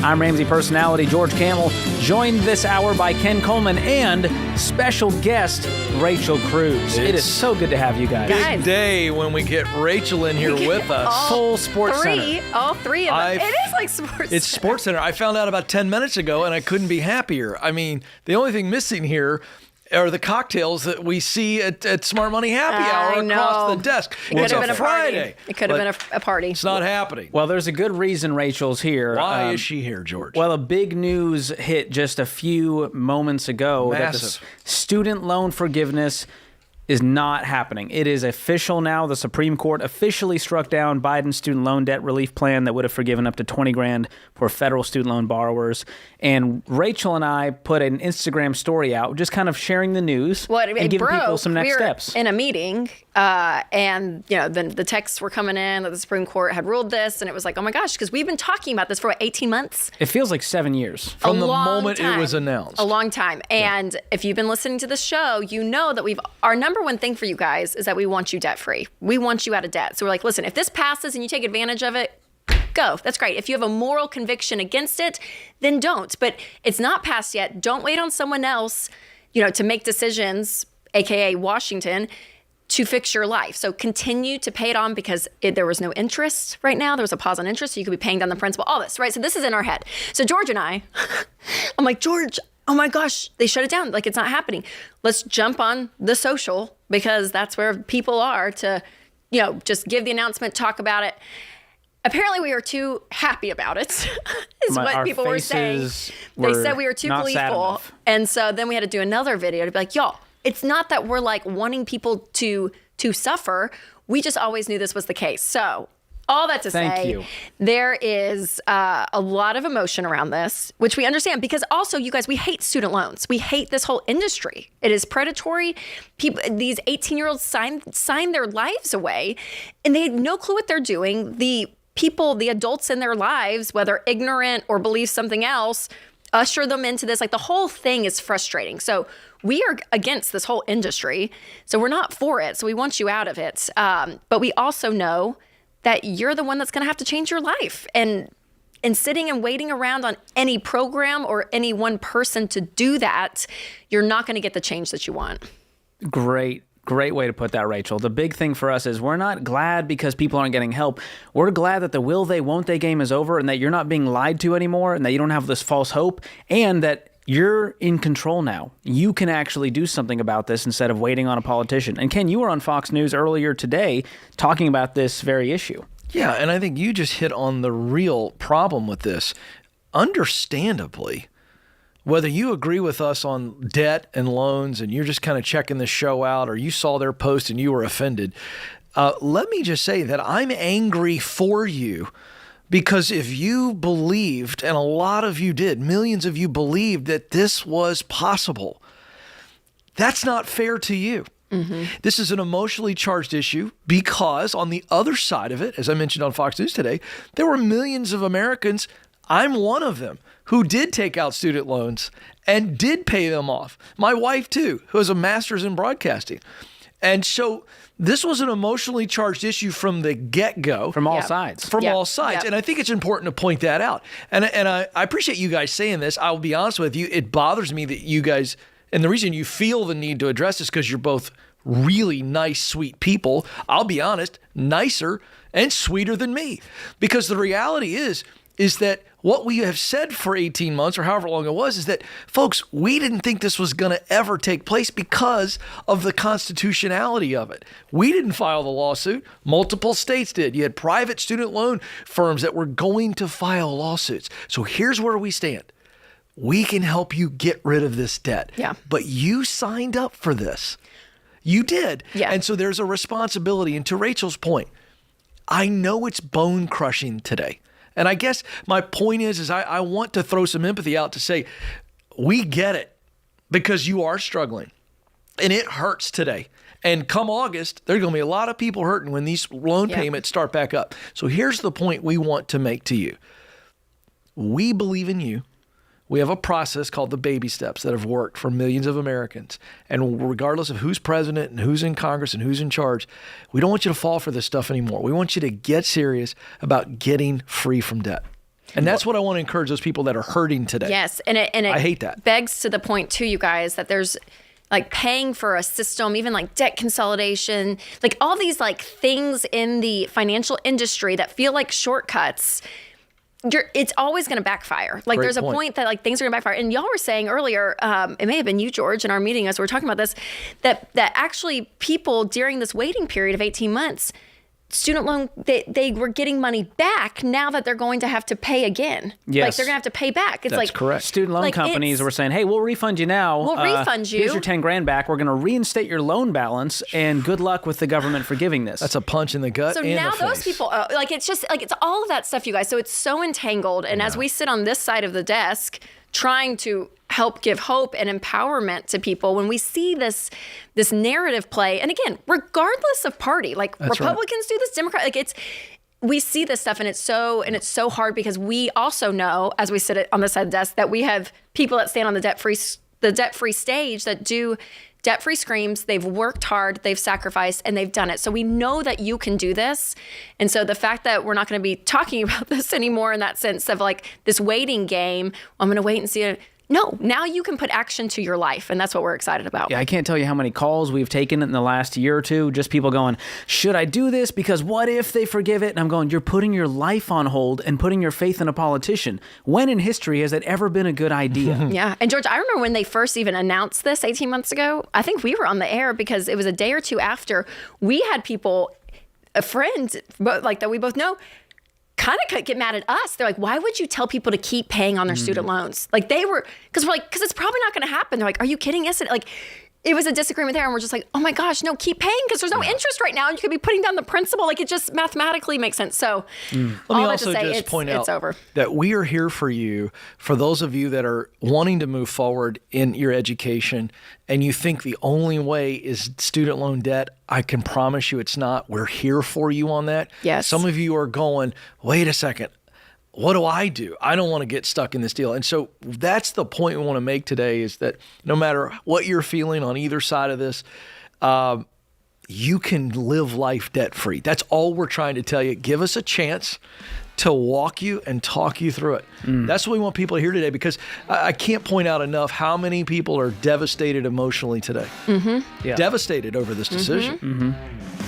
I'm Ramsey personality George Camel, joined this hour by Ken Coleman and special guest Rachel Cruz. It is so good to have you guys. Big day when we get Rachel in here with us. Full Sports Center. All three of them. It is like Sports Center. It's Sports Center. I found out about 10 minutes ago, and I couldn't be happier. I mean, the only thing missing here are the cocktails that we see at Smart Money Happy Hour across the desk. It could have been a Friday. Party. It could have been a party. It's not happening. Well, there's a good reason Rachel's here. Why is she here, George? Well, a big news hit just a few moments ago. Massive. That the student loan forgiveness is not happening. It is official now. The Supreme Court officially struck down Biden's student loan debt relief plan that would have forgiven up to $20,000 for federal student loan borrowers. And Rachel and I put an Instagram story out, just kind of sharing the news and giving people some next steps. In a meeting, and the texts were coming in that the Supreme Court had ruled this, and it was like, oh my gosh, because we've been talking about this for 18 months. It feels like 7 years from the moment it was announced. A long time. And if you've been listening to the show, you know that our number one thing for you guys is that we want you debt free. We want you out of debt. So we're like, listen, if this passes and you take advantage of it, go. That's great. If you have a moral conviction against it, then don't. But it's not passed yet. Don't wait on someone else, to make decisions, aka Washington, to fix your life. So continue to pay it on because there was no interest right now. There was a pause on interest. So you could be paying down the principal, all this, right? So this is in our head. So George and I, I'm like, George, oh my gosh, they shut it down. Like, it's not happening. Let's jump on the social because that's where people are to, just give the announcement, talk about it. Apparently, we were too happy about it, is what people were saying. They said we were too gleeful. And so then we had to do another video to be like, y'all, it's not that we're like wanting people to suffer. We just always knew this was the case. So all that to say, there is a lot of emotion around this, which we understand because also, you guys, we hate student loans. We hate this whole industry. It is predatory. People, these 18-year-olds sign their lives away, and they have no clue what they're doing. The adults in their lives, whether ignorant or believe something else, usher them into this. Like, the whole thing is frustrating. So we are against this whole industry. So we're not for it. So we want you out of it. But we also know that you're the one that's going to have to change your life. And sitting and waiting around on any program or any one person to do that, you're not going to get the change that you want. Great way to put that, Rachel. The big thing for us is we're not glad because people aren't getting help. We're glad that the will they, won't they game is over and that you're not being lied to anymore and that you don't have this false hope and that you're in control now. You can actually do something about this instead of waiting on a politician. And Ken, you were on Fox News earlier today talking about this very issue. Yeah, and I think you just hit on the real problem with this. Understandably, whether you agree with us on debt and loans and you're just kind of checking the show out or you saw their post and you were offended, let me just say that I'm angry for you. Because if you believed, and a lot of you did, millions of you believed that this was possible, that's not fair to you. Mm-hmm. This is an emotionally charged issue because on the other side of it, as I mentioned on Fox News today, there were millions of Americans, I'm one of them, who did take out student loans and did pay them off. My wife too, who has a master's in broadcasting. And so this was an emotionally charged issue from the get-go. From all sides. From all sides. And I think it's important to point that out. And I appreciate you guys saying this. I'll be honest with you. It bothers me that you guys, and the reason you feel the need to address this because you're both really nice, sweet people. I'll be honest, nicer and sweeter than me. Because the reality is that what we have said for 18 months or however long it was is that, folks, we didn't think this was going to ever take place because of the constitutionality of it. We didn't file the lawsuit. Multiple states did. You had private student loan firms that were going to file lawsuits. So here's where we stand. We can help you get rid of this debt. Yeah. But you signed up for this. You did. Yeah. And so there's a responsibility. And to Rachel's point, I know it's bone crushing today. And I guess my point is I want to throw some empathy out to say, we get it because you are struggling and it hurts today. And come August, there's going to be a lot of people hurting when these loan payments start back up. So here's the point we want to make to you. We believe in you. We have a process called the baby steps that have worked for millions of Americans. And regardless of who's president and who's in Congress and who's in charge, we don't want you to fall for this stuff anymore. We want you to get serious about getting free from debt. And that's what I want to encourage those people that are hurting today. Yes. And it I hate that. begs to the point too, you guys, that there's like paying for a system, even like debt consolidation, like all these like things in the financial industry that feel like shortcuts. It's always going to backfire. Like there's a point that like things are going to backfire. And y'all were saying earlier, it may have been you, George, in our meeting as we were talking about this, that actually people during this waiting period of 18 months, student loan, they were getting money back now that they're going to have to pay again. Yes. Like they're going to have to pay back. It's That's like correct. Student loan companies were saying, hey, we'll refund you now. We'll refund you. Here's your 10 grand back. We're going to reinstate your loan balance, and good luck with the government forgiving this. That's a punch in the gut. So and now the those face. people, like it's just like it's all of that stuff, you guys. So it's so entangled. And as we sit on this side of the desk trying to help give hope and empowerment to people, when we see this narrative play, and again, regardless of party, like That's Republicans do this, Democrats, like we see this stuff, and it's so hard because we also know, as we sit on this side of the desk, that we have people that stand on the debt-free stage that do debt-free screams. They've worked hard, they've sacrificed, and they've done it. So we know that you can do this. And so the fact that we're not going to be talking about this anymore in that sense of like this waiting game, I'm going to wait and see it. No, now you can put action to your life, and that's what we're excited about. Yeah, I can't tell you how many calls we've taken in the last year or two, just people going, should I do this? Because what if they forgive it? And I'm going, you're putting your life on hold and putting your faith in a politician. When in history has it ever been a good idea? Yeah. And George, I remember when they first even announced this 18 months ago, I think we were on the air because it was a day or two after we had people, a friend, like that we both know, kind of get mad at us. They're like, why would you tell people to keep paying on their student loans? Like they were, because it's probably not going to happen. They're like, are you kidding? Yes. Like it was a disagreement there. And we're just like, oh my gosh, no, keep paying because there's no interest right now. And you could be putting down the principal. Like it just mathematically makes sense. So Let me all also that to say, just point out it's over. that we are here for you, for those of you that are wanting to move forward in your education and you think the only way is student loan debt. I can promise you it's not. We're here for you on that. Yes. Some of you are going, wait a second. What do? I don't want to get stuck in this deal. And so that's the point we want to make today is that no matter what you're feeling on either side of this, you can live life debt-free. That's all we're trying to tell you. Give us a chance to walk you and talk you through it. That's what we want people to hear today because I can't point out enough how many people are devastated emotionally today. Yeah. Devastated over this decision.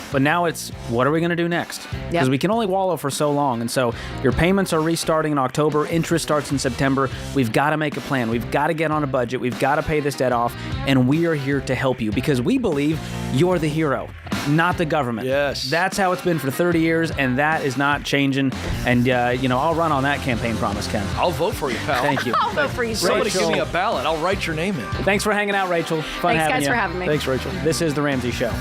But now it's, what are we going to do next? Because we can only wallow for so long. And so your payments are restarting in October. Interest starts in September. We've got to make a plan. We've got to get on a budget. We've got to pay this debt off. And we are here to help you because we believe you're the hero, not the government. Yes. That's how it's been for 30 years, and that is not changing. And, I'll run on that campaign promise, Ken. I'll vote for you, pal. Thank you. I'll vote for you, Somebody George. give me a ballot. I'll write your name in. Thanks for hanging out, Rachel. Fun Thanks, having guys, you. for having me. Thanks, Rachel. This is The Ramsey Show.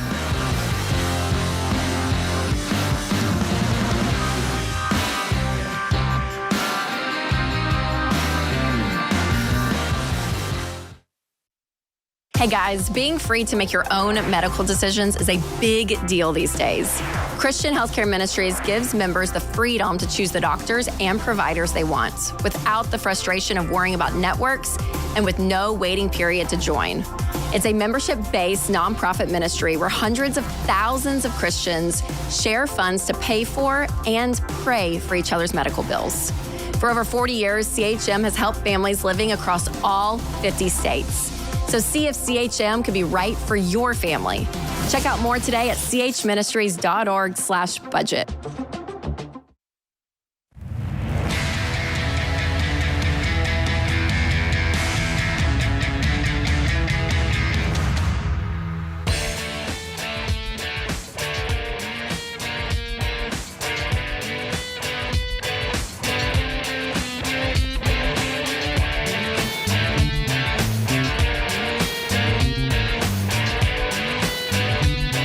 Hey guys, being free to make your own medical decisions is a big deal these days. Christian Healthcare Ministries gives members the freedom to choose the doctors and providers they want without the frustration of worrying about networks and with no waiting period to join. It's a membership-based nonprofit ministry where hundreds of thousands of Christians share funds to pay for and pray for each other's medical bills. For over 40 years, CHM has helped families living across all 50 states. So see if CHM could be right for your family. Check out more today at chministries.org/budget.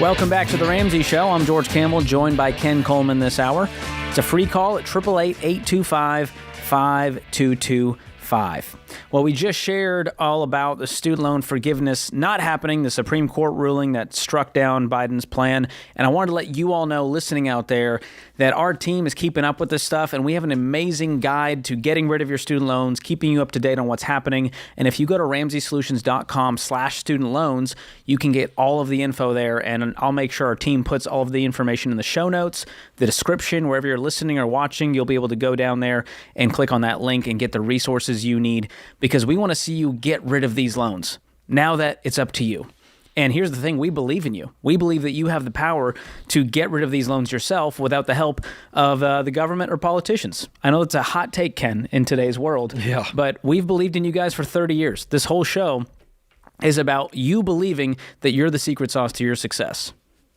Welcome back to The Ramsey Show. I'm George Campbell, joined by Ken Coleman this hour. It's a free call at 888-825-5225. 5. Well, we just shared all about the student loan forgiveness not happening, the Supreme Court ruling that struck down Biden's plan. And I wanted to let you all know, listening out there, that our team is keeping up with this stuff, and we have an amazing guide to getting rid of your student loans, keeping you up to date on what's happening. And if you go to RamseySolutions.com/student loans, you can get all of the info there, and I'll make sure our team puts all of the information in the show notes, the description, wherever you're listening or watching. You'll be able to go down there and click on that link and get the resources you need, because we want to see you get rid of these loans now that it's up to you. And here's the thing, we believe in you. We believe that you have the power to get rid of these loans yourself without the help of the government or politicians. I know it's a hot take, Ken, in today's world, but we've believed in you guys for 30 years. This whole show is about you believing that you're the secret sauce to your success.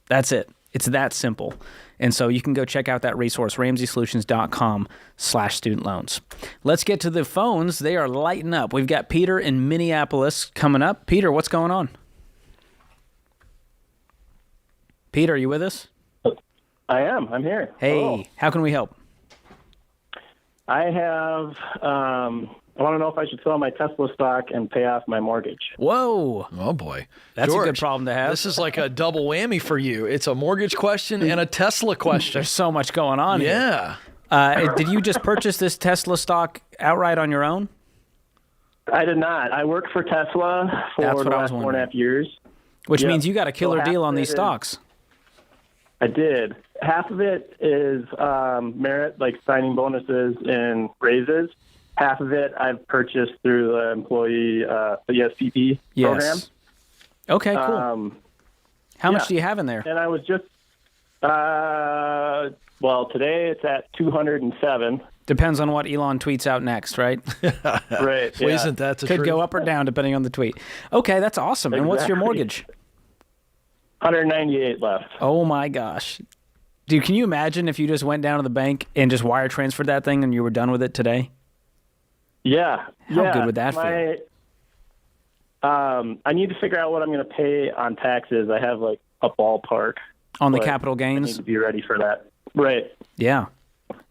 That's it. It's that simple. And so you can go check out that resource, RamseySolutions.com/student loans. Let's get to the phones. They are lighting up. We've got Peter in Minneapolis coming up. Peter, what's going on? Peter, are you with us? I am. I'm here. Hey, Hello. How can we help? I have, I want to know if I should sell my Tesla stock and pay off my mortgage. Whoa. Oh, boy. That's George, a good problem to have. This is like a double whammy for you. It's a mortgage question and a Tesla question. There's so much going on Yeah. here. Did you just purchase this Tesla stock outright on your own? I did not. I worked for Tesla for That's what the I was last wondering. 4.5 years. Which Yep. means you got a killer So half deal of on it these is- stocks. I did. Half of it is merit, like signing bonuses and raises. Half of it I've purchased through the employee ESPP program. Yes. Okay, cool. How much do you have in there? And I was just, well, today it's at 207. Depends on what Elon tweets out next, right? Right. Well, yeah. isn't that the Could truth? go up or down depending on the tweet. Okay, that's awesome. And what's your Exactly. mortgage? 198 left. Oh my gosh. Dude, can you imagine if you just went down to the bank and just wire transferred that thing and you were done with it today? Yeah. How good would that feel? I need to figure out what I'm going to pay on taxes. I have like a ballpark. On the but capital I need gains? to be ready for that. Right. Yeah.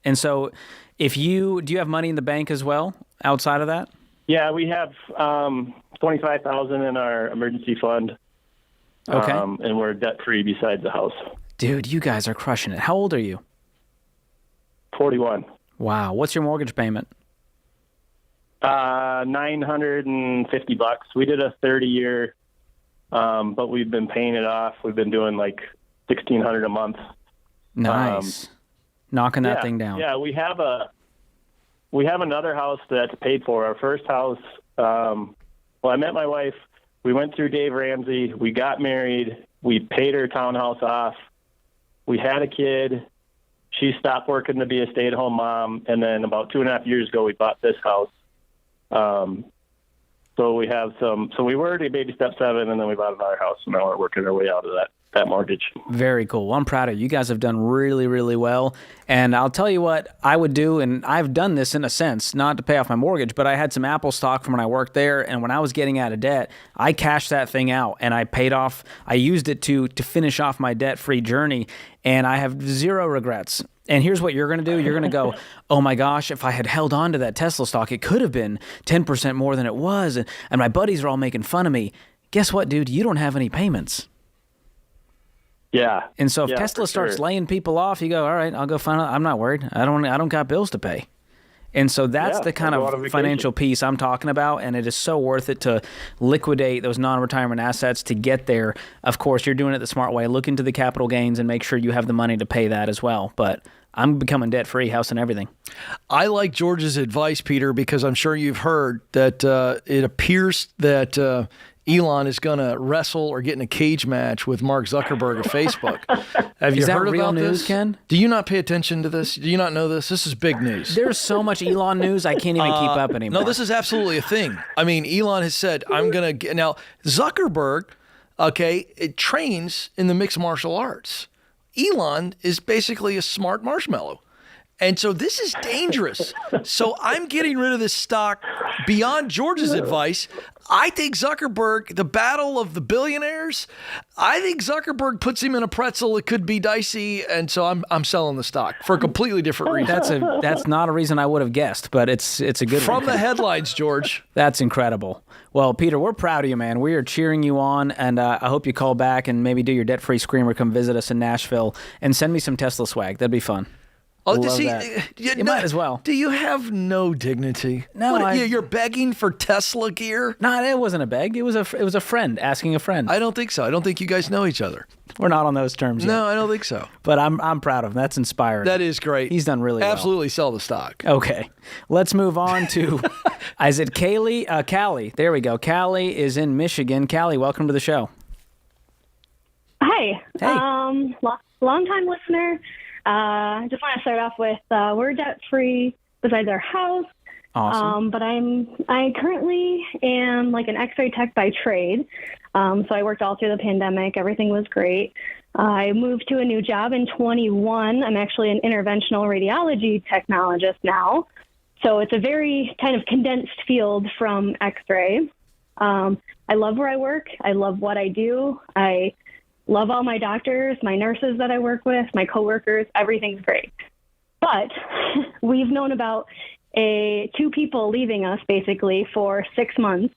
And so do you have money in the bank as well outside of that? Yeah, we have $25,000 in our emergency fund. Okay. And we're debt free besides the house. Dude, you guys are crushing it. How old are you? 41. Wow. What's your mortgage payment? $950. We did a 30-year, but we've been paying it off. We've been doing like $1,600 a month. Nice. Knocking that thing down. Yeah, we have another house that's paid for. Our first house. Well, I met my wife. We went through Dave Ramsey. We got married. We paid her townhouse off. We had a kid. She stopped working to be a stay-at-home mom, and then about 2.5 years ago, we bought this house. So we have some. So we were at baby step 7, and then we bought another house, and now we're working our way out of that mortgage. Very cool. Well, I'm proud of you. You guys have done really, really well. And I'll tell you what I would do, and I've done this in a sense, not to pay off my mortgage, but I had some Apple stock from when I worked there, and when I was getting out of debt, I cashed that thing out, and I used it to finish off my debt-free journey, and I have zero regrets. And here's what you're going to do. You're going to go, oh my gosh, if I had held on to that Tesla stock, it could have been 10% more than it was, and my buddies are all making fun of me. Guess what, dude? You don't have any payments. Yeah. And so if Yeah, Tesla for starts sure. laying people off, you go, all right, I'll go find out. I'm not worried. I don't got bills to pay. And so that's Yeah, the kind I'll go on a of vacation. financial piece I'm talking about, and it is so worth it to liquidate those non-retirement assets to get there. Of course, you're doing it the smart way. Look into the capital gains and make sure you have the money to pay that as well. But I'm becoming debt-free, house and everything. I like George's advice, Peter, because I'm sure you've heard that it appears that Elon is going to wrestle or get in a cage match with Mark Zuckerberg of Facebook. Have you Is that heard real about news, this? Ken? Do you not pay attention to this? Do you not know this? This is big news. There's so much Elon news, I can't even keep up anymore. No, this is absolutely a thing. I mean, Elon has said, I'm going to get. Now, Zuckerberg, okay, it trains in the mixed martial arts. Elon is basically a smart marshmallow. And so this is dangerous. So I'm getting rid of this stock beyond George's advice. I think Zuckerberg, the battle of the billionaires, I think Zuckerberg puts him in a pretzel. It could be dicey. And so I'm selling the stock for a completely different reason. That's not a reason I would have guessed, but it's a good From one. the headlines, George. That's incredible. Well, Peter, we're proud of you, man. We are cheering you on, and I hope you call back and maybe do your debt-free screamer, come visit us in Nashville, and send me some Tesla swag. That'd be fun. Oh, Love see, that. You might as well. Do you have no dignity? No, you're begging for Tesla gear? No, it wasn't a beg. It was a friend asking a friend. I don't think so. I don't think you guys know each other. We're not on those terms yet. No, I don't think so. But I'm proud of him. That's inspiring. That is great. He's done really well. Absolutely sell the stock. Okay. Let's move on to, is it Callie? Callie. There we go. Callie is in Michigan. Callie, welcome to the show. Hi. Hey. Long-time listener. I just want to start off with we're debt-free besides our house. Awesome. But I currently am like an X-ray tech by trade. So I worked all through the pandemic. Everything was great. I moved to a new job in 21. I'm actually an interventional radiology technologist now. So it's a very kind of condensed field from X-ray. I love where I work. I love what I do. I love all my doctors, my nurses that I work with, my coworkers. Everything's great. But we've known about two people leaving us basically for 6 months,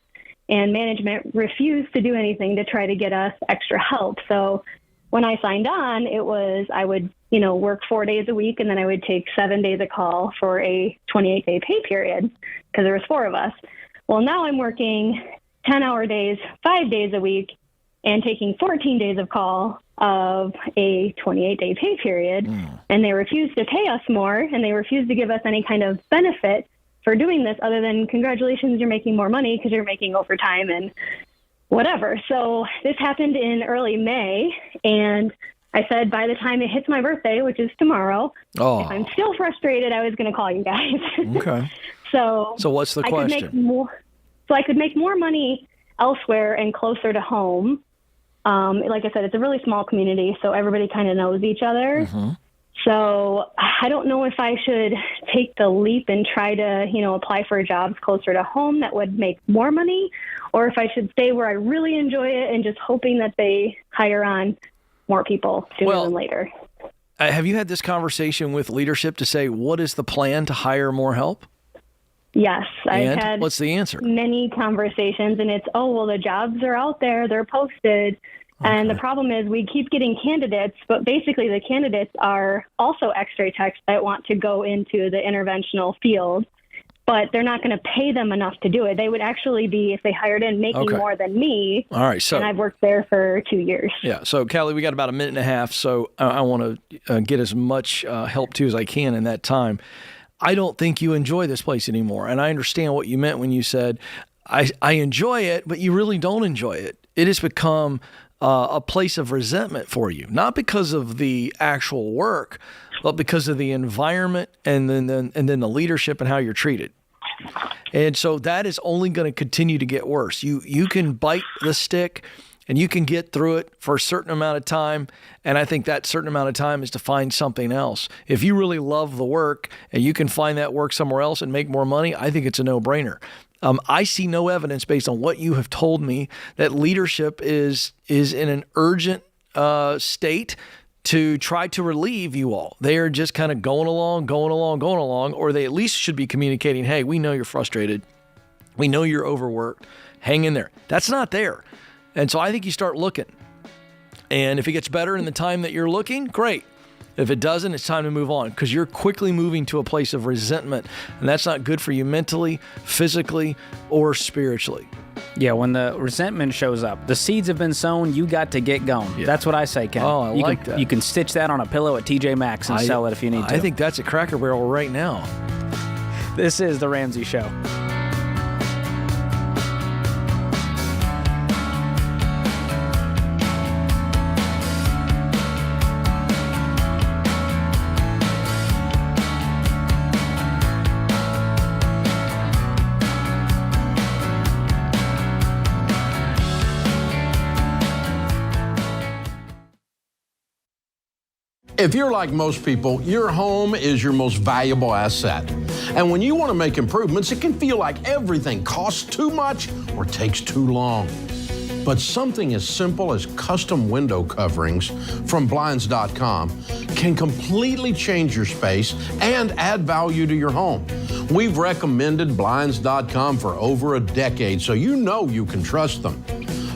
and management refused to do anything to try to get us extra help. So when I signed on, it was I would, work 4 days a week, and then I would take 7 days a call for a 28-day pay period because there was 4 of us. Well, now I'm working 10-hour days, 5 days a week, and taking 14 days of call of a 28-day pay period. And they refused to pay us more, and they refused to give us any kind of benefit for doing this other than, congratulations, you're making more money because you're making overtime and whatever. So this happened in early May, and I said by the time it hits my birthday, which is tomorrow, if I'm still frustrated, I was going to call you guys. Okay. So what's the question? I could make more money elsewhere and closer to home. Like I said, it's a really small community, so everybody kind of knows each other. Mm-hmm. So I don't know if I should take the leap and try to, apply for jobs closer to home that would make more money, or if I should stay where I really enjoy it and just hoping that they hire on more people sooner than later. Have you had this conversation with leadership to say, what is the plan to hire more help? Yes, I've had what's the answer? many conversations, and it's, the jobs are out there, they're posted. Okay. And the problem is we keep getting candidates, but basically the candidates are also X-ray techs that want to go into the interventional field, but they're not going to pay them enough to do it. They would actually be, if they hired in, making more than me. All right, so and I've worked there for 2 years. Yeah, so Callie, we got about a minute and a half, so I want to get as much help to as I can in that time. I don't think you enjoy this place anymore, and I understand what you meant when you said, I enjoy it, but you really don't enjoy it. It has become a place of resentment for you, not because of the actual work, but because of the environment and then the leadership and how you're treated. And so that is only going to continue to get worse. You can bite the stick and you can get through it for a certain amount of time. And I think that certain amount of time is to find something else. If you really love the work and you can find that work somewhere else and make more money, I think it's a no-brainer. I see no evidence based on what you have told me that leadership is in an urgent state to try to relieve you all. They are just kind of going along, or they at least should be communicating, hey, we know you're frustrated. We know you're overworked. Hang in there. That's not there. And so I think you start looking. And if it gets better in the time that you're looking, great. If it doesn't, it's time to move on because you're quickly moving to a place of resentment. And that's not good for you mentally, physically, or spiritually. Yeah, when the resentment shows up, the seeds have been sown, you got to get going. Yeah. That's what I say, Ken. Oh, I like that. You can stitch that on a pillow at TJ Maxx and sell it if you need to. I think that's a Cracker Barrel right now. This is The Ramsey Show. If you're like most people, your home is your most valuable asset. And when you want to make improvements, it can feel like everything costs too much or takes too long. But something as simple as custom window coverings from Blinds.com can completely change your space and add value to your home. We've recommended Blinds.com for over a decade, so you know you can trust them.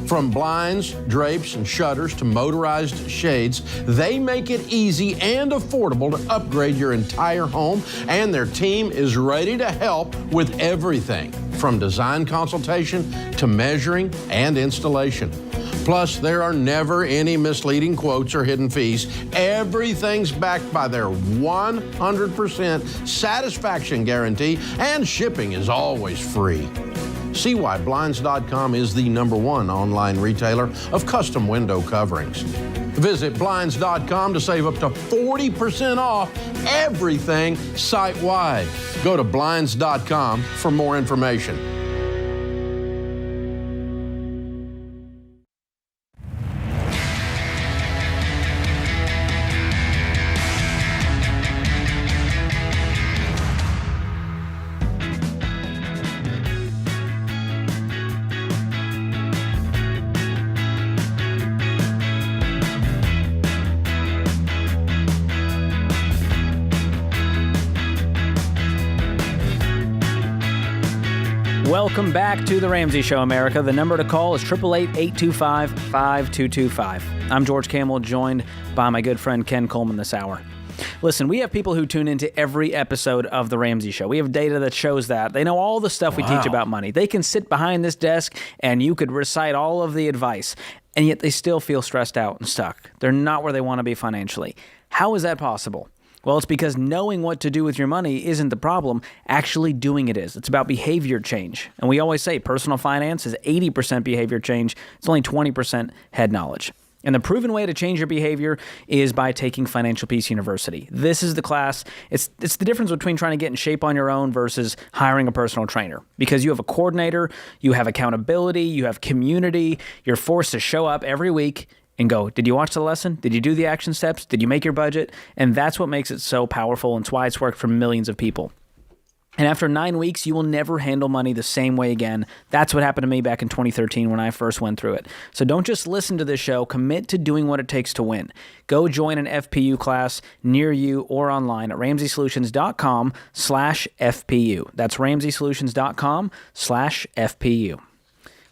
From blinds, drapes, and shutters to motorized shades, they make it easy and affordable to upgrade your entire home, and their team is ready to help with everything from design consultation to measuring and installation. Plus, there are never any misleading quotes or hidden fees. Everything's backed by their 100% satisfaction guarantee, and shipping is always free. See why Blinds.com is the #1 online retailer of custom window coverings. Visit Blinds.com to save up to 40% off everything site-wide. Go to Blinds.com for more information. Welcome back to The Ramsey Show, America. The number to call is 888-825-5225. I'm George Campbell, joined by my good friend Ken Coleman this hour. Listen, we have people who tune into every episode of The Ramsey Show. We have data that shows that. They know all the stuff we teach about money. They can sit behind this desk and you could recite all of the advice, and yet they still feel stressed out and stuck. They're not where they want to be financially. How is that possible? Well, it's because knowing what to do with your money isn't the problem. Actually doing it is. It's about behavior change. And we always say personal finance is 80% behavior change. It's only 20% head knowledge. And the proven way to change your behavior is by taking Financial Peace University. This is the class. It's the difference between trying to get in shape on your own versus hiring a personal trainer. Because you have a coordinator, you have accountability, you have community, you're forced to show up every week and go, did you watch the lesson? Did you do the action steps? Did you make your budget? And that's what makes it so powerful, and it's why it's worked for millions of people. And after 9 weeks, you will never handle money the same way again. That's what happened to me back in 2013 when I first went through it. So don't just listen to this show. Commit to doing what it takes to win. Go join an FPU class near you or online at RamseySolutions.com/FPU. That's RamseySolutions.com/FPU.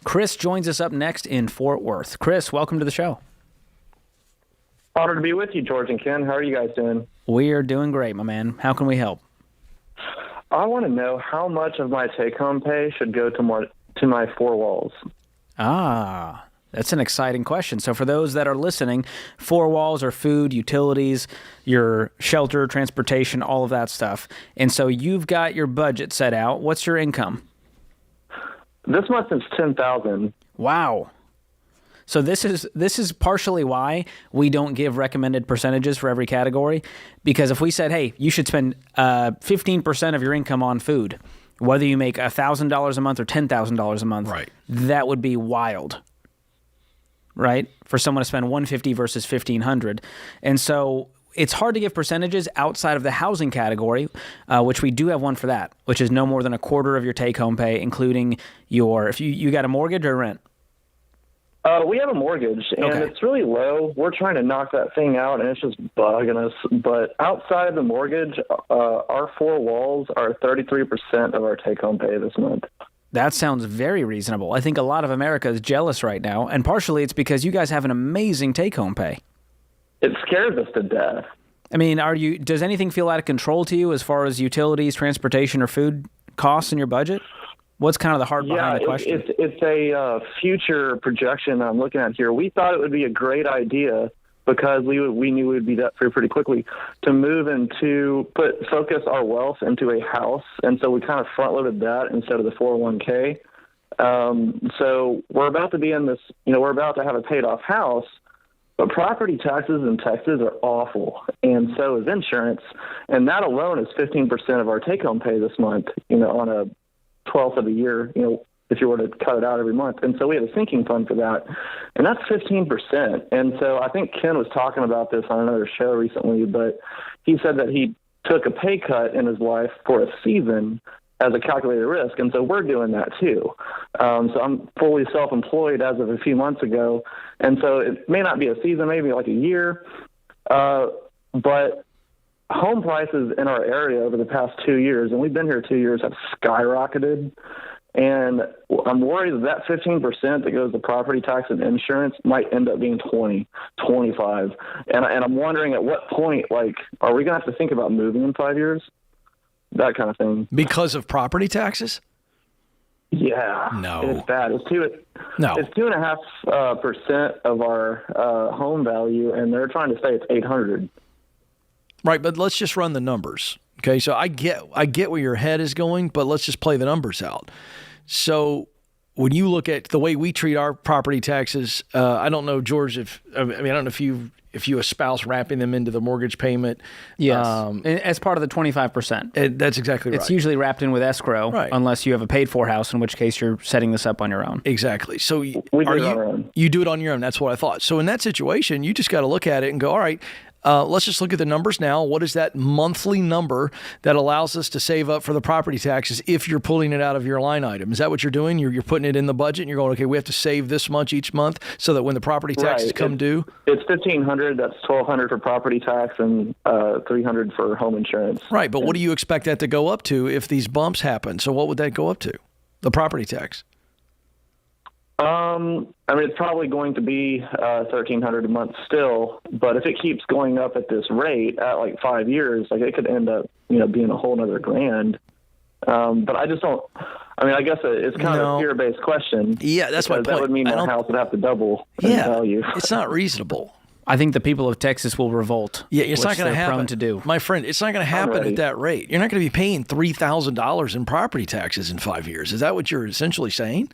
Chris joins us up next in Fort Worth. Chris, welcome to the show. Honored to be with you, George and Ken. How are you guys doing? We are doing great, my man. How can we help? I want to know how much of my take-home pay should go to my four walls. Ah, that's an exciting question. So for those that are listening, four walls are food, utilities, your shelter, transportation, all of that stuff. And so you've got your budget set out. What's your income? This month it's $10,000. Wow. So this is partially why we don't give recommended percentages for every category, because if we said, hey, you should spend 15% of your income on food, whether you make $1,000 a month or $10,000 a month, right, that would be wild, right? For someone to spend $150 versus $1,500. And so it's hard to give percentages outside of the housing category, which we do have one for that, which is no more than a quarter of your take-home pay, including if you got a mortgage or rent. We have a mortgage, and It's really low. We're trying to knock that thing out, and it's just bugging us. But outside of the mortgage, our four walls are 33% of our take-home pay this month. That sounds very reasonable. I think a lot of America is jealous right now, and partially it's because you guys have an amazing take-home pay. It scares us to death. I mean, does anything feel out of control to you as far as utilities, transportation, or food costs in your budget? What's kind of the heart behind the question? It's a future projection I'm looking at here. We thought it would be a great idea because we knew we would be debt free pretty quickly to move focus our wealth into a house, and so we kind of front loaded that instead of the 401k. So we're about to be in this. We're about to have a paid off house, but property taxes in Texas are awful, and so is insurance, and that alone is 15% of our take home pay this month. On a 12th of the year, if you were to cut it out every month. And so we had a sinking fund for that, and that's 15%. And so I think Ken was talking about this on another show recently, but he said that he took a pay cut in his life for a season as a calculated risk. And so we're doing that too. So I'm fully self-employed as of a few months ago. And so it may not be a season, maybe like a year. But home prices in our area over the past 2 years, and we've been here 2 years, have skyrocketed. And I'm worried that 15% that goes to property tax and insurance might end up being 20, 25. And I'm wondering at what point, like, are we going to have to think about moving in 5 years? That kind of thing. Because of property taxes? Yeah. No. It's bad. It's 2.5% of our home value, and they're trying to say it's 800. Right, but let's just run the numbers. Okay, so I get where your head is going, but let's just play the numbers out. So when you look at the way we treat our property taxes, I don't know, George, I don't know if you espouse wrapping them into the mortgage payment. Yes, as part of the 25%. That's exactly right. It's usually wrapped in with escrow, right, unless you have a paid-for house, in which case you're setting this up on your own. Exactly. So we do it on our own. You do it on your own. That's what I thought. So in that situation, you just got to look at it and go, all right, let's just look at the numbers now. What is that monthly number that allows us to save up for the property taxes if you're pulling it out of your line item? Is that what you're doing? You're putting it in the budget and you're going, okay, we have to save this much each month so that when the property taxes come due? It's $1,500. That's $1,200 for property tax and $300 for home insurance. Right, but what do you expect that to go up to if these bumps happen? So what would that go up to, the property tax? I mean, it's probably going to be $1,300 a month still, but if it keeps going up at this rate at like 5 years, like it could end up, being a whole nother grand. But I just don't. I mean, I guess it's kind of a fear-based question. Yeah, that's my point. That would mean our house would have to double in value. It's not reasonable. I think the people of Texas will revolt. Yeah, it's not going to happen. Prone to do. My friend, it's not going to happen at that rate. You're not going to be paying $3,000 in property taxes in 5 years. Is that what you're essentially saying?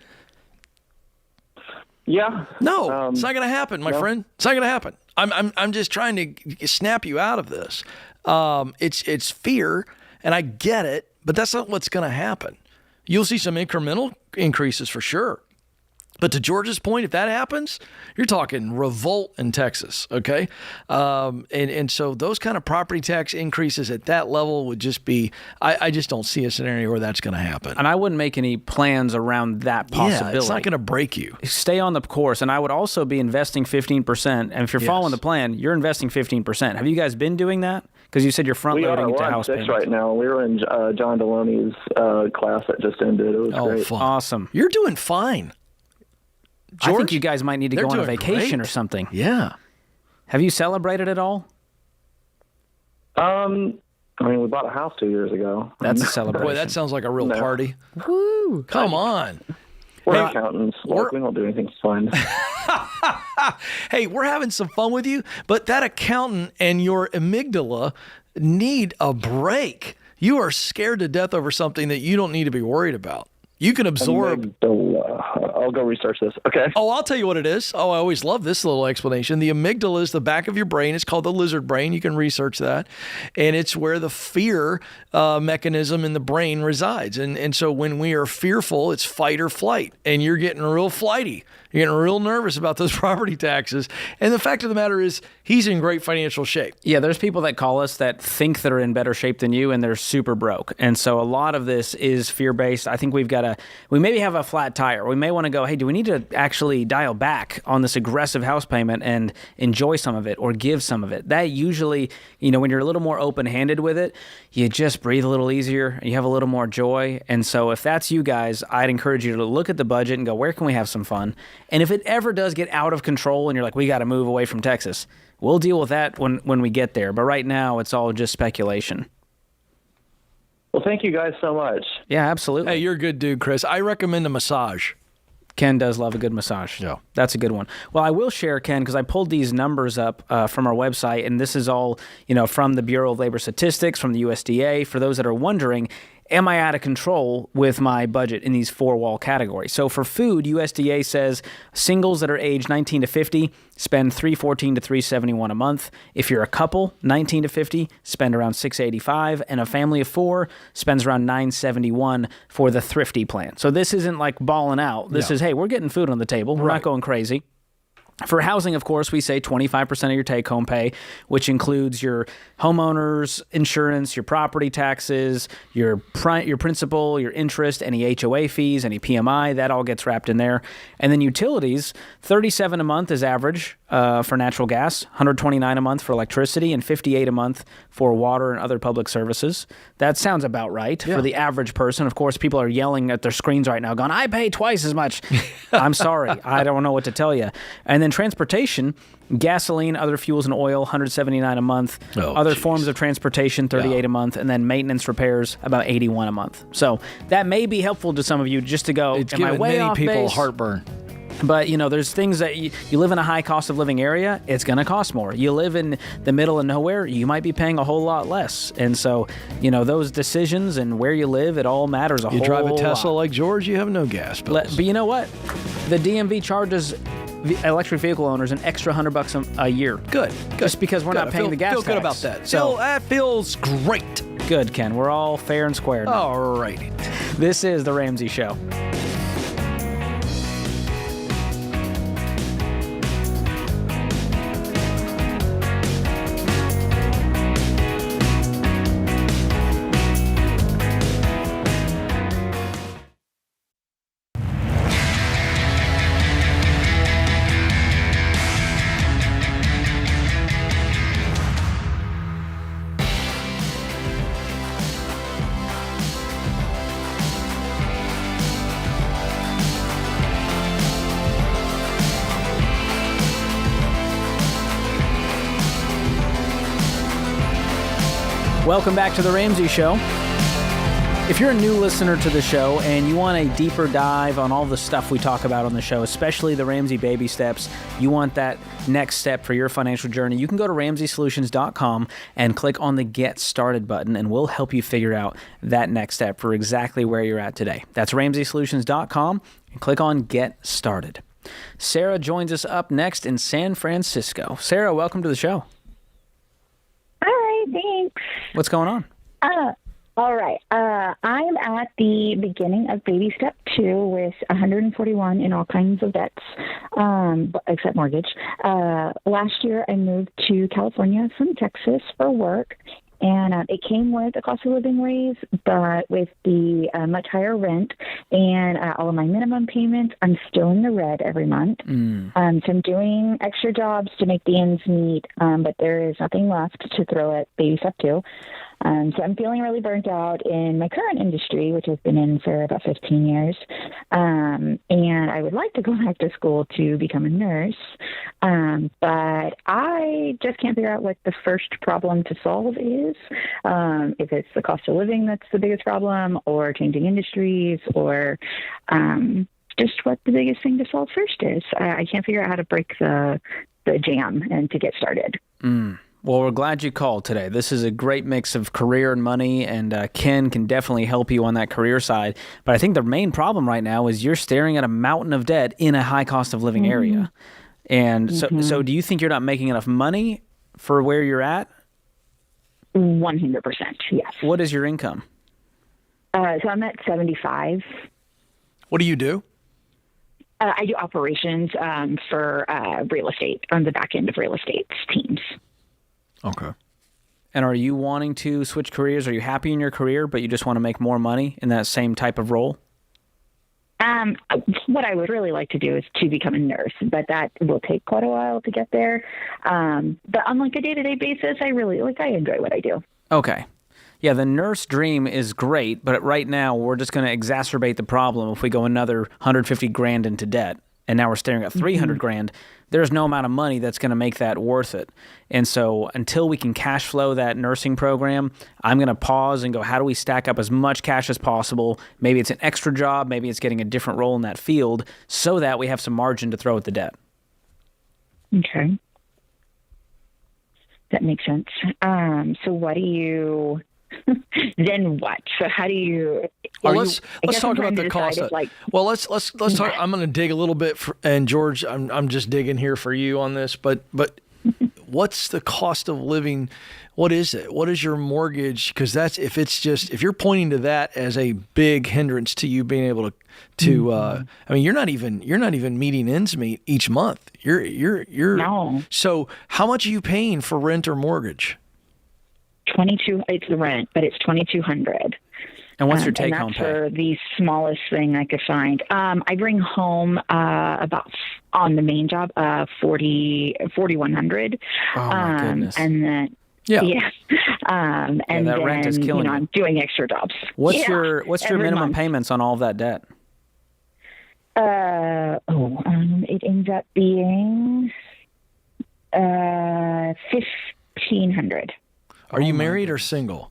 Yeah. No, it's not going to happen, my friend. It's not going to happen. I'm just trying to snap you out of this. It's fear, and I get it, but that's not what's going to happen. You'll see some incremental increases for sure. But to George's point, if that happens, you're talking revolt in Texas, okay? And so those kind of property tax increases at that level would just be, I just don't see a scenario where that's going to happen. And I wouldn't make any plans around that possibility. Yeah, it's not going to break you. Stay on the course, and I would also be investing 15%. And if you're following the plan, you're investing 15%. Have you guys been doing that? Because you said you're front-loading into house payments. Right now. We were in John Deloney's class that just ended. It was great. Fun. Awesome. You're doing fine. George, I think you guys might need to go on a vacation or something. Yeah. Have you celebrated at all? I mean, we bought a house 2 years ago. That's a celebration. Boy, that sounds like a real party. Woo! Come on. We're accountants. We don't do anything fun. Hey, we're having some fun with you, but that accountant and your amygdala need a break. You are scared to death over something that you don't need to be worried about. You can absorb. I'll go research this. Okay. Oh, I'll tell you what it is. Oh, I always love this little explanation. The amygdala is the back of your brain. It's called the lizard brain. You can research that. And it's where the fear mechanism in the brain resides. And so when we are fearful, it's fight or flight. And you're getting real flighty. You're getting real nervous about those property taxes. And the fact of the matter is, he's in great financial shape. Yeah, there's people that call us that think they're in better shape than you, and they're super broke. And so a lot of this is fear-based. I think we maybe have a flat tire. We may want to go, hey, do we need to actually dial back on this aggressive house payment and enjoy some of it or give some of it? That usually, when you're a little more open-handed with it, you just breathe a little easier and you have a little more joy. And so if that's you guys, I'd encourage you to look at the budget and go, where can we have some fun? And if it ever does get out of control and you're like, we got to move away from Texas, we'll deal with that when we get there. But right now, it's all just speculation. Well, thank you guys so much. Yeah, absolutely. Hey, you're a good dude, Chris. I recommend a massage. Ken does love a good massage. Yeah. That's a good one. Well, I will share, Ken, because I pulled these numbers up from our website, and this is all, from the Bureau of Labor Statistics, from the USDA. For those that are wondering, am I out of control with my budget in these four-wall categories? So for food, USDA says singles that are aged 19 to 50 spend $314 to $371 a month. If you're a couple, 19 to 50, spend around $685, and a family of four spends around $971 for the thrifty plan. So this isn't like balling out. This is, hey, we're getting food on the table. We're not going crazy. For housing, of course, we say 25% of your take-home pay, which includes your homeowner's insurance, your property taxes, your principal, your interest, any HOA fees, any PMI, that all gets wrapped in there. And then utilities, $37 a month is average for natural gas, $129 a month for electricity, and $58 a month for water and other public services. That sounds about right for the average person. Of course, people are yelling at their screens right now going, I pay twice as much. I'm sorry. I don't know what to tell you. And then transportation, gasoline, other fuels and oil, $179 a month. Other forms of transportation, $38 a month. And then maintenance repairs, about $81 a month. So that may be helpful to some of you just to go, it's am I giving way many off people base? heartburn. But, there's things that you live in a high cost of living area, it's going to cost more. You live in the middle of nowhere, you might be paying a whole lot less. And so, those decisions and where you live, it all matters a whole lot. You drive a Tesla like George, you have no gas bills. But you know what? The DMV charges electric vehicle owners an extra $100 a year. Good. Just because we're not paying the gas feel tax. good about that. So that feels great. good, Ken. We're all fair and square now. All righty. This is The Ramsey Show. Welcome back to The Ramsey Show. If you're a new listener to the show and you want a deeper dive on all the stuff we talk about on the show, especially the Ramsey baby steps, you want that next step for your financial journey, you can go to RamseySolutions.com and click on the Get Started button, and we'll help you figure out that next step for exactly where you're at today. That's RamseySolutions.com and click on Get Started. Sarah joins us up next in San Francisco. Sarah, welcome to the show. Hi, thanks. What's going on? All right. I'm at the beginning of baby step 2 with 141 in all kinds of debts, except mortgage. Last year, I moved to California from Texas for work, and it came with a cost of living raise, but with the much higher rent and all of my minimum payments, I'm still in the red every month. So I'm doing extra jobs to make the ends meet, but there is nothing left to throw at baby step 2. So I'm feeling really burnt out in my current industry, which I've been in for about 15 years. And I would like to go back to school to become a nurse. But I just can't figure out what the first problem to solve is. If it's the cost of living that's the biggest problem, or changing industries, or just what the biggest thing to solve first is. I can't figure out how to break the jam and to get started. Well, we're glad you called today. This is a great mix of career and money, and Ken can definitely help you on that career side. But I think the main problem right now is you're staring at a mountain of debt in a high cost of living area. And so do you think you're not making enough money for where you're at? 100%, yes. What is your income? So I'm at 75. What do you do? I do operations for real estate, on the back end of real estate teams. Okay. And are you wanting to switch careers? Are you happy in your career, but you just want to make more money in that same type of role? What I would really like to do is to become a nurse, but that will take quite a while to get there. But on like a day-to-day basis, I enjoy what I do. Okay. Yeah, the nurse dream is great, but right now we're just going to exacerbate the problem if we go another 150 grand into debt. And now we're staring at 300 grand. There's no amount of money that's going to make that worth it. And so until we can cash flow that nursing program, I'm going to pause and go, how do we stack up as much cash as possible? Maybe it's an extra job. Maybe it's getting a different role in that field so that we have some margin to throw at the debt. Okay. That makes sense. So what do you then what? So how do you? Well, let's talk about the cost. Let's talk. I'm going to dig a little bit, and George, I'm just digging here for you on this. But what's the cost of living? What is it? What is your mortgage? Because if you're pointing to that as a big hindrance to you being able to I mean, you're not even meeting ends meet each month. You're no. So how much are you paying for rent or mortgage? 22. It's the rent, but it's $2,200. And what's your take and home that's pay? for the smallest thing I could find. I bring home about on the main job $4,100. Oh my goodness! And then yeah. And that then rent is killing you. I'm doing extra jobs. What's your minimum month. payments on all of that debt? It ends up being $1,500. Are you married or single?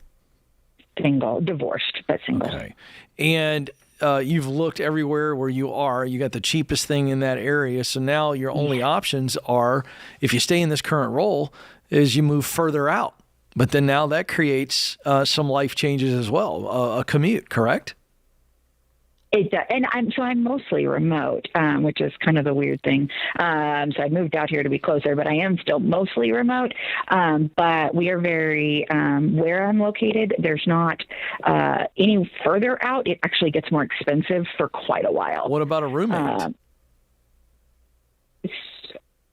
Single, divorced, but single. Okay. And you've looked everywhere where you are. You got the cheapest thing in that area. So now your only options are, if you stay in this current role, is you move further out. But then now that creates some life changes as well, a commute, correct? It does. And I'm mostly remote, which is kind of the weird thing. So I moved out here to be closer, but I am still mostly remote. But we are very, where I'm located, there's not any further out. It actually gets more expensive for quite a while. What about a roommate?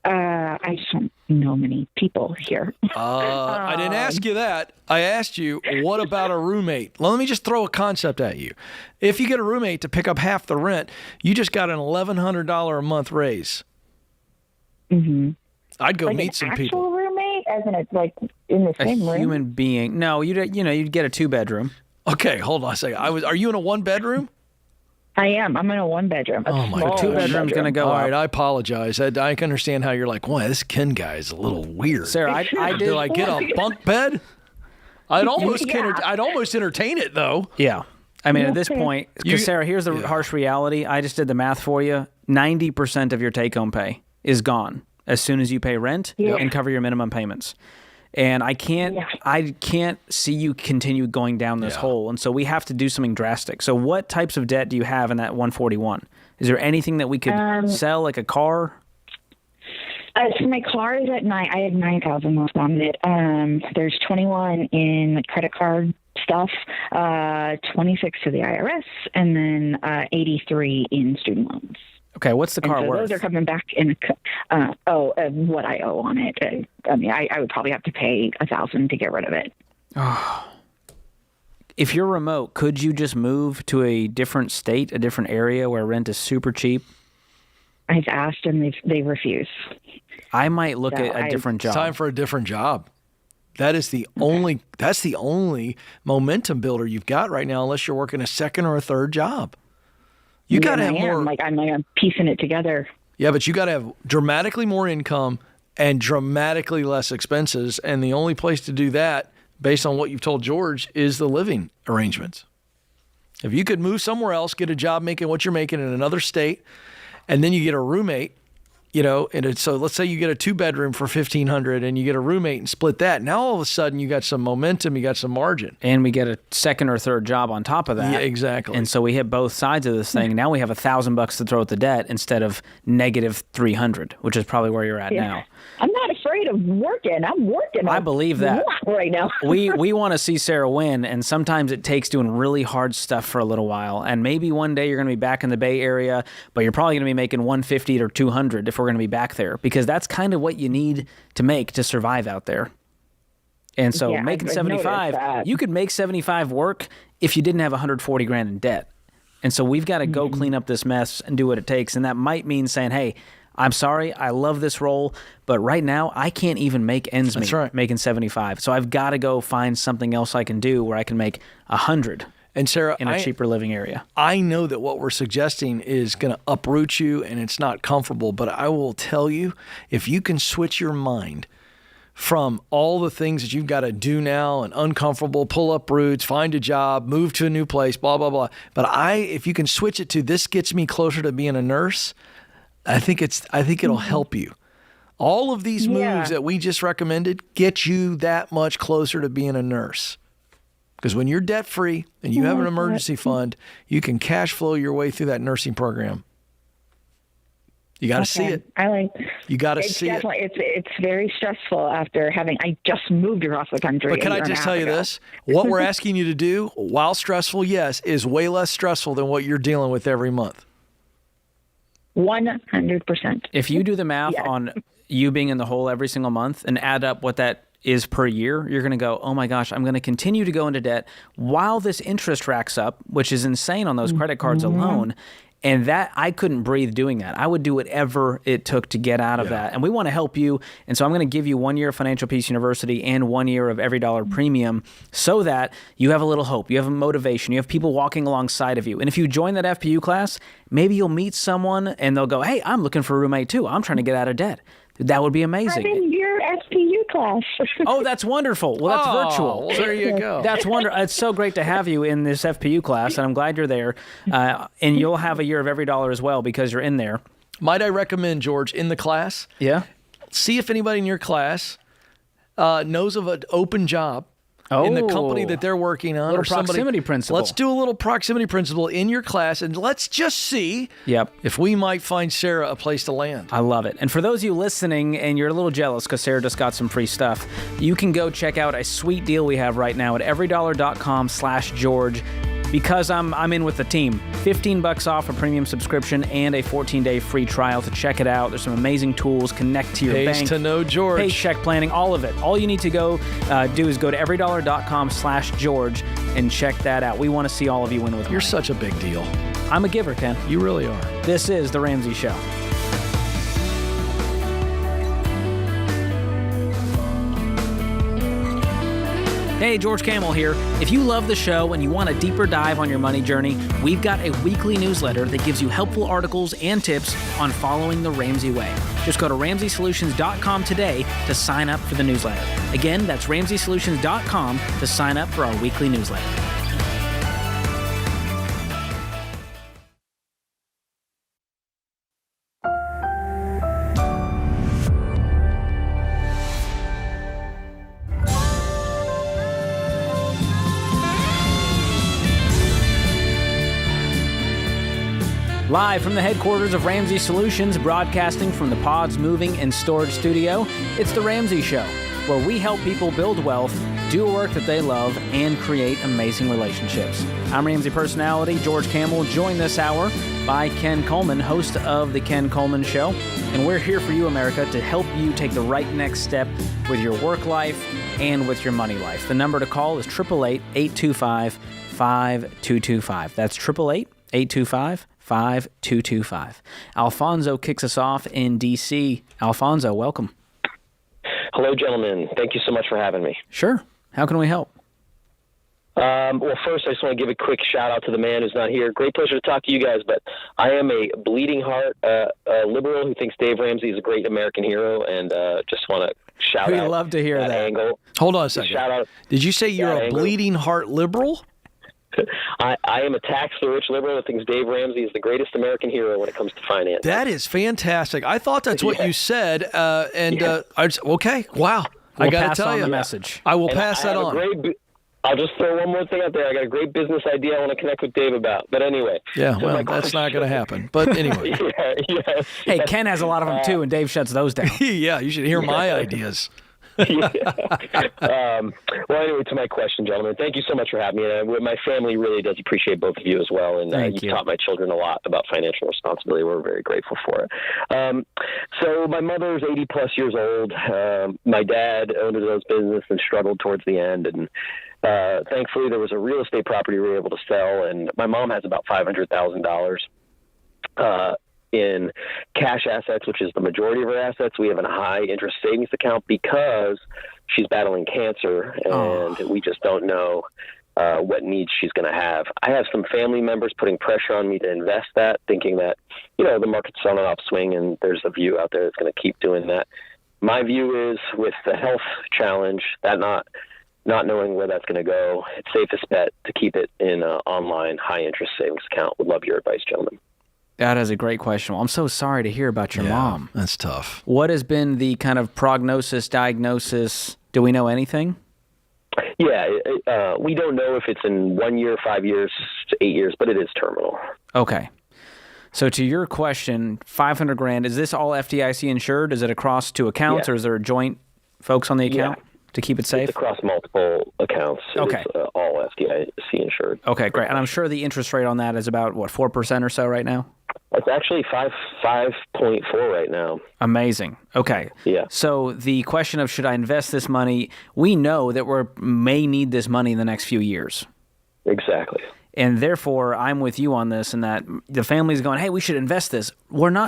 I just don't know many people here. I didn't ask you that. I asked you, what about a roommate? Let me just throw a concept at you. If you get a roommate to pick up half the rent, you just got an $1,100 a month raise. Mm-hmm. I'd go meet some people. Actual roommate, as in it's like in the same room. A human being? No, you'd get a 2-bedroom. Okay, hold on a second. Are you in a 1-bedroom? I am. I'm in a 1-bedroom. Oh my God. 2-bedroom's going to go All up. right, I apologize. I can understand how you're like, boy, this Ken guy is a little weird. Sarah, I did. Did I get a bunk bed? I'd almost entertain it though. Yeah. I mean, at this point, You- because Sarah, here's the harsh reality. I just did the math for you. 90% of your take-home pay is gone as soon as you pay rent and cover your minimum payments. And I can't see you continue going down this hole. And so we have to do something drastic. So what types of debt do you have in that 141? Is there anything that we could sell, like a car? So my car is at I had $9,000 left on it. There's 21 in credit card stuff, 26 to the IRS, and then 83 in student loans. Okay, what's the car and so worth? Those are coming back in. What I owe on it. I mean, I would probably have to pay $1,000 to get rid of it. If you're remote, could you just move to a different state, a different area where rent is super cheap? I've asked and they refuse. I might look at a different job. It's time for a different job. That's the only momentum builder you've got right now, unless you're working a second or a third job. You got to have more. I'm piecing it together. Yeah, but you got to have dramatically more income and dramatically less expenses. And the only place to do that, based on what you've told George, is the living arrangements. If you could move somewhere else, get a job making what you're making in another state, and then you get a roommate, so let's say you get a 2-bedroom for $1,500 and you get a roommate and split that. Now all of a sudden you got some momentum, you got some margin. And we get a second or third job on top of that. Yeah, exactly. And so we hit both sides of this thing. Now we have $1,000 to throw at the debt instead of negative $300, which is probably where you're at now. I'm not afraid of working. I'm working. I believe that right now. we want to see Sarah win, and sometimes it takes doing really hard stuff for a little while. And maybe one day you're going to be back in the Bay Area, but you're probably going to be making $150 or $200 if we're going to be back there, because that's kind of what you need to make to survive out there. And so making 75, you could make 75 work if you didn't have $140,000 in debt. And so we've got to go clean up this mess and do what it takes. And that might mean saying, hey, I'm sorry, I love this role, but right now I can't even make ends meet making 75. So I've got to go find something else I can do where I can make 100 and Sarah, in a cheaper living area. I know that what we're suggesting is going to uproot you and it's not comfortable, but I will tell you, if you can switch your mind from all the things that you've got to do now and uncomfortable, pull up roots, find a job, move to a new place, blah, blah, blah. But if you can switch it to this gets me closer to being a nurse, I think it'll help you. All of these moves that we just recommended get you that much closer to being a nurse. Because when you're debt free and you have an emergency fund, you can cash flow your way through that nursing program. You got to see it. You got to see it. It's very stressful after I just moved across the country. But can I just tell you this? What we're asking you to do, while stressful, yes, is way less stressful than what you're dealing with every month. 100%. If you do the math on you being in the hole every single month and add up what that is per year, you're going to go, oh my gosh, I'm going to continue to go into debt while this interest racks up, which is insane on those credit cards alone. And that, I couldn't breathe doing that. I would do whatever it took to get out of that. And we want to help you. And so I'm going to give you 1 year of Financial Peace University and 1 year of Every Dollar Premium so that you have a little hope. You have a motivation. You have people walking alongside of you. And if you join that FPU class, maybe you'll meet someone and they'll go, hey, I'm looking for a roommate too. I'm trying to get out of debt. That would be amazing. I'm in your SPU class. Oh, that's wonderful. Well, that's virtual. Well, there you go. That's wonderful. It's so great to have you in this FPU class, and I'm glad you're there. And you'll have a year of Every Dollar as well because you're in there. Might I recommend, George, in the class, see if anybody in your class knows of an open job in the company that they're working on. Little proximity principle. Let's do a little proximity principle in your class, and let's just see if we might find Sarah a place to land. I love it. And for those of you listening and you're a little jealous because Sarah just got some free stuff, you can go check out a sweet deal we have right now at everydollar.com/George. Because I'm in with the team. $15 off a premium subscription and a 14-day free trial to check it out. There's some amazing tools. Connect to your bank. Pays to know George. Paycheck planning, all of it. All you need to go do is go to everydollar.com/George and check that out. We want to see all of you win with money. You're such a big deal. I'm a giver, Ken. You really are. This is The Ramsey Show. Hey, George Camel here. If you love the show and you want a deeper dive on your money journey, we've got a weekly newsletter that gives you helpful articles and tips on following the Ramsey way. Just go to RamseySolutions.com today to sign up for the newsletter. Again, that's RamseySolutions.com to sign up for our weekly newsletter. Live from the headquarters of Ramsey Solutions, broadcasting from the Pods Moving and Storage Studio, it's The Ramsey Show, where we help people build wealth, do work that they love, and create amazing relationships. I'm Ramsey personality George Camel, joined this hour by Ken Coleman, host of The Ken Coleman Show. And we're here for you, America, to help you take the right next step with your work life and with your money life. The number to call is 888-825-5225. That's 888-825-5225. Alfonso kicks us off in D.C. Alfonso, welcome. Hello, gentlemen. Thank you so much for having me. Sure. How can we help? Well, first, I just want to give a quick shout-out to the man who's not here. Great pleasure to talk to you guys, but I am a bleeding heart liberal who thinks Dave Ramsey is a great American hero, and just want to shout out. We'd love to hear that. Angle. Hold on a second. Shout out. Did you say you're a bleeding heart liberal? I am a tax-the-rich liberal that thinks Dave Ramsey is the greatest American hero when it comes to finance. That is fantastic. I thought that's what you said, okay, wow. We'll I got pass to tell on you. the message. I will pass that on. I'll just throw one more thing out there. I got a great business idea I want to connect with Dave about. But anyway. Yeah, well, that's not going to happen. But anyway. Hey, Ken has a lot of them too, and Dave shuts those down. Yeah, you should hear my ideas. Well, anyway, to my question, gentlemen, thank you so much for having me. And my family really does appreciate both of you as well. And you've taught my children a lot about financial responsibility. We're very grateful for it. So my mother's 80-plus years old. My dad owned his own business and struggled towards the end. And thankfully, there was a real estate property we were able to sell. And my mom has about $500,000 in cash assets, which is the majority of her assets. We have a high interest savings account because she's battling cancer, and we just don't know what needs she's going to have. I have some family members putting pressure on me to invest that, thinking that, the market's on an upswing and there's a view out there that's going to keep doing that. My view is with the health challenge, that not knowing where that's going to go, it's safest bet to keep it in an online high interest savings account. Would love your advice, gentlemen. That is a great question. Well, I'm so sorry to hear about your mom. That's tough. What has been the kind of diagnosis? Do we know anything? Yeah, we don't know if it's in 1 year, 5 years, 8 years, but it is terminal. Okay. So to your question, $500,000, is this all FDIC insured? Is it across two accounts, or is there a joint folks on the account to keep it safe? It's across multiple accounts. Okay. It's all FDIC insured. Okay, great. And I'm sure the interest rate on that is about, 4% or so right now? It's actually 5.4 right now. Amazing. Okay. Yeah. So the question of should I invest this money, we know that we may need this money in the next few years. Exactly. And therefore, I'm with you on this, and that the family's going, hey, we should invest this.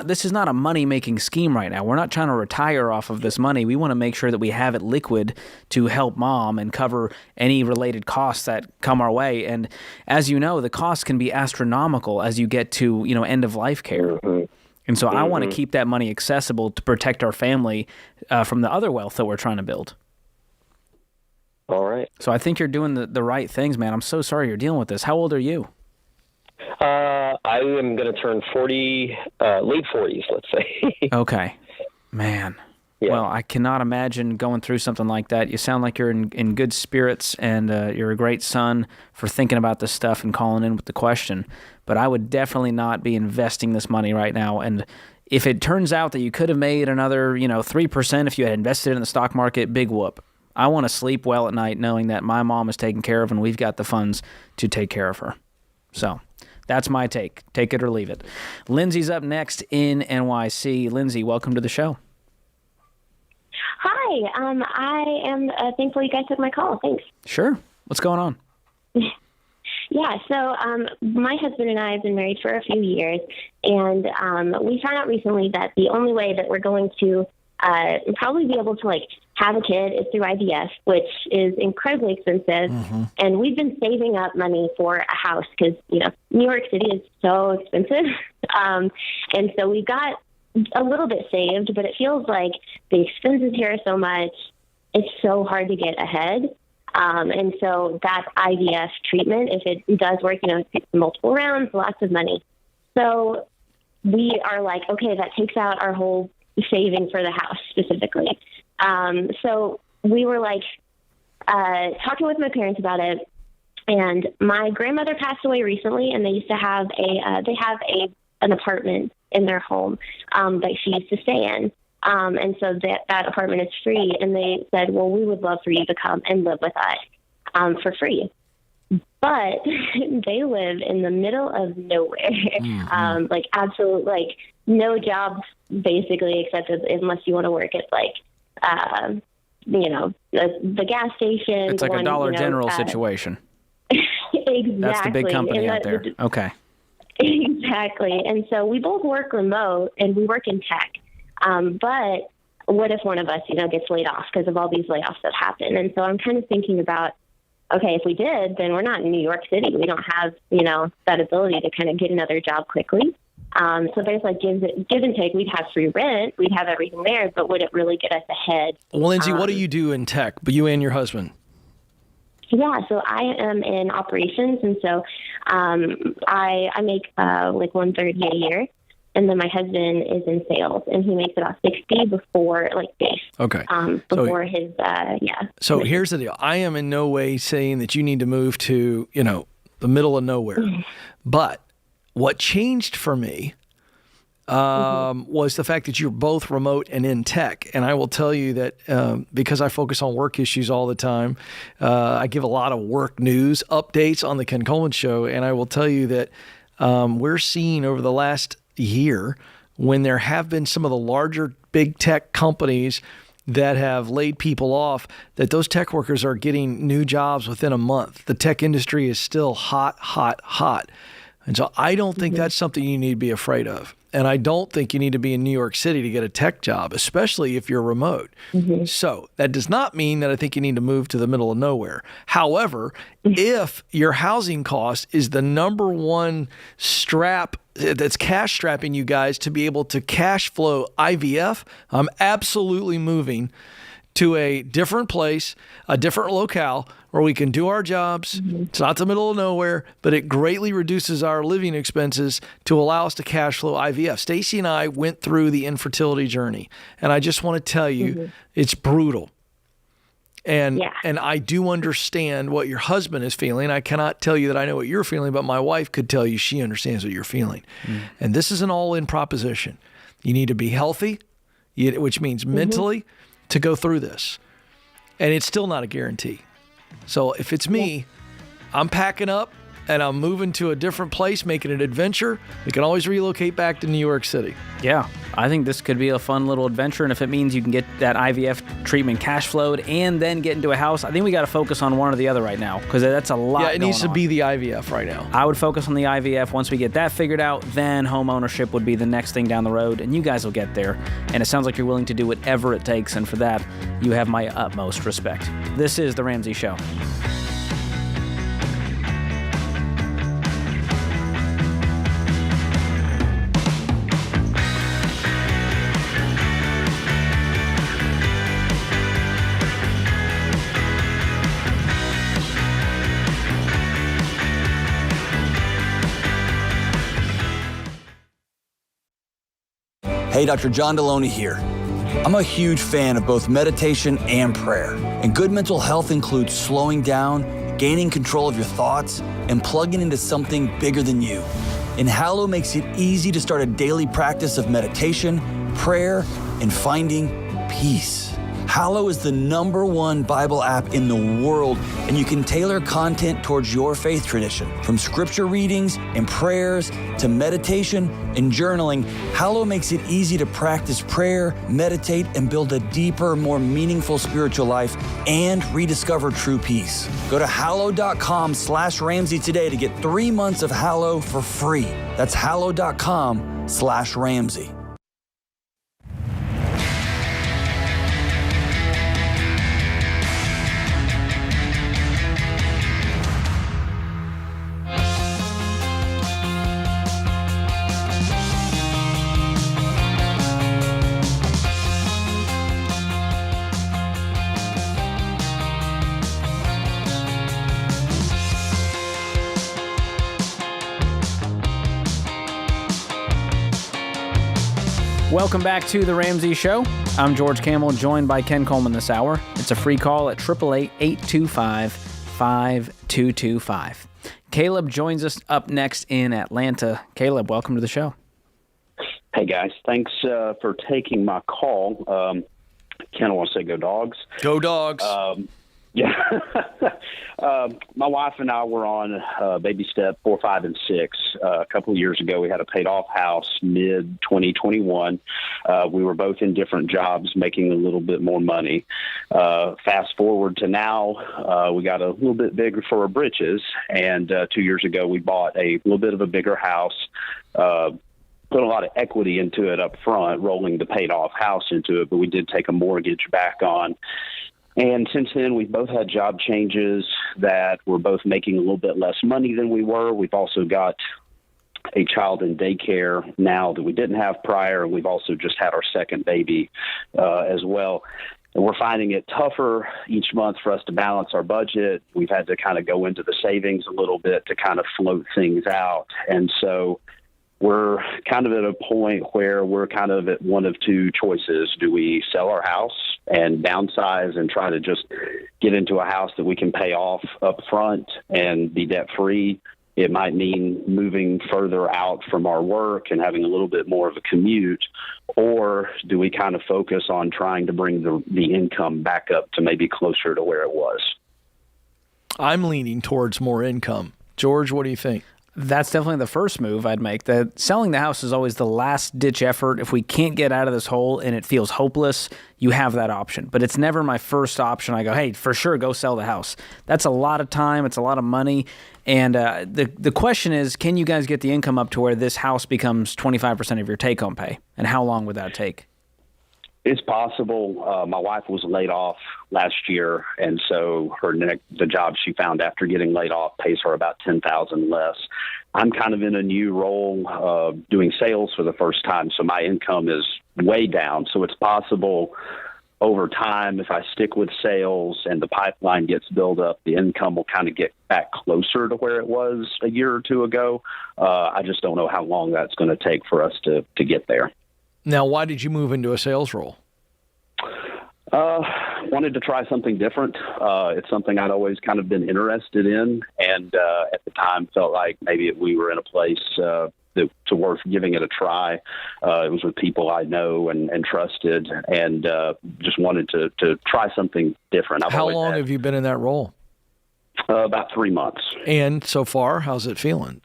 This is not a money-making scheme right now. We're not trying to retire off of this money. We want to make sure that we have it liquid to help mom and cover any related costs that come our way. And as you know, the costs can be astronomical as you get to, end-of-life care. Mm-hmm. And so I want to keep that money accessible to protect our family from the other wealth that we're trying to build. All right. So I think you're doing the right things, man. I'm so sorry you're dealing with this. How old are you? I am going to turn 40, late 40s, let's say. Okay. Man. Yeah. Well, I cannot imagine going through something like that. You sound like you're in good spirits, and you're a great son for thinking about this stuff and calling in with the question. But I would definitely not be investing this money right now. And if it turns out that you could have made another, 3% if you had invested in the stock market, big whoop. I want to sleep well at night knowing that my mom is taken care of and we've got the funds to take care of her. So that's my take. Take it or leave it. Lindsay's up next in NYC. Lindsay, welcome to the show. Hi. I am thankful you guys took my call. Thanks. Sure. What's going on? Yeah, so my husband and I have been married for a few years, and we found out recently that the only way that we're going to probably be able to have a kid is through IVF, which is incredibly expensive. Mm-hmm. And we've been saving up money for a house because, New York City is so expensive. And so we got a little bit saved, but it feels like the expenses here are so much. It's so hard to get ahead. And so that IVF treatment, if it does work, it takes multiple rounds, lots of money. So we are like, okay, that takes out our whole saving for the house specifically. So we were talking with my parents about it, and my grandmother passed away recently, and they used to have an apartment in their home that she used to stay in. And so that apartment is free, and they said, well, we would love for you to come and live with us for free. But they live in the middle of nowhere, absolute, no jobs basically, except unless you want to work at the gas station. It's like a Dollar General situation. Exactly. That's the big company out there. Okay. Exactly. And so we both work remote and we work in tech. But what if one of us, gets laid off because of all these layoffs that happen? And so I'm kind of thinking about, okay, if we did, then we're not in New York City. We don't have, that ability to kind of get another job quickly. So there's give and take. We'd have free rent. We'd have everything there, but would it really get us ahead? Well, Lindsay, what do you do in tech, but you and your husband? Yeah, so I am in operations, and so I make $130 a year, and then my husband is in sales, and he makes about $60 before base. Okay. Before his So here's the deal. I am in no way saying that you need to move to the middle of nowhere, but what changed for me was the fact that you're both remote and in tech. And I will tell you that because I focus on work issues all the time, I give a lot of work news updates on the Ken Coleman Show. And I will tell you that we're seeing over the last year when there have been some of the larger big tech companies that have laid people off, that those tech workers are getting new jobs within a month. The tech industry is still hot, hot, hot. And so I don't think that's something you need to be afraid of. And I don't think you need to be in New York City to get a tech job, especially if you're remote. Mm-hmm. So that does not mean that I think you need to move to the middle of nowhere. However, if your housing cost is the number one strap that's cash strapping you guys to be able to cash flow IVF, I'm absolutely moving to a different place, a different locale where we can do our jobs. Mm-hmm. It's not the middle of nowhere, but it greatly reduces our living expenses to allow us to cash flow IVF. Stacy and I went through the infertility journey, and I just want to tell you, it's brutal. And I do understand what your husband is feeling. I cannot tell you that I know what you're feeling, but my wife could tell you she understands what you're feeling. And this is an all-in proposition. You need to be healthy, which means mentally, to go through this. And it's still not a guarantee. So if it's me, I'm packing up and I'm moving to a different place, making an adventure. We can always relocate back to New York City. Yeah, I think this could be a fun little adventure. And if it means you can get that IVF treatment cash flowed and then get into a house, I think we got to focus on one or the other right now, because that's a lot. Yeah, it needs to be the IVF right now. I would focus on the IVF. Once we get that figured out, then home ownership would be the next thing down the road, and you guys will get there. And it sounds like you're willing to do whatever it takes, and for that, you have my utmost respect. This is The Ramsey Show. Hey, Dr. John Deloney here. I'm a huge fan of both meditation and prayer. And good mental health includes slowing down, gaining control of your thoughts, and plugging into something bigger than you. And Hallow makes it easy to start a daily practice of meditation, prayer, and finding peace. Hallow is the #1 Bible app in the world, and you can tailor content towards your faith tradition. From scripture readings and prayers to meditation and journaling, Hallow makes it easy to practice prayer, meditate, and build a deeper, more meaningful spiritual life and rediscover true peace. Go to hallow.com/Ramsey today to get 3 months of Hallow for free. That's hallow.com/Ramsey. Welcome back to The Ramsey Show. I'm George Campbell, joined by Ken Coleman this hour. It's a free call at 888-825-5225. Caleb joins us up next in Atlanta. Caleb, welcome to the show. Hey, guys. Thanks for taking my call. Ken, I want to say go Dogs. Go Dogs. Yeah. My wife and I were on baby step 4, 5, and 6. A couple of years ago, we had a paid-off house mid-2021. We were both in different jobs, making a little bit more money. Fast forward to now, we got a little bit bigger for our britches, and 2 years ago, we bought a little bit of a bigger house, put a lot of equity into it up front, rolling the paid-off house into it, but we did take a mortgage back on. And since then, we've both had job changes that we're both making a little bit less money than we were. We've also got a child in daycare now that we didn't have prior, and we've also just had our second baby as well. And we're finding it tougher each month for us to balance our budget. We've had to kind of go into the savings a little bit to kind of float things out. And so we're kind of at a point where we're kind of at one of two choices. Do we sell our house and downsize and try to just get into a house that we can pay off up front and be debt free? It might mean moving further out from our work and having a little bit more of a commute. Or do we kind of focus on trying to bring the income back up to maybe closer to where it was? I'm leaning towards more income. George, what do you think? That's definitely the first move I'd make. Selling the house is always the last-ditch effort. If we can't get out of this hole and it feels hopeless, you have that option. But it's never my first option. I go, hey, for sure, go sell the house. That's a lot of time. It's a lot of money. And the question is, can you guys get the income up to where this house becomes 25% of your take-home pay? And how long would that take? It's possible. My wife was laid off last year, and so the job she found after getting laid off pays her about $10,000 less. I'm kind of in a new role doing sales for the first time, so my income is way down. So it's possible over time, if I stick with sales and the pipeline gets built up, the income will kind of get back closer to where it was a year or two ago. I just don't know how long that's going to take for us to get there. Now, why did you move into a sales role? Wanted to try something different. It's something I'd always kind of been interested in, and at the time felt like maybe we were in a place to worth giving it a try. It was with people I know and trusted, and just wanted to try something different. How long have you been in that role? About 3 months. And so far, how's it feeling?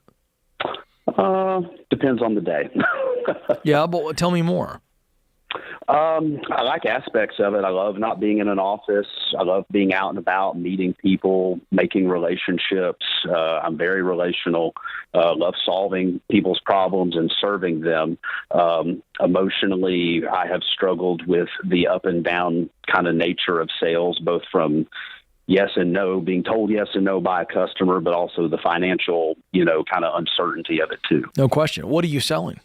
Depends on the day. Yeah, but tell me more. I like aspects of it. I love not being in an office. I love being out and about, meeting people, making relationships. I'm very relational. Love solving people's problems and serving them. Emotionally, I have struggled with the up and down kind of nature of sales, both from yes and no, being told yes and no by a customer, but also the financial, kind of uncertainty of it too. No question. What are you selling?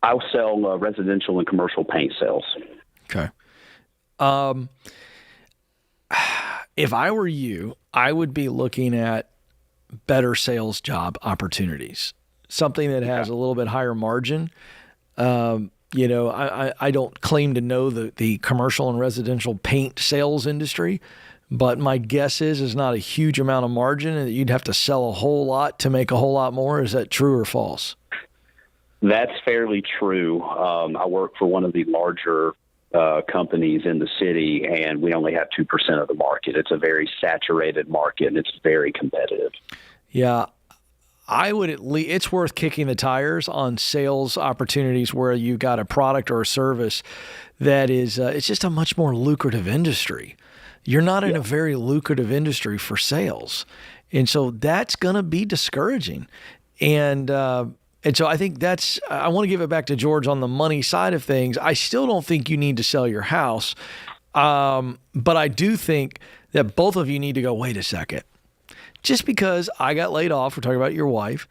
I'll sell residential and commercial paint sales. Okay. If I were you, I would be looking at better sales job opportunities, something that has a little bit higher margin. I don't claim to know the commercial and residential paint sales industry, but my guess is not a huge amount of margin and that you'd have to sell a whole lot to make a whole lot more. Is that true or false? That's fairly true. I work for one of the larger companies in the city, and we only have 2% of the market. It's a very saturated market, and it's very competitive. Yeah. I would it's worth kicking the tires on sales opportunities where you've got a product or a service that is, it's just a much more lucrative industry. You're not in a very lucrative industry for sales. And so that's going to be discouraging. And so I think I want to give it back to George on the money side of things. I still don't think you need to sell your house. But I do think that both of you need to go, wait a second. Just because I got laid off, we're talking about your wife,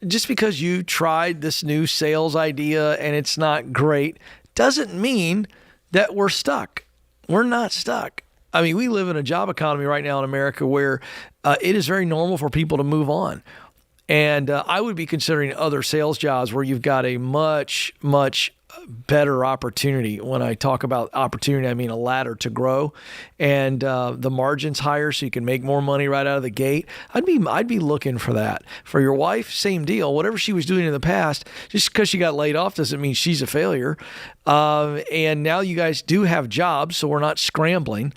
just because you tried this new sales idea and it's not great, doesn't mean that we're stuck. We're not stuck. I mean, we live in a job economy right now in America where it is very normal for people to move on. And I would be considering other sales jobs where you've got a much, much better opportunity. When I talk about opportunity, I mean a ladder to grow, and the margin's higher, so you can make more money right out of the gate. I'd be looking for that. For your wife, same deal. Whatever she was doing in the past, just because she got laid off doesn't mean she's a failure. And now you guys do have jobs, so we're not scrambling.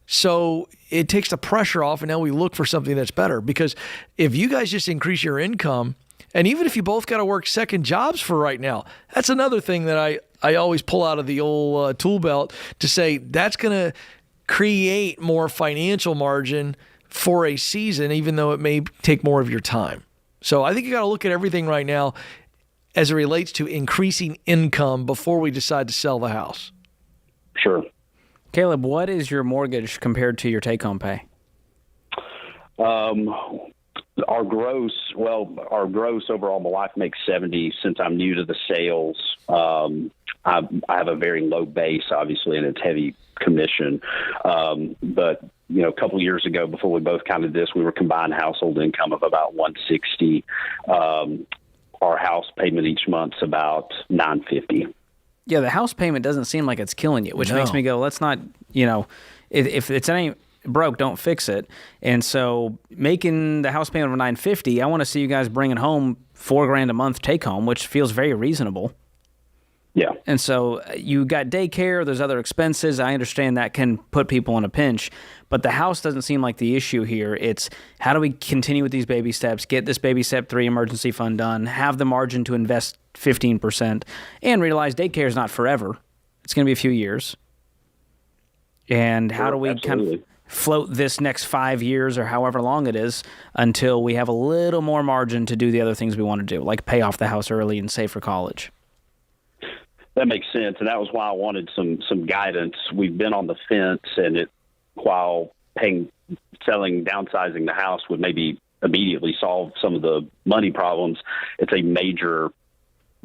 So it takes the pressure off, and now we look for something that's better. Because if you guys just increase your income, and even if you both got to work second jobs for right now, that's another thing that I always pull out of the old tool belt to say that's going to create more financial margin for a season, even though it may take more of your time. So I think you got to look at everything right now as it relates to increasing income before we decide to sell the house. Sure. Caleb, what is your mortgage compared to your take-home pay? Our gross overall, my wife makes 70. Since I'm new to the sales, I have a very low base, obviously, and it's heavy commission. But a couple of years ago, before we both counted this, we were combined household income of about 160. Our house payment each month's about $950. Yeah, the house payment doesn't seem like it's killing you, which makes me go, let's not, if it's any broke, don't fix it. And so making the house payment of $950, I want to see you guys bringing home $4,000 a month take home, which feels very reasonable. Yeah. And so you got daycare, there's other expenses. I understand that can put people in a pinch, but the house doesn't seem like the issue here. It's how do we continue with these baby steps, get this baby step 3 emergency fund done, have the margin to invest 15%, and realize daycare is not forever. It's going to be a few years. And how do we kind of float this next 5 years or however long it is until we have a little more margin to do the other things we want to do, like pay off the house early and save for college? That makes sense, and that was why I wanted some guidance. We've been on the fence, and while selling, downsizing the house would maybe immediately solve some of the money problems, it's a major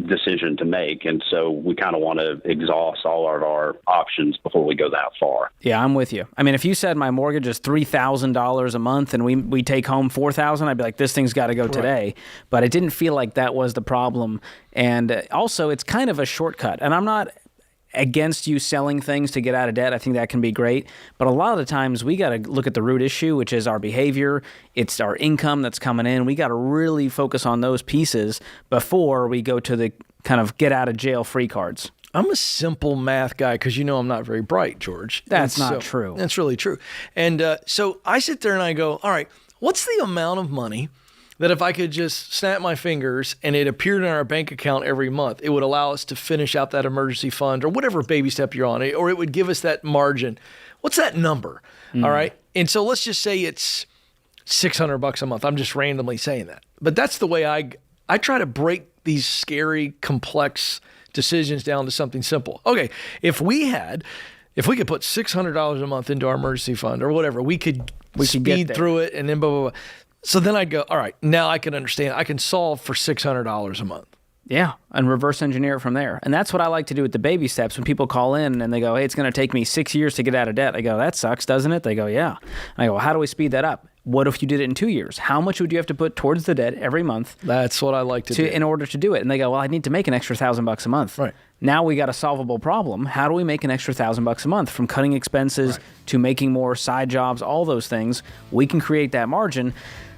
decision to make, and so we kind of want to exhaust all of our options before we go that far. Yeah, I'm with you. I mean, if you said my mortgage is $3,000 a month and we take home $4,000, I'd be like, this thing's got to go today. But it didn't feel like that was the problem, and also it's kind of a shortcut. And I'm not against you selling things to get out of debt. I think that can be great. But a lot of the times we got to look at the root issue, which is our behavior. It's our income that's coming in. We got to really focus on those pieces before we go to the kind of get out of jail free cards. I'm a simple math guy because I'm not very bright, George. That's not true. That's really true. And so I sit there and I go, all right, what's the amount of money that if I could just snap my fingers and it appeared in our bank account every month, it would allow us to finish out that emergency fund or whatever baby step you're on, or it would give us that margin. What's that number? All right. And so let's just say it's $600 a month. I'm just randomly saying that. But that's the way I try to break these scary, complex decisions down to something simple. Okay. If we could put $600 a month into our emergency fund or whatever, we could speed through it and then blah, blah, blah. So then I'd go, all right, now I can understand. I can solve for $600 a month. Yeah, and reverse engineer it from there. And that's what I like to do with the baby steps. When people call in and they go, hey, it's going to take me 6 years to get out of debt. I go, that sucks, doesn't it? They go, yeah. And I go, well, how do we speed that up? What if you did it in 2 years? How much would you have to put towards the debt every month? That's what I like to do. In order to do it. And they go, well, I need to make an extra $1,000 a month. Right. Now we got a solvable problem. How do we make an extra $1,000 a month? From cutting expenses to making more side jobs, all those things, we can create that margin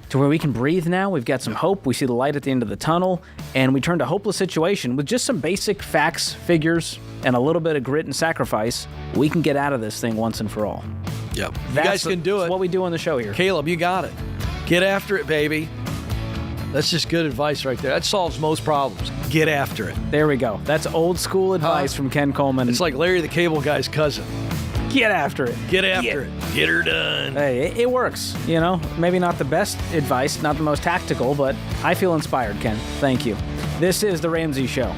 to where we can breathe now. We've got some hope. We see the light at the end of the tunnel, and we turned a hopeless situation with just some basic facts, figures, and a little bit of grit and sacrifice. We can get out of this thing once and for all. Yep. You guys can do it. That's what we do on the show here. Caleb, you got it. Get after it, baby. That's just good advice right there. That solves most problems. Get after it. There we go. That's old school advice from Ken Coleman. It's like Larry the Cable Guy's cousin. Get after it. Get after it. Get her done. Hey, it works. Maybe not the best advice, not the most tactical, but I feel inspired, Ken. Thank you. This is The Ramsey Show.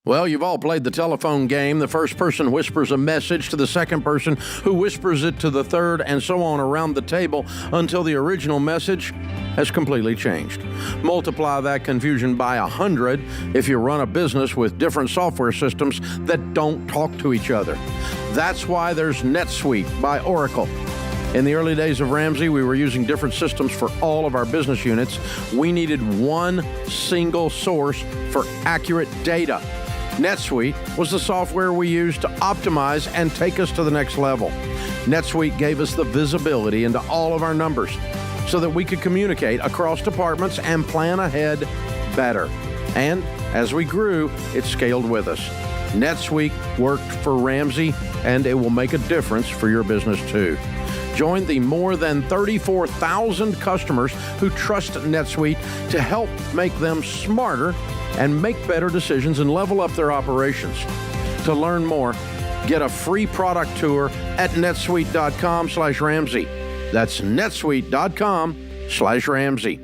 Well, you've all played the telephone game. The first person whispers a message to the second person, who whispers it to the third, and so on around the table until the original message has completely changed. Multiply that confusion by 100 if you run a business with different software systems that don't talk to each other. That's why there's NetSuite by Oracle. In the early days of Ramsey, we were using different systems for all of our business units. We needed one single source for accurate data. NetSuite was the software we used to optimize and take us to the next level. NetSuite gave us the visibility into all of our numbers so that we could communicate across departments and plan ahead better. And as we grew, it scaled with us. NetSuite worked for Ramsey, and it will make a difference for your business too. Join the more than 34,000 customers who trust NetSuite to help make them smarter and make better decisions and level up their operations. To learn more, get a free product tour at netsuite.com/Ramsey. That's netsuite.com/Ramsey.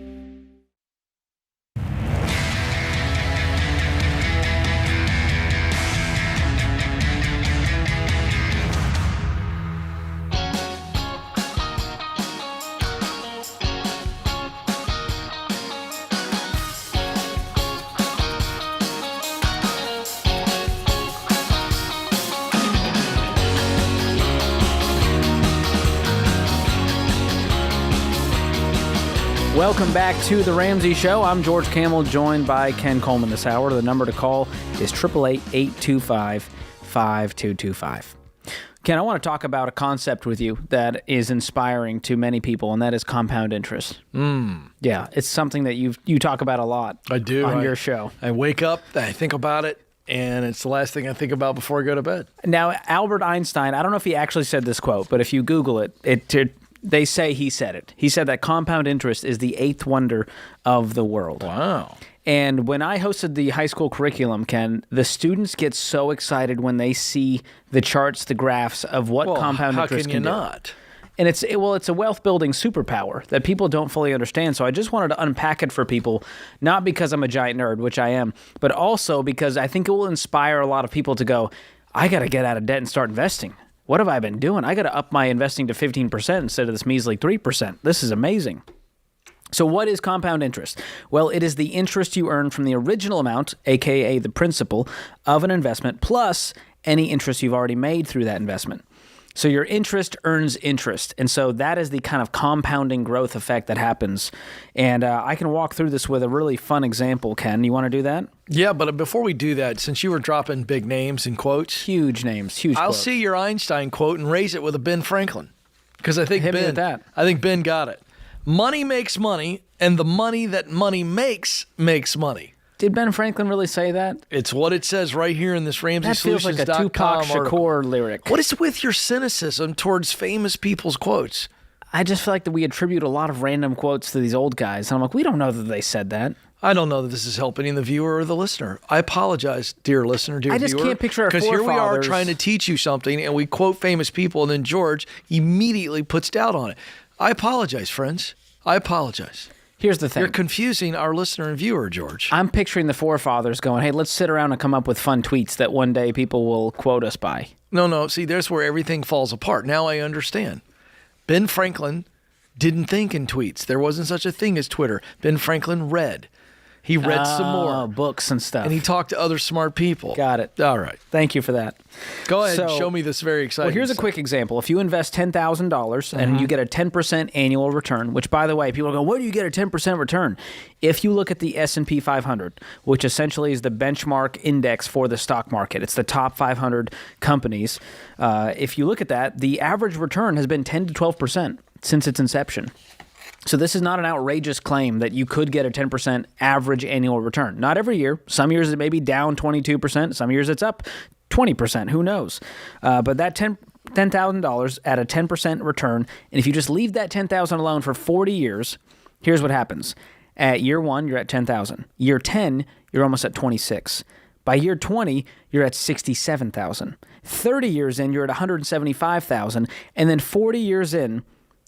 Welcome back to The Ramsey Show. I'm George Camel, joined by Ken Coleman this hour. The number to call is 888-825-5225. Ken, I want to talk about a concept with you that is inspiring to many people, and that is compound interest. Yeah, it's something that you talk about a lot. I do. On your show. I wake up, I think about it, and it's the last thing I think about before I go to bed. Now, Albert Einstein, I don't know if he actually said this quote, but if you Google it, they say he said it. He said that compound interest is the eighth wonder of the world. Wow. And when I hosted the high school curriculum, Ken, the students get so excited when they see the charts, the graphs of what compound interest can do. How can you not? And it's a wealth-building superpower that people don't fully understand. So I just wanted to unpack it for people, not because I'm a giant nerd, which I am, but also because I think it will inspire a lot of people to go, I got to get out of debt and start investing. What have I been doing? I got to up my investing to 15% instead of this measly 3%. This is amazing. So what is compound interest? Well, it is the interest you earn from the original amount, aka the principal, of an investment, plus any interest you've already made through that investment. So your interest earns interest. And so that is the kind of compounding growth effect that happens. And I can walk through this with a really fun example, Ken. You want to do that? Yeah, but before we do that, since you were dropping big names and quotes. Huge names, huge I'll quotes. see your Einstein quote and raise it with a Ben Franklin. Because I think Hit me with that. I think Ben got it. Money makes money, and the money that money makes money. Did Ben Franklin really say that? It's what it says right here in this That feels like a Tupac Shakur lyric. What is with your cynicism towards famous people's quotes? I just feel like that we attribute a lot of random quotes to these old guys. And I'm like, we don't know that they said that. I don't know that this is helping the viewer or the listener. I apologize, dear listener, dear viewer. I just can't picture our because here we are forefathers. trying to teach you something, and we quote famous people, and then George immediately puts doubt on it. I apologize, friends. I apologize. Here's the thing. You're confusing our listener and viewer, George. I'm picturing the forefathers going, hey, let's sit around and come up with fun tweets that one day people will quote us by. No. See, there's where everything falls apart. Now I understand. Ben Franklin didn't think in tweets. There wasn't such a thing as Twitter. Ben Franklin read. He read some more. Books and stuff. And he talked to other smart people. Got it. All right. Thank you for that. Go ahead and show me this very exciting Well, here's a stuff. quick example. If you invest $10,000 and you get a 10% annual return, which, by the way, people go, where do you get a 10% return? If you look at the S&P 500, which essentially is the benchmark index for the stock market, it's the top 500 companies. If you look at that, the average return has been 10 to 12% since its inception. So this is not an outrageous claim that you could get a 10% average annual return. Not every year. Some years it may be down 22%. Some years it's up 20%. Who knows? But that $10,000 at a 10% return, and if you just leave that $10,000 alone for 40 years, here's what happens. At year 1, you're at $10,000. Year 10, you're almost at $26,000. By year 20, you're at $67,000. 30 years in, you're at $175,000. And then 40 years in,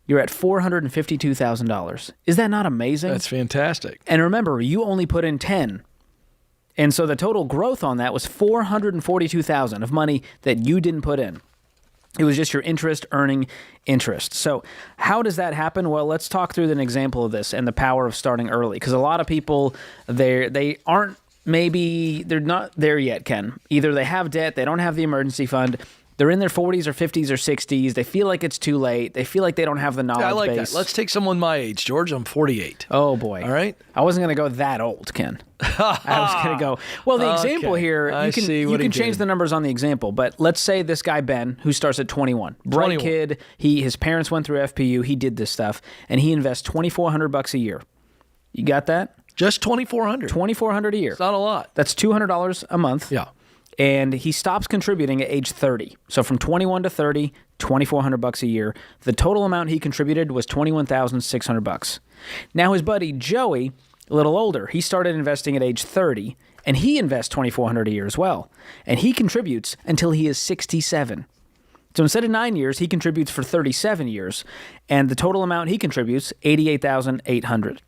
you're at $452,000. Is that not amazing? That's fantastic. And remember, you only put in 10. And so the total growth on that was $442,000 of money that you didn't put in. It was just your interest earning interest. So how does that happen? Well, let's talk through an example of this and the power of starting early. Because a lot of people, they're not there yet, Ken. Either they have debt, they don't have the emergency fund, they're in their 40s or 50s or 60s. They feel like it's too late. They feel like they don't have the knowledge I like base. that. Let's take someone my age, George. I'm 48. Oh, boy. All right? I wasn't going to go that old, Ken. I was going to go, well, the example here, you can change the numbers on the example, but let's say this guy, Ben, who starts at 21. Bright 21. kid. His parents went through FPU. He did this stuff, and he invests $2,400 a year. You got that? Just $2,400. $2,400 a year. It's not a lot. That's $200 a month. Yeah. And he stops contributing at age 30. So from 21 to 30, $2,400 a year. The total amount he contributed was $21,600. Now his buddy Joey, a little older, he started investing at age 30, and he invests $2,400 a year as well. And he contributes until he is 67. So instead of 9 years, he contributes for 37 years, and the total amount he contributes, $88,800.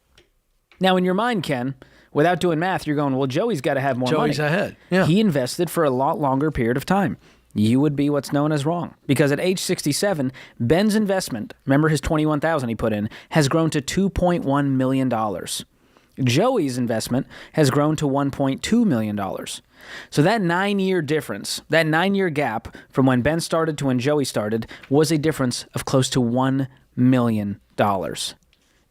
Now in your mind, Ken, without doing math, you're going, well, Joey's got to have more money. Joey's ahead. Yeah. He invested for a lot longer period of time. You would be what's known as wrong. Because at age 67, Ben's investment, remember his $21,000 he put in, has grown to $2.1 million. Joey's investment has grown to $1.2 million. So that 9-year difference, that 9-year gap from when Ben started to when Joey started, was a difference of close to $1 million.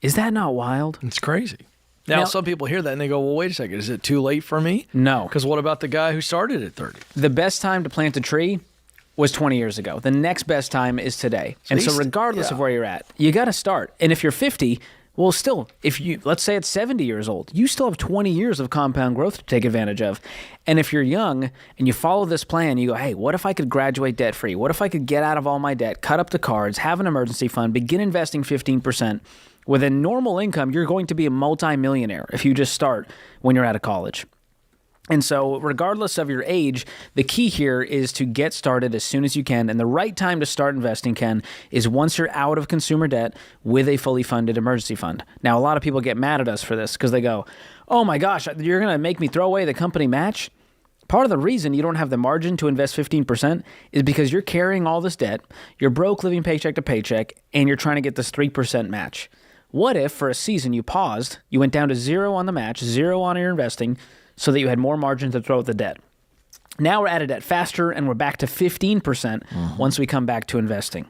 Is that not wild? It's crazy. Now, some people hear that and they go, well, wait a second. Is it too late for me? No. Because what about the guy who started at 30? The best time to plant a tree was 20 years ago. The next best time is today. So regardless of where you're at, you got to start. And if you're 50, well, still, let's say it's 70 years old, you still have 20 years of compound growth to take advantage of. And if you're young and you follow this plan, you go, hey, what if I could graduate debt-free? What if I could get out of all my debt, cut up the cards, have an emergency fund, begin investing 15%? With a normal income, you're going to be a multimillionaire if you just start when you're out of college. And so regardless of your age, the key here is to get started as soon as you can. And the right time to start investing, Ken, is once you're out of consumer debt with a fully funded emergency fund. Now, a lot of people get mad at us for this because they go, oh my gosh, you're going to make me throw away the company match? Part of the reason you don't have the margin to invest 15% is because you're carrying all this debt, you're broke living paycheck to paycheck, and you're trying to get this 3% match. What if for a season you paused, you went down to 0 on the match, 0 on your investing, so that you had more margin to throw at the debt? Now we're out of debt faster, and we're back to 15% once we come back to investing.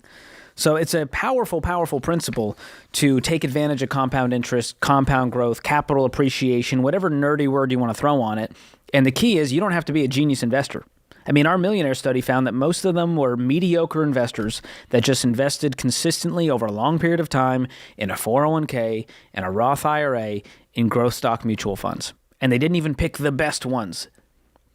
So it's a powerful, powerful principle to take advantage of compound interest, compound growth, capital appreciation, whatever nerdy word you want to throw on it. And the key is you don't have to be a genius investor. I mean, our millionaire study found that most of them were mediocre investors that just invested consistently over a long period of time in a 401k and a Roth IRA in growth stock mutual funds. And they didn't even pick the best ones.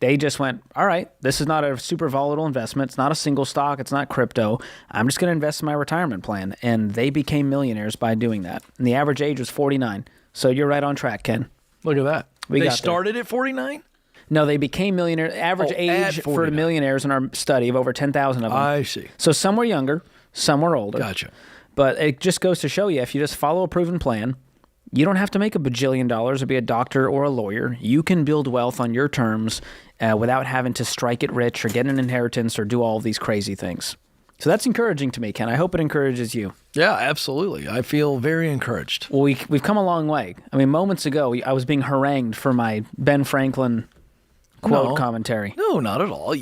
They just went, all right, this is not a super volatile investment. It's not a single stock. It's not crypto. I'm just going to invest in my retirement plan. And they became millionaires by doing that. And the average age was 49. So you're right on track, Ken. Look at that. They got started at 49? No, they became millionaires. Average age for millionaires in our study of over 10,000 of them. I see. So some were younger, some were older. Gotcha. But it just goes to show you, if you just follow a proven plan, you don't have to make $1 bajillion or be a doctor or a lawyer. You can build wealth on your terms without having to strike it rich or get an inheritance or do all of these crazy things. So that's encouraging to me, Ken. I hope it encourages you. Yeah, absolutely. I feel very encouraged. Well, we've come a long way. I mean, moments ago, I was being harangued for my Ben Franklin quote commentary. No, not at all.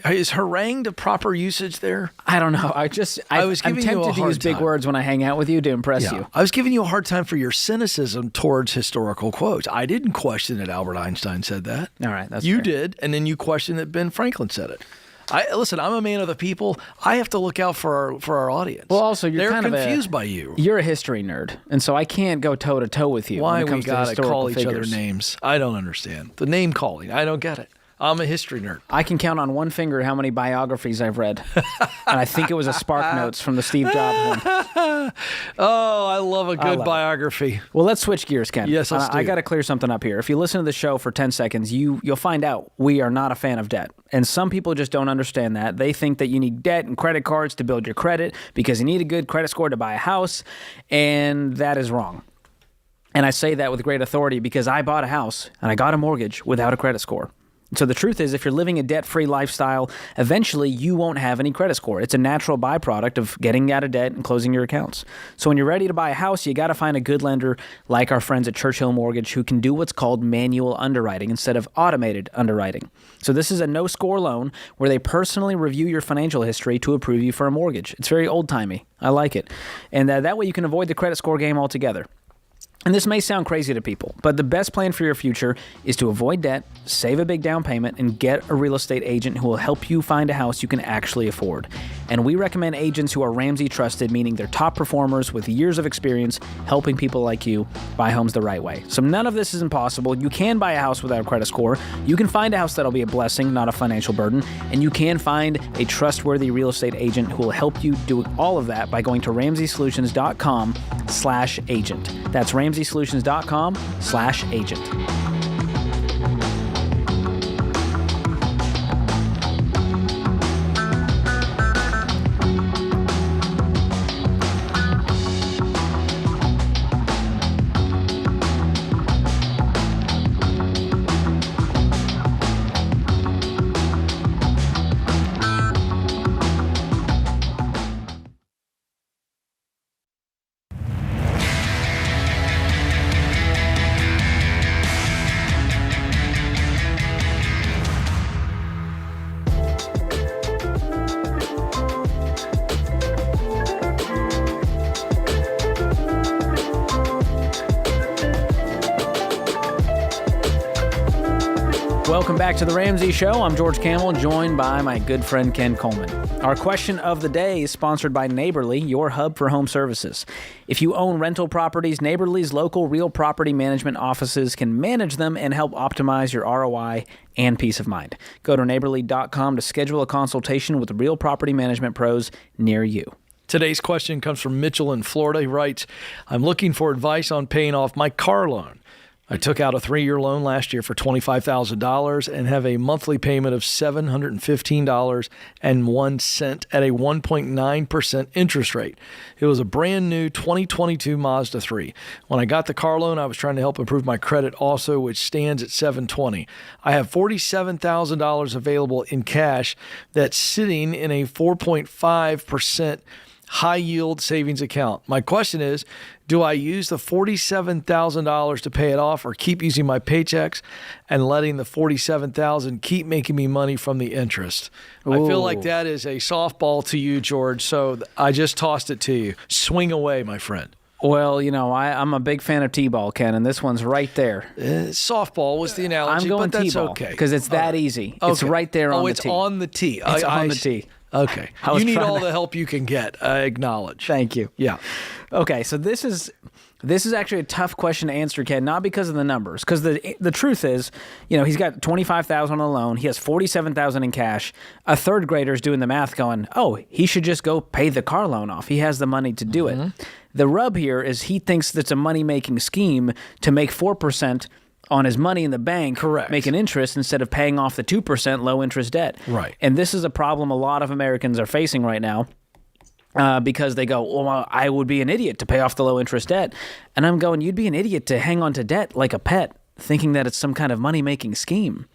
Is harangued a proper usage there? I don't know. I'm tempted to use big words when I hang out with you to impress you. I was giving you a hard time for your cynicism towards historical quotes. I didn't question that Albert Einstein said that. All right, that's you fair. did, and then you questioned that Ben Franklin said it. Listen, I'm a man of the people. I have to look out for our audience. Well, also, they're confused by you. You're a history nerd, and so I can't go toe to toe with you. Why when it comes we gotta to call figures. each other names? I don't understand the name calling. I don't get it. I'm a history nerd. I can count on one finger how many biographies I've read. And I think it was a Spark Notes from the Steve Jobs one. Oh, I love a good biography. Well, let's switch gears, Ken. Yes, let's do. I got to clear something up here. If you listen to the show for 10 seconds, you'll find out we are not a fan of debt. And some people just don't understand that. They think that you need debt and credit cards to build your credit because you need a good credit score to buy a house. And that is wrong. And I say that with great authority because I bought a house and I got a mortgage without a credit score. So the truth is, if you're living a debt-free lifestyle, eventually you won't have any credit score. It's a natural byproduct of getting out of debt and closing your accounts. So when you're ready to buy a house, you got to find a good lender like our friends at Churchill Mortgage who can do what's called manual underwriting instead of automated underwriting. So this is a no-score loan where they personally review your financial history to approve you for a mortgage. It's very old-timey. I like it. And that way you can avoid the credit score game altogether. And this may sound crazy to people, but the best plan for your future is to avoid debt, save a big down payment, and get a real estate agent who will help you find a house you can actually afford. And we recommend agents who are Ramsey trusted, meaning they're top performers with years of experience helping people like you buy homes the right way. So none of this is impossible. You can buy a house without a credit score. You can find a house that'll be a blessing, not a financial burden. And you can find a trustworthy real estate agent who will help you do all of that by going to RamseySolutions.com/agent. That's RamseySolutions.com/agent. Welcome back to the Ramsey Show. I'm George Camel, joined by my good friend Ken Coleman. Our question of the day is sponsored by Neighborly, your hub for home services. If you own rental properties, Neighborly's local real property management offices can manage them and help optimize your ROI and peace of mind. Go to neighborly.com to schedule a consultation with real property management pros near you. Today's question comes from Mitchell in Florida. He writes, I'm looking for advice on paying off my car loan. I took out a 3-year loan last year for $25,000 and have a monthly payment of $715.01 at a 1.9% interest rate. It was a brand new 2022 Mazda 3. When I got the car loan, I was trying to help improve my credit also, which stands at $720. I have $47,000 available in cash that's sitting in a 4.5% high yield savings account. My question is, do I use the $47,000 to pay it off, or keep using my paychecks and letting the $47,000 keep making me money from the interest? I feel like that is a softball to you, George. So I just tossed it to you. Swing away, my friend. Well, I'm a big fan of T-ball, Ken, and this one's right there. Softball was the analogy, I'm going but that's T-ball okay. because it's that easy. Okay. It's right there on the it's tee. on the tee. It's on the tee. Okay. You need all the help you can get. I acknowledge. Thank you. Yeah. Okay, so this is actually a tough question to answer, Ken, not because of the numbers, because the truth is, he's got $25,000 on a loan, he has $47,000 in cash. A third grader's doing the math, going, "Oh, he should just go pay the car loan off. He has the money to do it." The rub here is he thinks that's a money-making scheme to make 4% on his money in the bank, correct, make an interest instead of paying off the 2% low-interest debt. Right. And this is a problem a lot of Americans are facing right now. Because they go, well, I would be an idiot to pay off the low-interest debt. And I'm going, you'd be an idiot to hang on to debt like a pet, thinking that it's some kind of money-making scheme.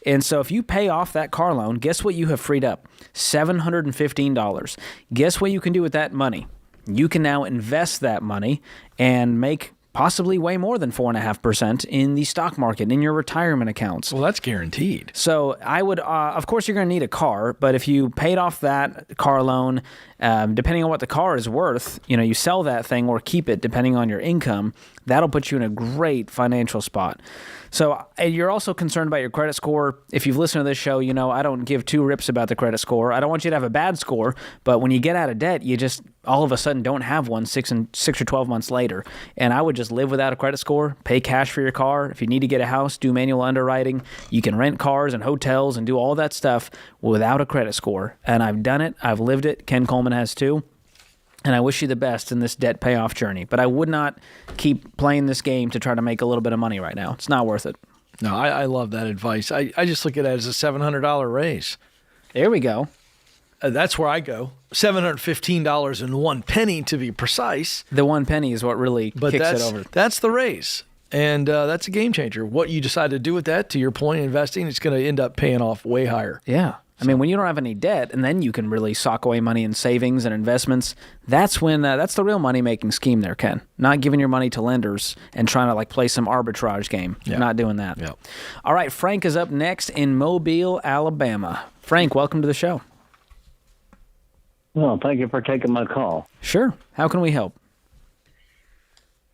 And so if you pay off that car loan, guess what you have freed up? $715. Guess what you can do with that money? You can now invest that money and make possibly way more than 4.5% in the stock market, in your retirement accounts. Well, that's guaranteed. So I would, of course, you're going to need a car, but if you paid off that car loan, depending on what the car is worth, you sell that thing or keep it, depending on your income, that'll put you in a great financial spot. So you're also concerned about your credit score. If you've listened to this show, I don't give two rips about the credit score. I don't want you to have a bad score, but when you get out of debt, you just all of a sudden don't have one 6 or 12 months later. And I would just live without a credit score, pay cash for your car. If you need to get a house, do manual underwriting. You can rent cars and hotels and do all that stuff without a credit score. And I've done it. I've lived it. Ken Coleman has too. And I wish you the best in this debt payoff journey. But I would not keep playing this game to try to make a little bit of money right now. It's not worth it. No, I love that advice. I just look at it as a $700 raise. There we go. That's where I go. $715 and 1 penny to be precise. The 1 penny is what really kicks it over. That's the raise. And that's a game changer. What you decide to do with that, to your point, investing, it's going to end up paying off way higher. Yeah. I mean, when you don't have any debt, and then you can really sock away money in savings and investments, that's when that's the real money-making scheme there, Ken. Not giving your money to lenders and trying to play some arbitrage game. Yeah. Not doing that. Yeah. All right, Frank is up next in Mobile, Alabama. Frank, welcome to the show. Well, thank you for taking my call. Sure. How can we help?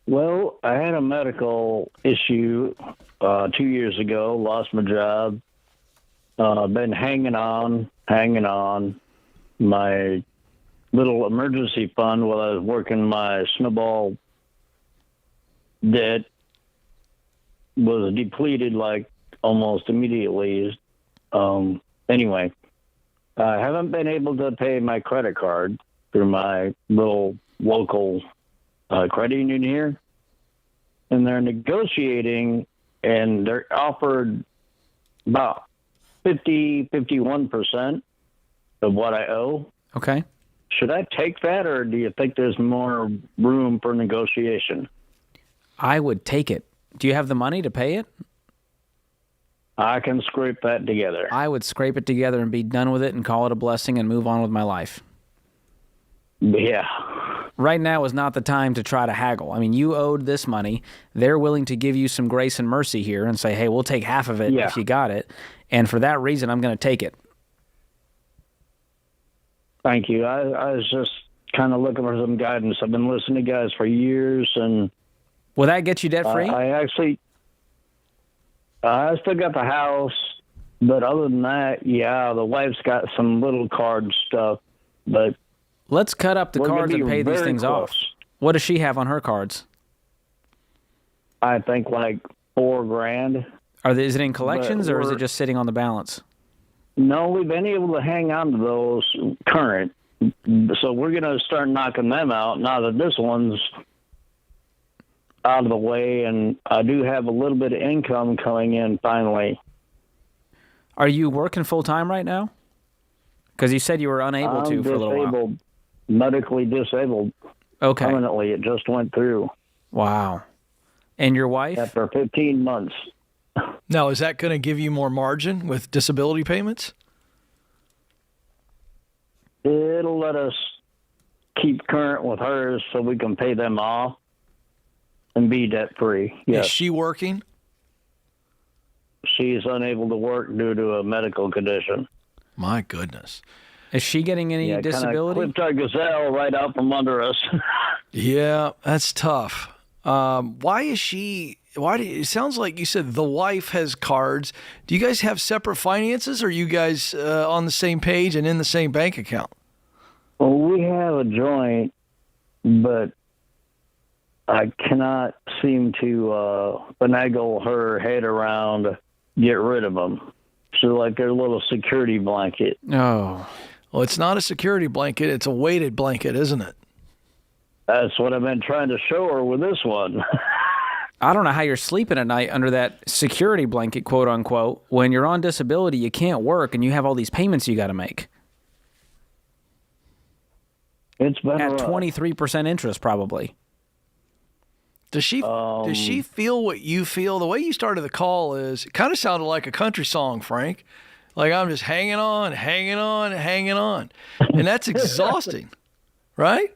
Well, I had a medical issue 2 years ago, lost my job. Been hanging on. My little emergency fund while I was working my snowball debt was depleted almost immediately. Anyway, I haven't been able to pay my credit card through my little local credit union here. And they're negotiating, and they're offered about 51% of what I owe. Okay. Should I take that, or do you think there's more room for negotiation? I would take it. Do you have the money to pay it? I can scrape that together. I would scrape it together and be done with it and call it a blessing and move on with my life. Yeah. Right now is not the time to try to haggle. I mean, you owed this money. They're willing to give you some grace and mercy here and say, hey, we'll take half of it if you got it. And for that reason, I'm going to take it. Thank you. I was just kind of looking for some guidance. I've been listening to guys for years. And will that get you debt-free? I still got the house. But other than that, the wife's got some little card stuff. But let's cut up the cards and pay these things off. What does she have on her cards? I think $4,000. Is it in collections or is it just sitting on the balance? No, we've been able to hang on to those current. So we're going to start knocking them out now that this one's out of the way, and I do have a little bit of income coming in finally. Are you working full-time right now? Because you said you were unable to for a little while. Medically disabled. Okay. Permanently. It just went through. Wow. And your wife? After 15 months. Now, is that going to give you more margin with disability payments? It'll let us keep current with hers so we can pay them off and be debt-free. Yes. Is she working? She's unable to work due to a medical condition. My goodness. Is she getting any disability? Clipped our gazelle right out from under us. Yeah, that's tough. Why is she? It sounds like you said the wife has cards. Do you guys have separate finances, or are you guys on the same page and in the same bank account? Well, we have a joint, but I cannot seem to finagle her head around get rid of them. So like a little security blanket. Oh. Well, it's not a security blanket. It's a weighted blanket, isn't it? That's what I've been trying to show her with this one. I don't know how you're sleeping at night under that security blanket, quote unquote. When you're on disability, you can't work and you have all these payments you got to make. It's been at 23% interest, probably. Does she feel what you feel? The way you started the call it kind of sounded like a country song, Frank. Like I'm just hanging on, hanging on, hanging on. And that's exhausting, right?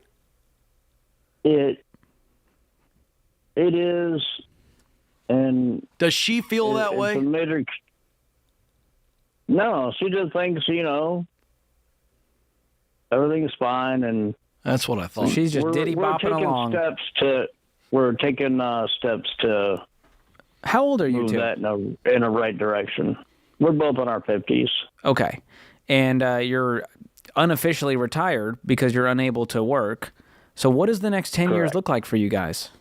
It is. And does she feel that way? No, she just thinks, everything's fine. And that's what I thought. So she's just diddy-bopping along. We're taking steps to. How old are you move two? That in a right direction. We're both in our 50s. Okay. And you're unofficially retired because you're unable to work. So what does the next 10 years look like for you guys?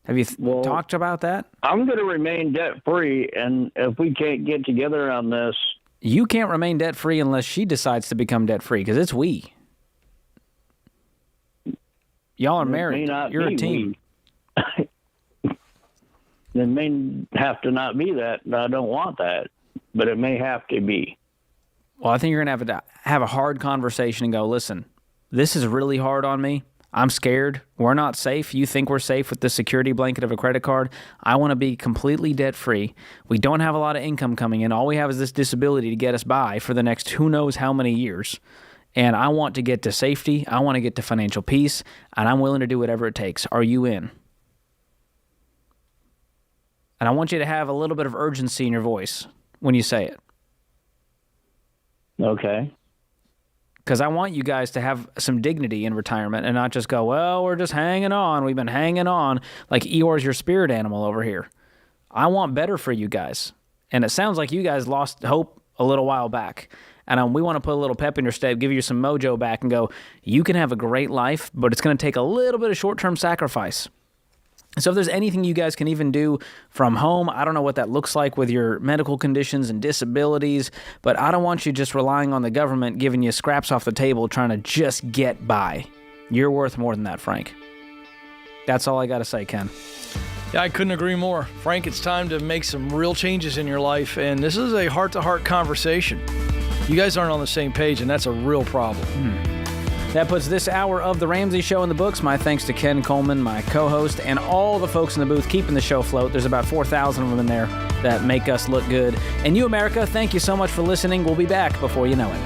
Have you talked about that? I'm going to remain debt-free, and if we can't get together on this... You can't remain debt-free unless she decides to become debt-free, because it's we. Y'all are married. You're a team. It may have to not be that. I don't want that, but it may have to be. Well, I think you're going to have a hard conversation and go, listen, this is really hard on me. I'm scared. We're not safe. You think we're safe with the security blanket of a credit card. I want to be completely debt-free. We don't have a lot of income coming in. All we have is this disability to get us by for the next who knows how many years. And I want to get to safety. I want to get to financial peace. And I'm willing to do whatever it takes. Are you in? And I want you to have a little bit of urgency in your voice when you say it. Okay. Because I want you guys to have some dignity in retirement and not just go, well, we're just hanging on. We've been hanging on like Eeyore's your spirit animal over here. I want better for you guys. And it sounds like you guys lost hope a little while back. And we want to put a little pep in your step, give you some mojo back and go, you can have a great life, but it's going to take a little bit of short-term sacrifice. So if there's anything you guys can even do from home, I don't know what that looks like with your medical conditions and disabilities, but I don't want you just relying on the government giving you scraps off the table trying to just get by. You're worth more than that, Frank. That's all I got to say, Ken. Yeah, I couldn't agree more. Frank, it's time to make some real changes in your life, and this is a heart-to-heart conversation. You guys aren't on the same page, and that's a real problem. That puts this hour of The Ramsey Show in the books. My thanks to Ken Coleman, my co-host, and all the folks in the booth keeping the show afloat. There's about 4,000 of them in there that make us look good. And you, America, thank you so much for listening. We'll be back before you know it.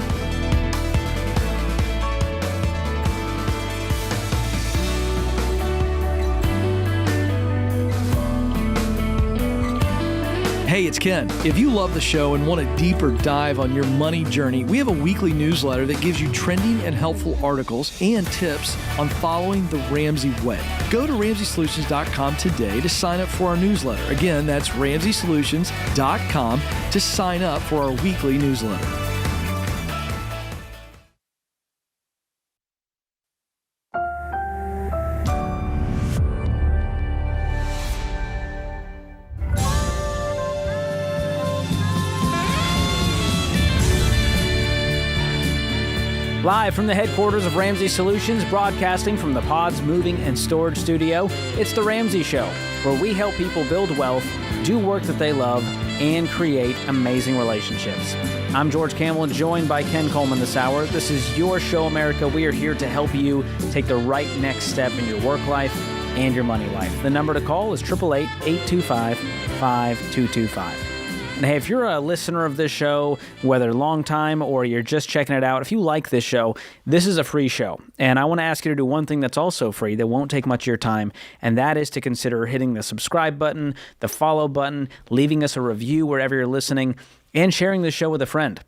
Hey, it's Ken. If you love the show and want a deeper dive on your money journey, we have a weekly newsletter that gives you trending and helpful articles and tips on following the Ramsey way. Go to RamseySolutions.com today to sign up for our newsletter. Again, that's RamseySolutions.com to sign up for our weekly newsletter. Live from the headquarters of Ramsey Solutions, broadcasting from the Pods Moving and Storage Studio, it's The Ramsey Show, where we help people build wealth, do work that they love, and create amazing relationships. I'm George Campbell, joined by Ken Coleman this hour. This is your show, America. We are here to help you take the right next step in your work life and your money life. The number to call is 888-825-5225. And hey, if you're a listener of this show, whether long time or you're just checking it out, if you like this show, this is a free show. And I want to ask you to do one thing that's also free that won't take much of your time, and that is to consider hitting the subscribe button, the follow button, leaving us a review wherever you're listening, and sharing this show with a friend.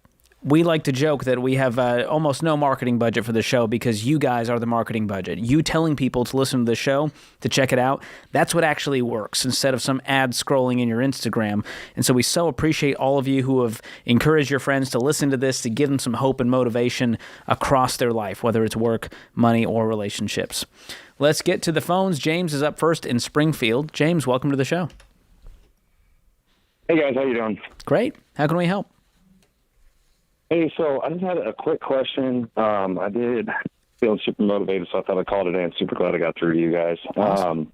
We like to joke that we have almost no marketing budget for the show because you guys are the marketing budget. You telling people to listen to the show, to check it out, that's what actually works instead of some ad scrolling in your Instagram. And so we so appreciate all of you who have encouraged your friends to listen to this, to give them some hope and motivation across their life, whether it's work, money, or relationships. Let's get to the phones. James is up first in Springfield. James, welcome to the show. Hey, guys. How you doing? Great. How can we help? Hey, so I just had a quick question. I did feel super motivated, so I thought I'd call today. I'm super glad I got through to you guys. Awesome.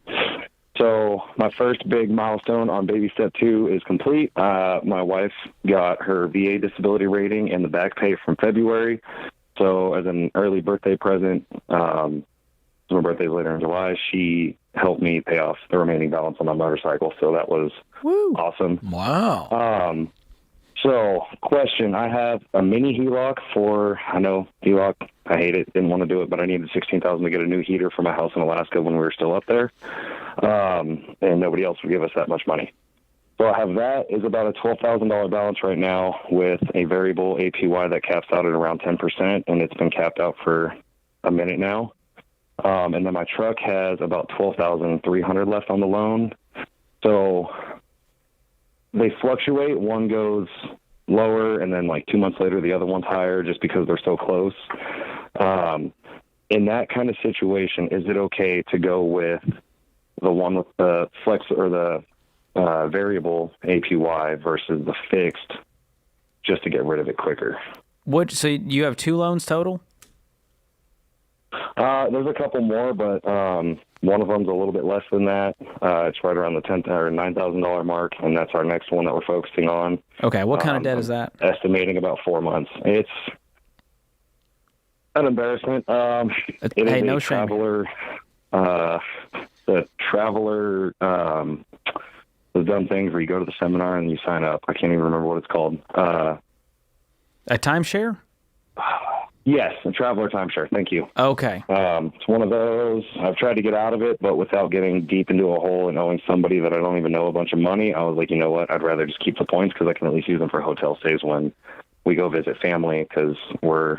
So my first big milestone on baby step 2 is complete. My wife got her VA disability rating and the back pay from February. So as an early birthday present, my birthday's later in July, she helped me pay off the remaining balance on my motorcycle. So that was awesome. Wow. So, question, I have a mini HELOC I know HELOC, I hate it, didn't want to do it, but I needed $16,000 to get a new heater for my house in Alaska when we were still up there, and nobody else would give us that much money. So I have that is about a $12,000 balance right now with a variable APY that caps out at around 10%, and it's been capped out for a minute now. And then my truck has about $12,300 left on the loan. So they fluctuate. One goes lower, and then like 2 months later, the other one's higher just because they're so close. In that kind of situation, is it okay to go with the one with the flex or the variable APY versus the fixed just to get rid of it quicker? So you have 2 loans total? There's a couple more, but one of them's a little bit less than that. It's right around the $10,000 or $9,000 mark, and that's our next one that we're focusing on. Okay, what kind of debt is that? Estimating about 4 months. It's an embarrassment. It is no a shame. Traveler. The Traveler has done things where you go to the seminar and you sign up. I can't even remember what it's called. A timeshare? Yes, a Traveler timeshare. Thank you. Okay. It's one of those. I've tried to get out of it, but without getting deep into a hole and owing somebody that I don't even know a bunch of money, I was like, you know what? I'd rather just keep the points because I can at least use them for hotel stays when we go visit family because we're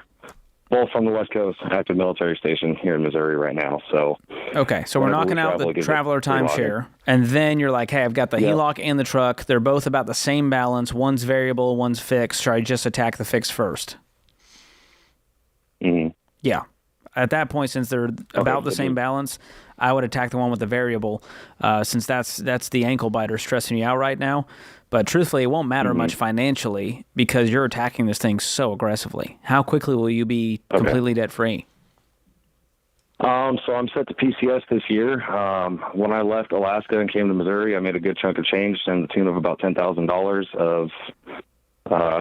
both from the West Coast, active military station here in Missouri right now. So okay, so we're knocking out the Traveler timeshare, and then you're like, hey, I've got the HELOC and the truck. They're both about the same balance. One's variable, one's fixed. Should I just attack the fixed first? Mm-hmm. Yeah. At that point, since they're about the same balance, I would attack the one with the variable, since that's the ankle biter stressing you out right now. But truthfully, it won't matter much financially because you're attacking this thing so aggressively. How quickly will you be completely debt-free? So I'm set to PCS this year. When I left Alaska and came to Missouri, I made a good chunk of change to the tune of about $10,000 of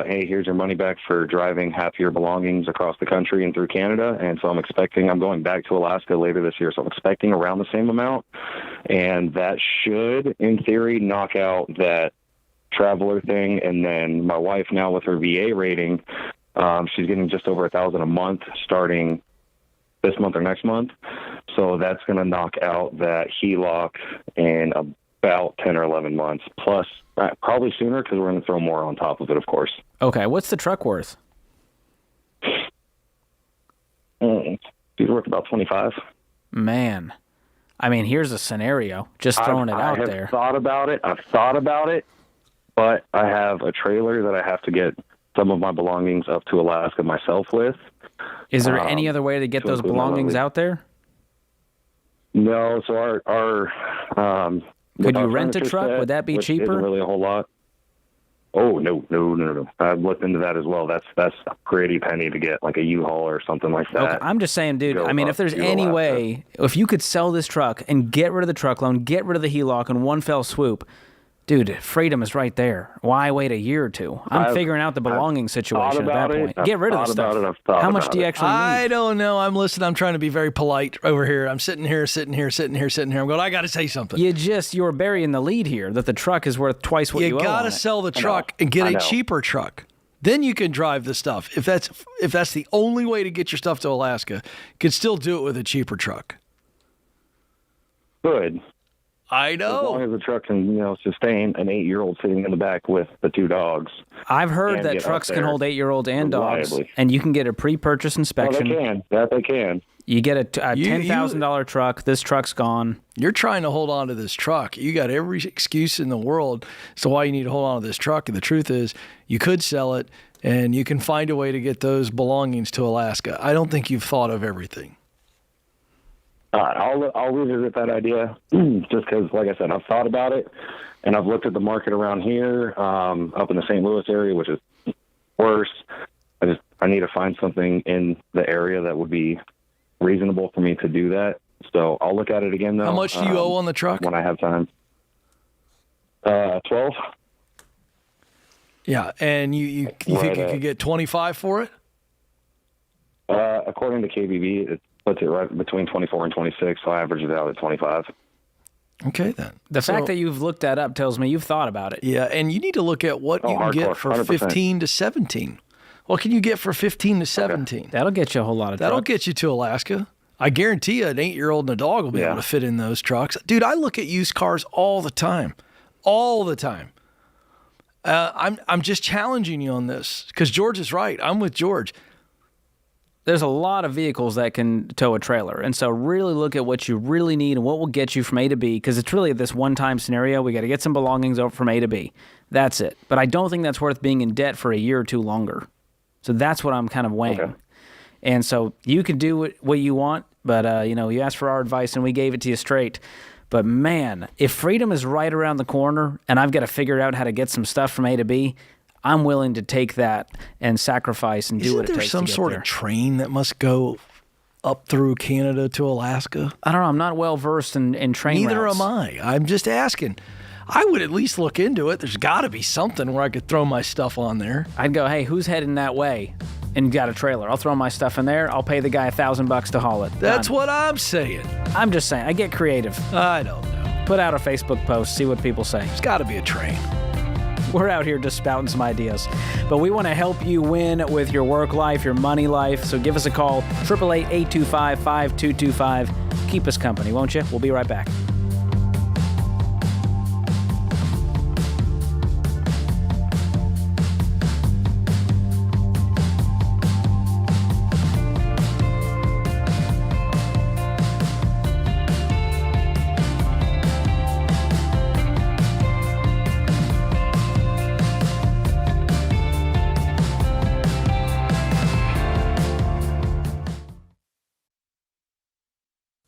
hey, here's your money back for driving half your belongings across the country and through Canada. And so I'm going back to Alaska later this year. So I'm expecting around the same amount. And that should, in theory, knock out that Traveler thing. And then my wife now with her VA rating, she's getting just over $1,000 a month starting this month or next month. So that's going to knock out that HELOC in about 10 or 11 months, plus probably sooner because we're going to throw more on top of it, of course. Okay, what's the truck worth? He's worth about 25. Man, I mean, here's a scenario. Just throwing it out there. I've thought about it, but I have a trailer that I have to get some of my belongings up to Alaska myself with. Is there any other way to get those belongings out there? No, so our could you rent a truck? Would that be cheaper? Isn't really a whole lot. Oh, no. I've looked into that as well. That's a pretty penny to get, like a U-Haul or something like that. Okay, I'm just saying, dude, I mean, if there's any way, if you could sell this truck and get rid of the truck loan, get rid of the HELOC in one fell swoop, Dude, freedom is right there. Why wait a year or two? I'm figuring out the belonging situation at that point. Get rid of the stuff. How much do you actually need? I don't know. I'm listening. I'm trying to be very polite over here. I'm sitting here. I'm going, I got to say something. You're burying the lead here that the truck is worth twice what you owe. You got to sell the truck and get a cheaper truck. Then you can drive the stuff. If that's the only way to get your stuff to Alaska, you can still do it with a cheaper truck. Good. I know. As long as the truck can, sustain an 8-year-old sitting in the back with the 2 dogs. I've heard that trucks can hold 8-year-olds and dogs, and you can get a pre-purchase inspection. They can. You get a $10,000 truck. This truck's gone. You're trying to hold on to this truck. You got every excuse in the world as to why you need to hold on to this truck. And the truth is, you could sell it, and you can find a way to get those belongings to Alaska. I don't think you've thought of everything. I'll revisit that idea just because, like I said, I've thought about it, and I've looked at the market around here, up in the St. Louis area, which is worse. I need to find something in the area that would be reasonable for me to do that. So I'll look at it again, though. How much do you owe on the truck? When I have time. 12. Yeah, and you think you could get 25 for it? According to KBB, it puts it right between 24 and 26, so I average it out at 25. Okay, then. The fact that you've looked that up tells me you've thought about it. Yeah, and you need to look at what you can get for 100%. 15 to 17. What can you get for 15 to 17? Okay. That'll get you a whole lot of That'll truck. get you to Alaska. I guarantee you an 8-year-old and a dog will be able to fit in those trucks. Dude, I look at used cars all the time. All the time. I'm just challenging you on this because George is right. I'm with George. There's a lot of vehicles that can tow a trailer. And so really look at what you really need and what will get you from A to B, because it's really this one-time scenario. We got to get some belongings over from A to B. That's it. But I don't think that's worth being in debt for a year or two longer. So that's what I'm kind of weighing. Okay. And so you can do what you want, but, you asked for our advice and we gave it to you straight. But, man, if freedom is right around the corner and I've got to figure out how to get some stuff from A to B, I'm willing to take that and sacrifice and do what it takes to get there. Isn't there some sort of train that must go up through Canada to Alaska? I don't know. I'm not well-versed in train Neither routes. am I. I'm just asking. I would at least look into it. There's got to be something where I could throw my stuff on there. I'd go, hey, who's heading that way and got a trailer? I'll throw my stuff in there. I'll pay the guy $1,000 to haul it. That's what I'm saying. I'm just saying. I get creative. I don't know. Put out a Facebook post. See what people say. There's got to be a train. We're out here just spouting some ideas. But we want to help you win with your work life, your money life. So give us a call, 888-825-5225. Keep us company, won't you? We'll be right back.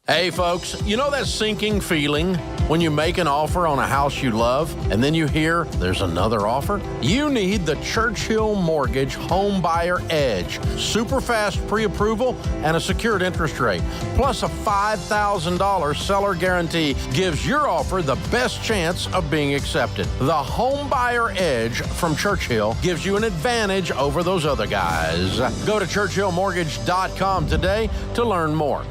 Hey folks, you know that sinking feeling when you make an offer on a house you love and then you hear there's another offer? You need the Churchill Mortgage Home Buyer Edge. Super fast pre-approval and a secured interest rate. Plus a $5,000 seller guarantee gives your offer the best chance of being accepted. The Home Buyer Edge from Churchill gives you an advantage over those other guys. Go to churchillmortgage.com today to learn more.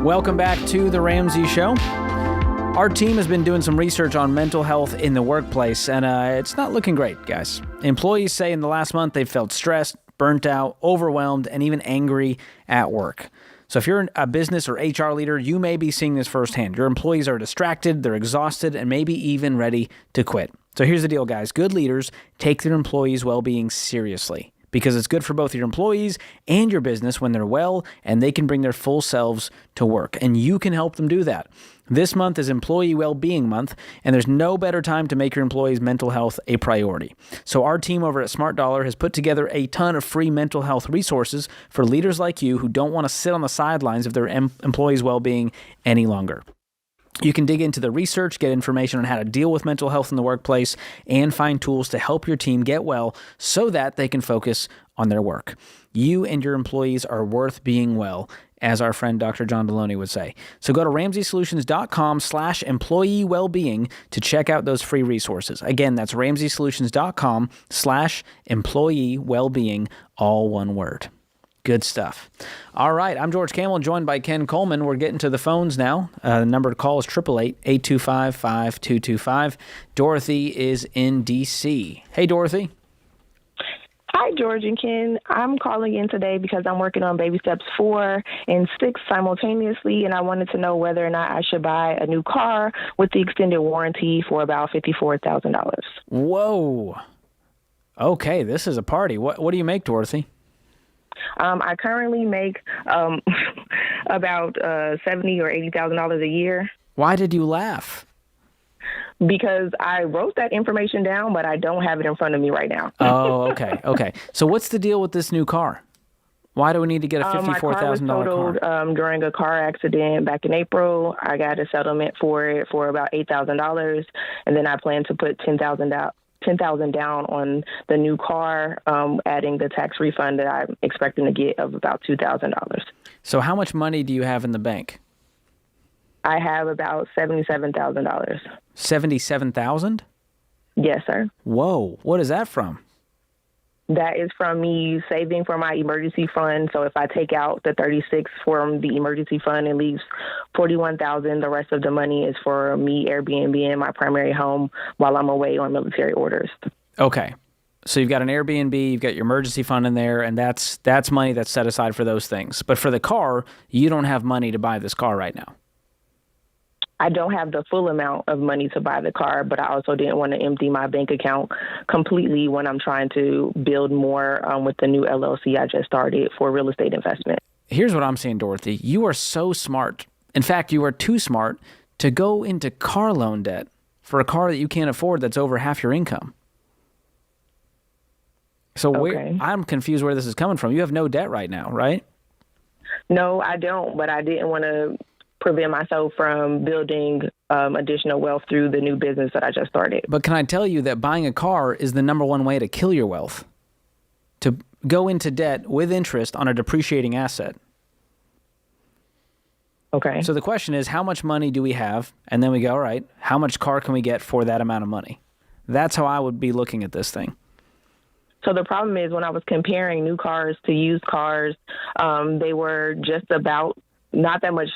Welcome back to The Ramsey Show. Our team has been doing some research on mental health in the workplace, and it's not looking great, guys. Employees say in the last month they've felt stressed, burnt out, overwhelmed, and even angry at work. So if you're a business or HR leader, you may be seeing this firsthand. Your employees are distracted, they're exhausted, and maybe even ready to quit. So here's the deal, guys. Good leaders take their employees' well-being seriously. because it's good for both your employees and your business when they're well and they can bring their full selves to work. And you can help them do that. This month is Employee Well-Being Month, and there's no better time to make your employees' mental health a priority. So our team over at Smart Dollar has put together a ton of free mental health resources for leaders like you who don't want to sit on the sidelines of their employees' well-being any longer. You can dig into the research, get information on how to deal with mental health in the workplace, and find tools to help your team get well so that they can focus on their work. You and your employees are worth being well, as our friend Dr. John Deloney would say. So go to RamseySolutions.com/employee wellbeing to check out those free resources. Again, that's RamseySolutions.com/employee wellbeing, all one word. Good stuff. All right, I'm George Camel, joined by Ken Coleman. We're getting to the phones now. The number to call is 888-825-5225. Dorothy is in D.C. Hey, Dorothy. Hi, George and Ken. I'm calling in today because I'm working on baby steps 4 and 6 simultaneously, and I wanted to know whether or not I should buy a new car with the extended warranty for about $54,000. Whoa. Okay, this is a party. What do you make, Dorothy? I currently make about $70,000 or $80,000 a year. Why did you laugh? Because I wrote that information down, but I don't have it in front of me right now. Oh, okay. Okay. So what's the deal with this new car? Why do we need to get a $54,000 My car was totaled during a car accident back in April. I got a settlement for it for about $8,000, and then I plan to put $10,000 down on the new car, adding the tax refund that I'm expecting to get of about $2,000. So how much money do you have in the bank? I have about $77,000. $77,000? Yes, sir. Whoa. What is that from? That is from me saving for my emergency fund. So if I take out the $36,000 from the emergency fund, it leaves $41,000. The rest of the money is for me Airbnb in my primary home while I'm away on military orders. Okay. So you've got an Airbnb, you've got your emergency fund in there, and that's money that's set aside for those things. But for the car, you don't have money to buy this car right now. I don't have the full amount of money to buy the car, but I also didn't want to empty my bank account completely when I'm trying to build more with the new LLC I just started for real estate investment. Here's what I'm saying, Dorothy. You are so smart. In fact, you are too smart to go into car loan debt for a car that you can't afford that's over half your income. So I'm confused where this is coming from. You have no debt right now, right? No, I don't, but I didn't want to prevent myself from building additional wealth through the new business that I just started. But can I tell you that buying a car is the number one way to kill your wealth? To go into debt with interest on a depreciating asset. Okay. So the question is, how much money do we have? And then we go, all right, how much car can we get for that amount of money? That's how I would be looking at this thing. So the problem is when I was comparing new cars to used cars, they were just about not that much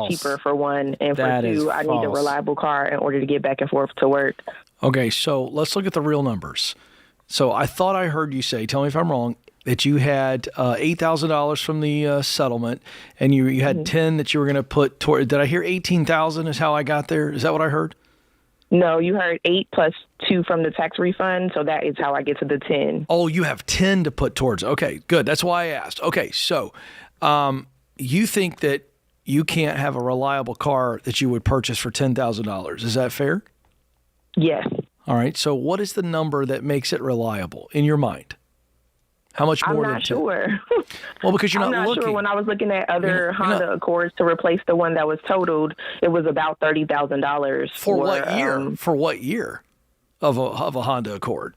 cheaper for one, and for two, I need a reliable car in order to get back and forth to work. Okay, so let's look at the real numbers. So I thought I heard you say, tell me if I'm wrong, that you had $8,000 from the settlement, and you had $10,000 that you were going to put toward. Did I hear $18,000 is how I got there? Is that what I heard? No, you heard 8 plus 2 from the tax refund, so that is how I get to the 10. Oh, you have 10 to put towards. Okay, good. That's why I asked. Okay, so you think that you can't have a reliable car that you would purchase for $10,000. Is that fair? Yes. All right. So what is the number that makes it reliable in your mind? How much more? I'm not sure. Well, because you're not looking. I'm not sure. When I was looking at other Honda Accords to replace the one that was totaled, it was about $30,000. For what year? For what year of a Honda Accord?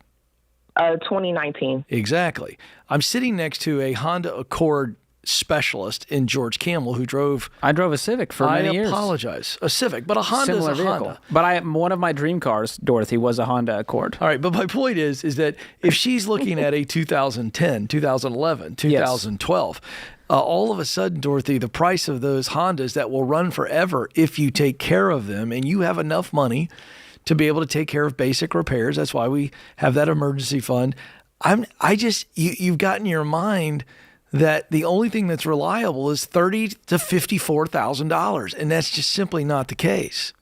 2019. Exactly. I'm sitting next to a Honda Accord specialist in George Camel who drove. I drove a Civic for many years. I apologize. A Civic, but a Honda is a Honda. But one of my dream cars, Dorothy, was a Honda Accord. All right, but my point is that if she's looking at a 2010, 2011, 2012, all of a sudden, Dorothy, the price of those Hondas that will run forever if you take care of them and you have enough money to be able to take care of basic repairs. That's why we have that emergency fund. You've got in your mind that the only thing that's reliable is $30,000 to $54,000, and that's just simply not the case.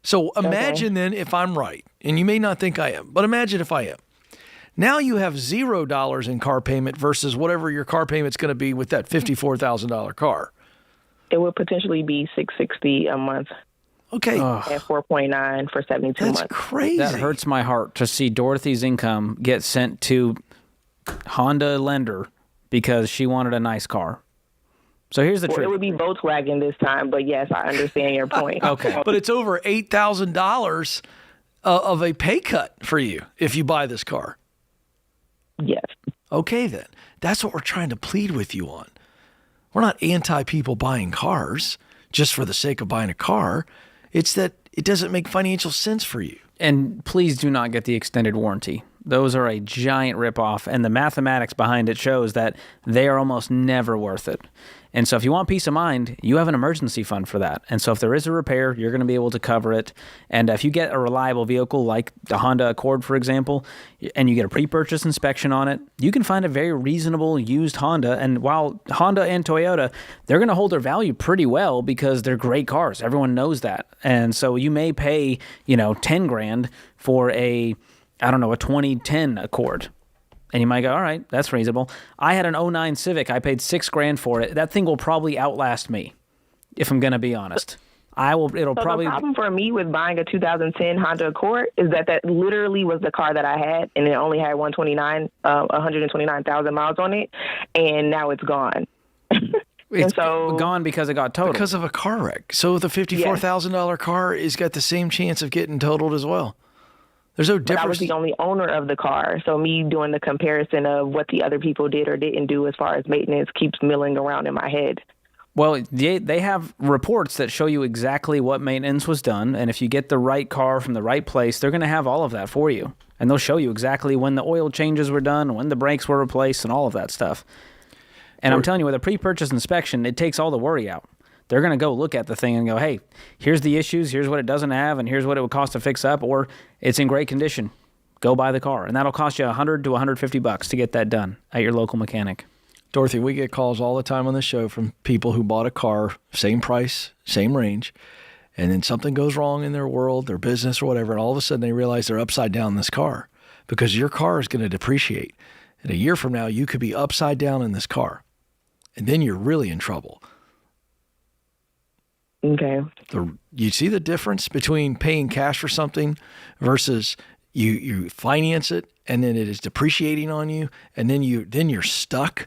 So imagine then if I'm right, and you may not think I am, but imagine if I am. Now you have $0 in car payment versus whatever your car payment's going to be with that $54,000 car. It would potentially be $660 a month. Okay. At 4.9 for 72 months. That's crazy. That hurts my heart to see Dorothy's income get sent to Honda lender because she wanted a nice car. So here's the truth. It would be Volkswagen this time, but yes, I understand your point. Okay. But it's over $8,000 of a pay cut for you if you buy this car. Yes. Okay, then. That's what we're trying to plead with you on. We're not anti-people buying cars just for the sake of buying a car. It's that it doesn't make financial sense for you. And please do not get the extended warranty. Those are a giant ripoff, and the mathematics behind it shows that they are almost never worth it. And so if you want peace of mind, you have an emergency fund for that. And so if there is a repair, you're going to be able to cover it. And if you get a reliable vehicle like the Honda Accord, for example, and you get a pre-purchase inspection on it, you can find a very reasonable used Honda. And while Honda and Toyota, they're going to hold their value pretty well because they're great cars. Everyone knows that. And so you may pay, $10,000 for a 2010 Accord. And you might go, all right, that's reasonable. I had an 09 Civic. I paid $6,000 for it. That thing will probably outlast me, if I'm going to be honest. The problem for me with buying a 2010 Honda Accord is that literally was the car that I had, and it only had 129,000 miles on it, and now it's gone. It's gone because it got totaled. Because of a car wreck. So the $54,000 car has got the same chance of getting totaled as well. There's no difference. But I was the only owner of the car, so me doing the comparison of what the other people did or didn't do as far as maintenance keeps milling around in my head. Well, they have reports that show you exactly what maintenance was done, and if you get the right car from the right place, they're going to have all of that for you. And they'll show you exactly when the oil changes were done, when the brakes were replaced, and all of that stuff. And I'm telling you, with a pre-purchase inspection, it takes all the worry out. They're going to go look at the thing and go, hey, here's the issues, here's what it doesn't have, and here's what it would cost to fix up, or it's in great condition. Go buy the car. And that'll cost you $100 to $150 to get that done at your local mechanic. Dorothy, we get calls all the time on the show from people who bought a car, same price, same range, and then something goes wrong in their world, their business or whatever, and all of a sudden they realize they're upside down in this car because your car is going to depreciate. And a year from now, you could be upside down in this car, and then you're really in trouble. Okay. You see the difference between paying cash for something versus you finance it and then it is depreciating on you and then you're stuck.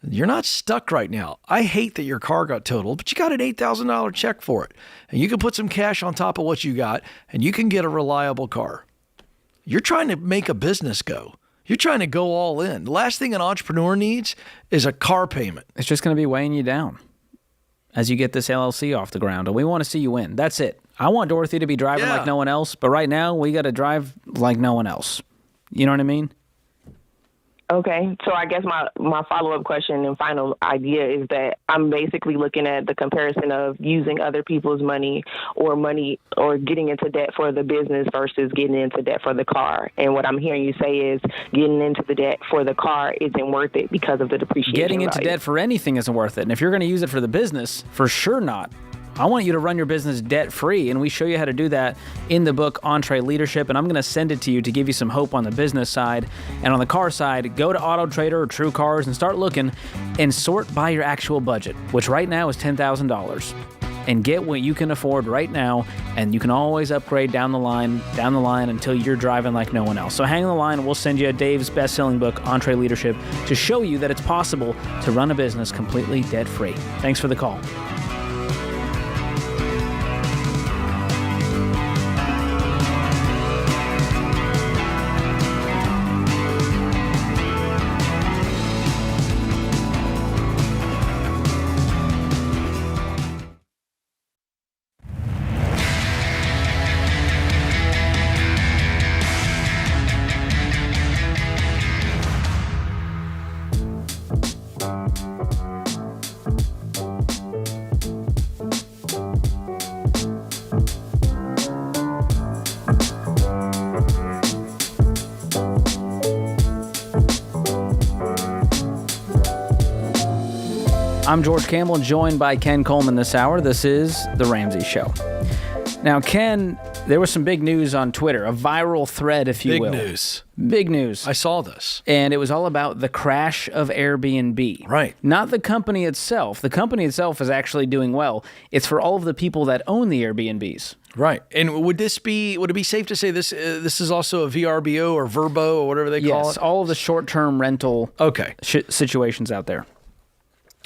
You're not stuck right now. I hate that your car got totaled, but you got an $8,000 check for it. And you can put some cash on top of what you got and you can get a reliable car. You're trying to make a business go. You're trying to go all in. The last thing an entrepreneur needs is a car payment. It's just going to be weighing you down as you get this LLC off the ground. And we want to see you win. That's it. I want Dorothy to be driving like no one else, but right now we got to drive like no one else. You know what I mean? Okay. So I guess my follow-up question and final idea is that I'm basically looking at the comparison of using other people's money or getting into debt for the business versus getting into debt for the car. And what I'm hearing you say is getting into the debt for the car isn't worth it because of the depreciation Getting into value. debt for anything isn't worth it. And if you're going to use it for the business, for sure not. I want you to run your business debt-free, and we show you how to do that in the book, Entree Leadership, and I'm going to send it to you to give you some hope on the business side. And on the car side, go to Auto Trader or True Cars and start looking and sort by your actual budget, which right now is $10,000. And get what you can afford right now, and you can always upgrade down the line until you're driving like no one else. So hang on the line, and we'll send you Dave's best-selling book, Entree Leadership, to show you that it's possible to run a business completely debt-free. Thanks for the call. I'm George Campbell, joined by Ken Coleman this hour. This is The Ramsey Show. Now, Ken, There was some big news on Twitter, a viral thread, if you will. Big news. I saw this. And it was all about the crash of Airbnb. Right. Not the company itself. The company itself is actually doing well. It's for all of the people that own the Airbnbs. Right. And would it be safe to say this is also a VRBO or Verbo or whatever they call it? Yes, all of the short-term rental situations out there.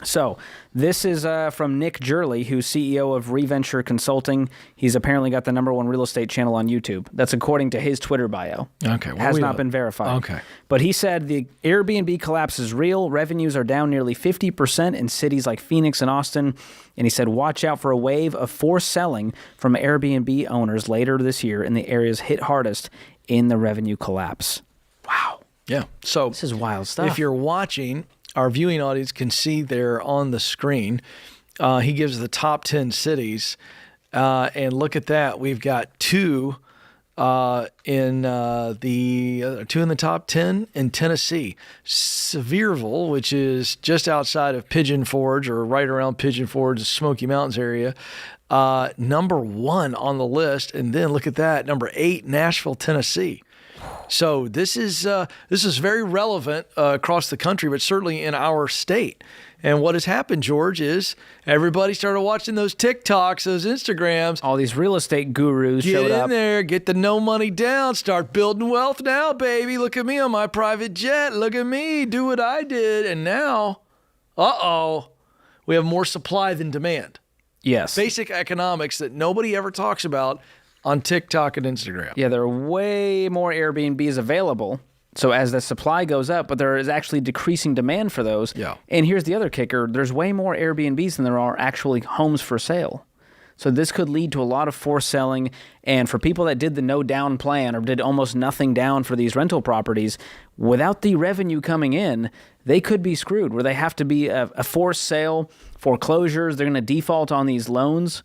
So this is from Nick Jurley, who's CEO of Reventure Consulting. He's apparently got the #1 real estate channel on YouTube. That's according to his Twitter bio. Okay. Well, has not been verified. Okay. But he said the Airbnb collapse is real. Revenues are down nearly 50% in cities like Phoenix and Austin. And he said, watch out for a wave of forced selling from Airbnb owners later this year in the areas hit hardest in the revenue collapse. Wow. Yeah. So this is wild stuff. If you're watching, our viewing audience can see there on the screen. He gives the top 10 cities. And look at that. We've got two in the top 10 in Tennessee. Sevierville, which is just outside of Pigeon Forge or right around Pigeon Forge, the Smoky Mountains area. #1 on the list. And then look at that. #8, Nashville, Tennessee. So this is very relevant across the country, but certainly in our state. And what has happened, George, is everybody started watching those TikToks, those Instagrams. All these real estate gurus showed up. Get in there, get the no money down, start building wealth now, baby. Look at me on my private jet. Look at me, do what I did. And now, we have more supply than demand. Yes. Basic economics that nobody ever talks about on TikTok and Instagram. Yeah, there are way more Airbnbs available. So as the supply goes up, but there is actually decreasing demand for those. Yeah. And here's the other kicker. There's way more Airbnbs than there are actually homes for sale. So this could lead to a lot of forced selling. And for people that did the no down plan or did almost nothing down for these rental properties, without the revenue coming in, they could be screwed where they have to be a forced sale, foreclosures. They're going to default on these loans.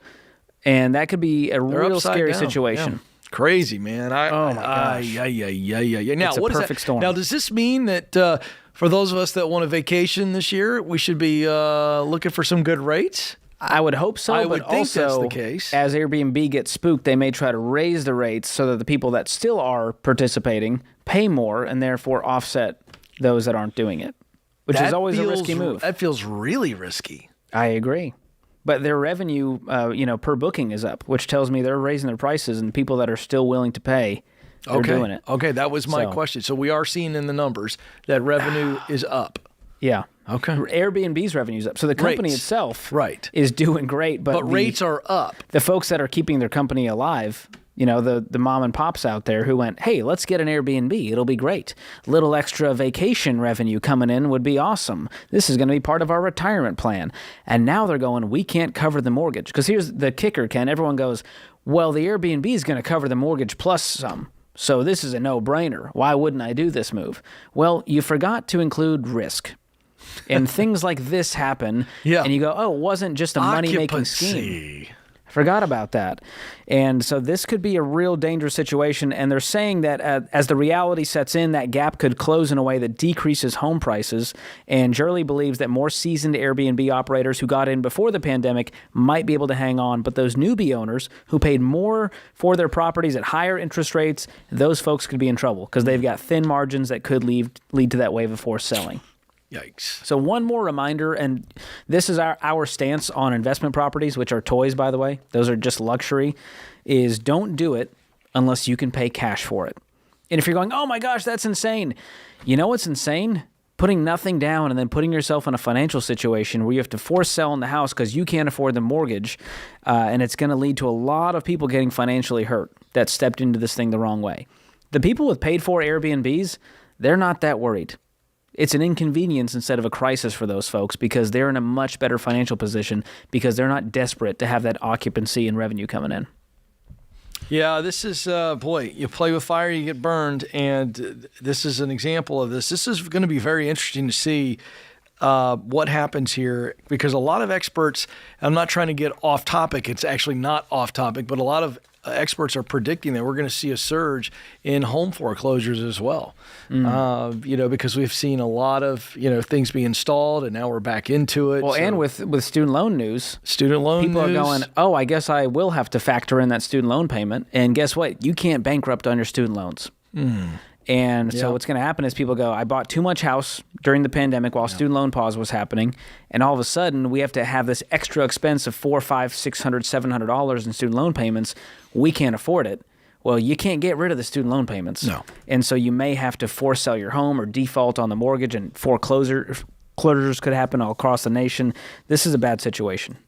And that could be a real scary situation. Yeah. Crazy, man. Oh, my gosh. Yeah. Now, it's a perfect storm. Now, does this mean that for those of us that want a vacation this year, we should be looking for some good rates? I would hope so, I but would think also, that's the case. As Airbnb gets spooked, they may try to raise the rates so that the people that still are participating pay more and therefore offset those that aren't doing it, which is always a risky move. That feels really risky. I agree. But their revenue, per booking is up, which tells me they're raising their prices, and people that are still willing to pay, they're doing it. Okay, that was my question. So we are seeing in the numbers that revenue is up. Yeah. Okay. Airbnb's revenue is up. So the company itself is doing great. But rates are up. The folks that are keeping their company alive, the mom and pops out there who went, hey, let's get an Airbnb. It'll be great. Little extra vacation revenue coming in would be awesome. This is going to be part of our retirement plan. And now they're going, we can't cover the mortgage. Because here's the kicker, Ken. Everyone goes, well, the Airbnb is going to cover the mortgage plus some. So this is a no-brainer. Why wouldn't I do this move? Well, you forgot to include risk. And things like this happen. Yeah. And you go, oh, it wasn't just a money-making scheme. Forgot about that. And so this could be a real dangerous situation. And they're saying that as the reality sets in, that gap could close in a way that decreases home prices. And Jurley believes that more seasoned Airbnb operators who got in before the pandemic might be able to hang on. But those newbie owners who paid more for their properties at higher interest rates, those folks could be in trouble because they've got thin margins that could lead to that wave of forced selling. Yikes. So one more reminder, and this is our stance on investment properties, which are toys, by the way. Those are just luxury, is don't do it unless you can pay cash for it. And if you're going, oh my gosh, that's insane. You know what's insane? Putting nothing down and then putting yourself in a financial situation where you have to force sell in the house because you can't afford the mortgage, and it's going to lead to a lot of people getting financially hurt that stepped into this thing the wrong way. The people with paid-for Airbnbs, they're not that worried. It's an inconvenience instead of a crisis for those folks because they're in a much better financial position because they're not desperate to have that occupancy and revenue coming in. Yeah, this is, you play with fire, you get burned, and this is an example of this. This is going to be very interesting to see what happens here, because a lot of experts, I'm not trying to get off topic, it's actually not off topic, but a lot of experts are predicting that we're going to see a surge in home foreclosures as well. Because we've seen a lot of, things being installed and now we're back into it. Well, and with student loan news, people are going, oh, I guess I will have to factor in that student loan payment. And guess what? You can't bankrupt on your student loans. And so what's going to happen is people go, I bought too much house during the pandemic while student loan pause was happening. And all of a sudden we have to have this extra expense of $400, $500, $600, $700 in student loan payments. We can't afford it. Well, you can't get rid of the student loan payments. No. And so you may have to force sell your home or default on the mortgage, and foreclosures could happen all across the nation. This is a bad situation.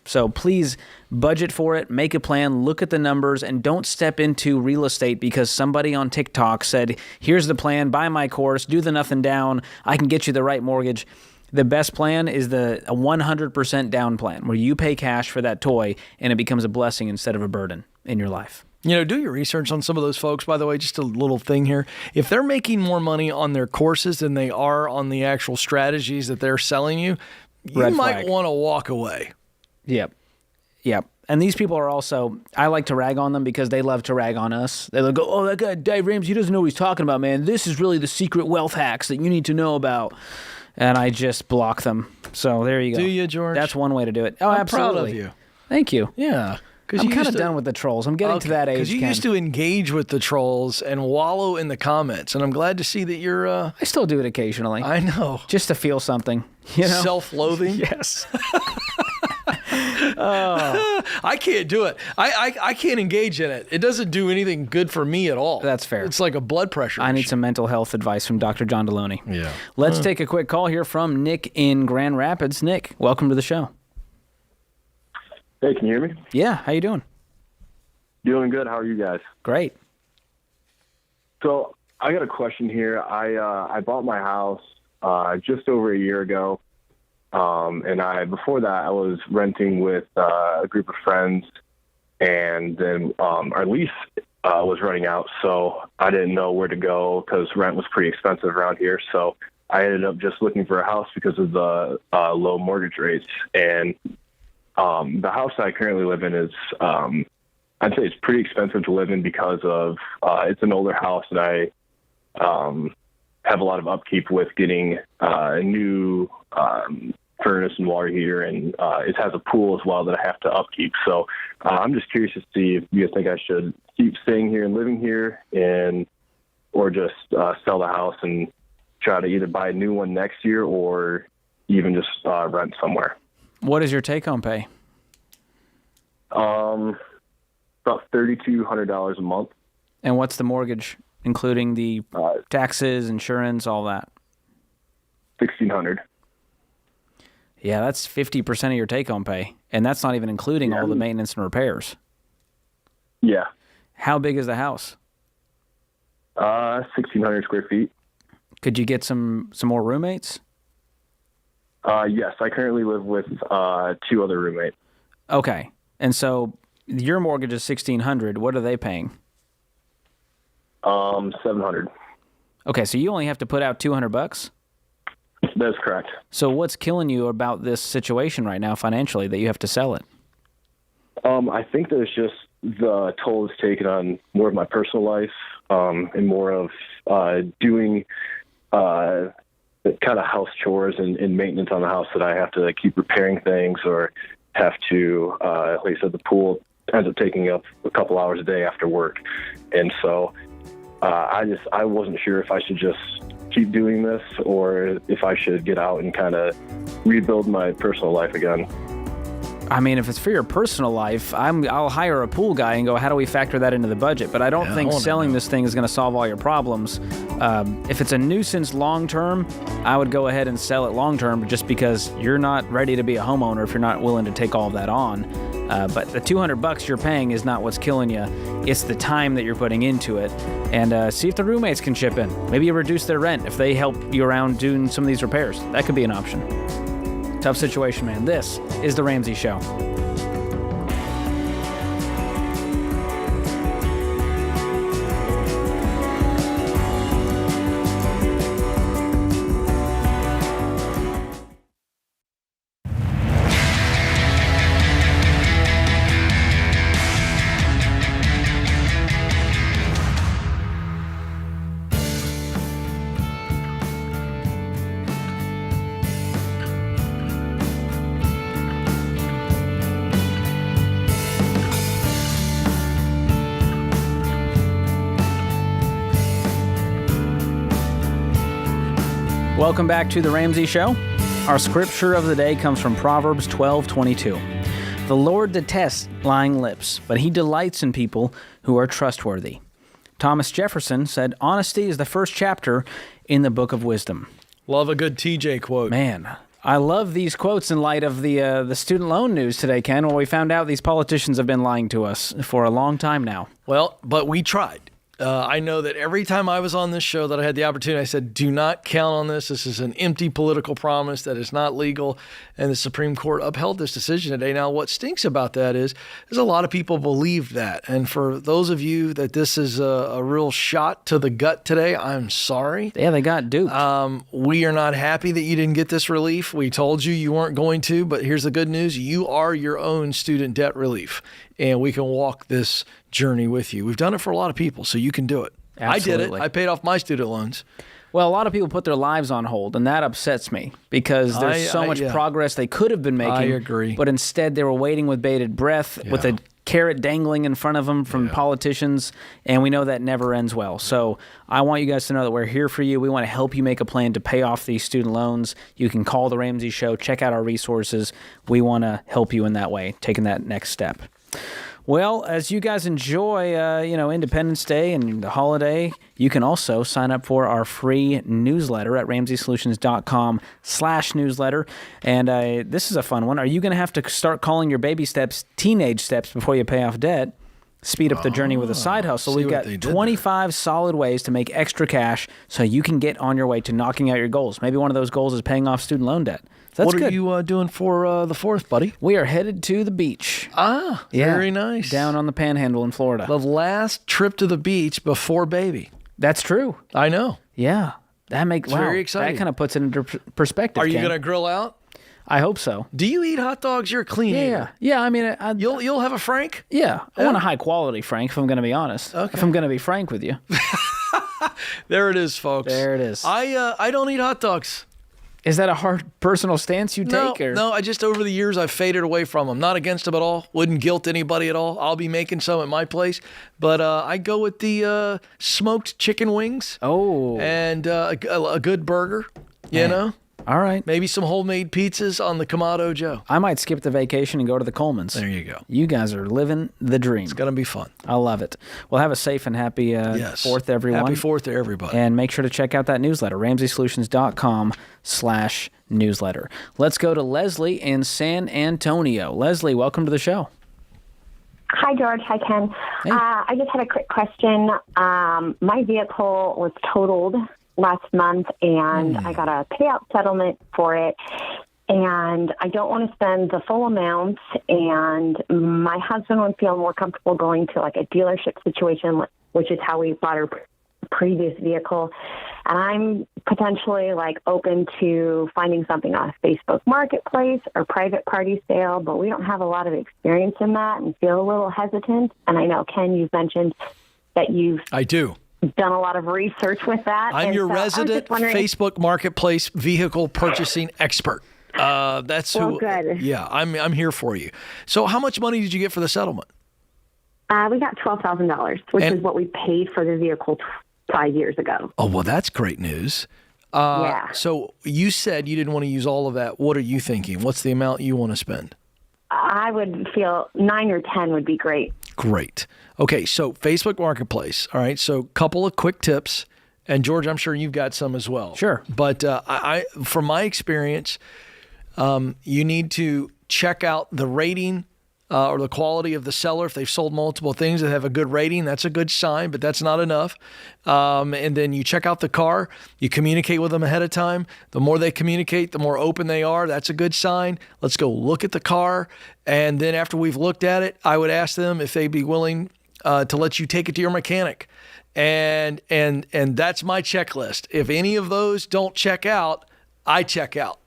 So please budget for it, make a plan, look at the numbers, and don't step into real estate because somebody on TikTok said, here's the plan, buy my course, do the nothing down, I can get you the right mortgage. The best plan is a 100% down plan where you pay cash for that toy and it becomes a blessing instead of a burden in your life. Do your research on some of those folks, by the way, just a little thing here. If they're making more money on their courses than they are on the actual strategies that they're selling you, you might want to walk away. Yep. And these people are also, I like to rag on them because they love to rag on us. They'll go, oh, that guy Dave Ramsey, he doesn't know what he's talking about, man. This is really the secret wealth hacks that you need to know about. And I just block them. So there you go. Do you, George? That's one way to do it. Oh, I'm absolutely. proud of you. Thank you. Yeah. I'm kind of done with the trolls. I'm getting to that age. Because you used to engage with the trolls and wallow in the comments, and I'm glad to see that you're... I still do it occasionally. I know. Just to feel something. Self-loathing? Yes. I can't do it. I can't engage in it. It doesn't do anything good for me at all. That's fair. It's like a blood pressure I need some mental health advice from Dr. John Deloney. Yeah. Let's take a quick call here from Nick in Grand Rapids. Nick, welcome to the show. Hey, can you hear me? Yeah, how you doing? Doing good. How are you guys? Great. So I got a question here. I bought my house just over a year ago, and before that I was renting with a group of friends, and then our lease was running out, so I didn't know where to go because rent was pretty expensive around here. So I ended up just looking for a house because of the low mortgage rates. And the house I currently live in is, I'd say it's pretty expensive to live in because of it's an older house, and I have a lot of upkeep with getting a new furnace and water heater, and it has a pool as well that I have to upkeep. So I'm just curious to see if you think I should keep staying here and living here, or just sell the house and try to either buy a new one next year or even just rent somewhere. What is your take-home pay? About $3,200 a month. And what's the mortgage, including the taxes, insurance, all that? $1,600. Yeah, that's 50% of your take-home pay, and that's not even including all the maintenance and repairs. Yeah. How big is the house? 1,600 square feet. Could you get some more roommates? Yes, I currently live with 2 other roommates. Okay, and so your mortgage is $1,600. What are they paying? $700. Okay, so you only have to put out $200. That's correct. So what's killing you about this situation right now financially that you have to sell it? I think that it's just the toll it's taken on more of my personal life, and more of doing kind of house chores and maintenance on the house that I have to keep repairing things, or have to, like I said, the pool ends up taking up a couple hours a day after work. And so I wasn't sure if I should just keep doing this or if I should get out and kind of rebuild my personal life again. I mean, if it's for your personal life, I'll hire a pool guy and go, how do we factor that into the budget? But I don't think selling this thing is going to solve all your problems. If it's a nuisance long-term, I would go ahead and sell it long-term just because you're not ready to be a homeowner if you're not willing to take all of that on. But the $200 you're paying is not what's killing you. It's the time that you're putting into it. And see if the roommates can chip in. Maybe you reduce their rent if they help you around doing some of these repairs. That could be an option. Tough situation, man. This is The Ramsey Show. Welcome back to the Ramsey Show. Our scripture of the day comes from Proverbs 12:22. The Lord detests lying lips, but he delights in people who are trustworthy. Thomas Jefferson said, honesty is the first chapter in the book of wisdom. Love a good TJ quote. Man, I love these quotes in light of the student loan news today, Ken, where we found out these politicians have been lying to us for a long time now. Well, but we tried. I know that every time I was on this show that I had the opportunity, I said, do not count on this. This is an empty political promise that is not legal. And the Supreme Court upheld this decision today. Now, what stinks about that is a lot of people believed that. And for those of you that this is a real shot to the gut today, I'm sorry. Yeah, they got duped. We are not happy that you didn't get this relief. We told you weren't going to, but here's the good news. You are your own student debt relief. And we can walk this journey with you. We've done it for a lot of people, so you can do it. Absolutely. I did it. I paid off my student loans. Well, a lot of people put their lives on hold, and that upsets me because there's so much progress they could have been making. I agree. But instead, they were waiting with bated breath with a carrot dangling in front of them from politicians, and we know that never ends well. So I want you guys to know that we're here for you. We want to help you make a plan to pay off these student loans. You can call The Ramsey Show, check out our resources. We want to help you in that way, taking that next step. Well, as you guys enjoy, Independence Day and the holiday, you can also sign up for our free newsletter at RamseySolutions.com/newsletter. And this is a fun one. Are you going to have to start calling your baby steps teenage steps before you pay off debt? Speed up the journey with a side hustle. We've got 25 solid ways to make extra cash so you can get on your way to knocking out your goals. Maybe one of those goals is paying off student loan debt. That's what good. Are you doing for the 4th, buddy? We are headed to the beach. Very nice. Down on the Panhandle in Florida. The last trip to the beach before baby. That's true. I know. Yeah. That makes very exciting. That kind of puts it into perspective. Are you going to grill out? I hope so. Do you eat hot dogs? You're a clean eater. Yeah. I mean, you'll have a Frank? Yeah. I want a high quality Frank, if I'm going to be honest. Okay. If I'm going to be frank with you. There it is, folks. There it is. I don't eat hot dogs. Is that a hard personal stance you take? No, I just over the years I've faded away from them. Not against them at all. Wouldn't guilt anybody at all. I'll be making some at my place. But I go with the smoked chicken wings. Oh. And a good burger, you know? All right. Maybe some homemade pizzas on the Kamado Joe. I might skip the vacation and go to the Colemans. There you go. You guys are living the dream. It's going to be fun. I love it. Well, have a safe and happy 4th, everyone. Happy 4th to everybody. And make sure to check out that newsletter, RamseySolutions.com/newsletter. Let's go to Leslie in San Antonio. Leslie, welcome to the show. Hi, George. Hi, Ken. Hey. I just had a quick question. My vehicle was totaled last month, and I got a payout settlement for it, and I don't want to spend the full amount, and my husband would feel more comfortable going to like a dealership situation, which is how we bought our previous vehicle, and I'm potentially like open to finding something on a Facebook Marketplace or private party sale, but we don't have a lot of experience in that and feel a little hesitant. And I know, Ken, you've mentioned that I do. Done a lot of research with that. I'm your resident Facebook Marketplace vehicle purchasing expert. That's who. Good. Yeah, I'm here for you. So, how much money did you get for the settlement? We got $12,000, which is what we paid for the vehicle 5 years ago. Oh, well, that's great news. Yeah. So you said you didn't want to use all of that. What are you thinking? What's the amount you want to spend? I would feel 9 or 10 would be great. Great. Okay, so Facebook Marketplace. All right, so couple of quick tips. And George, I'm sure you've got some as well. Sure. But I from my experience, you need to check out the rating or the quality of the seller. If they've sold multiple things that have a good rating, that's a good sign, but that's not enough. And then you check out the car. You communicate with them ahead of time. The more they communicate, the more open they are. That's a good sign. Let's go look at the car. And then after we've looked at it, I would ask them if they'd be willing to let you take it to your mechanic. And that's my checklist. If any of those don't check out, I check out.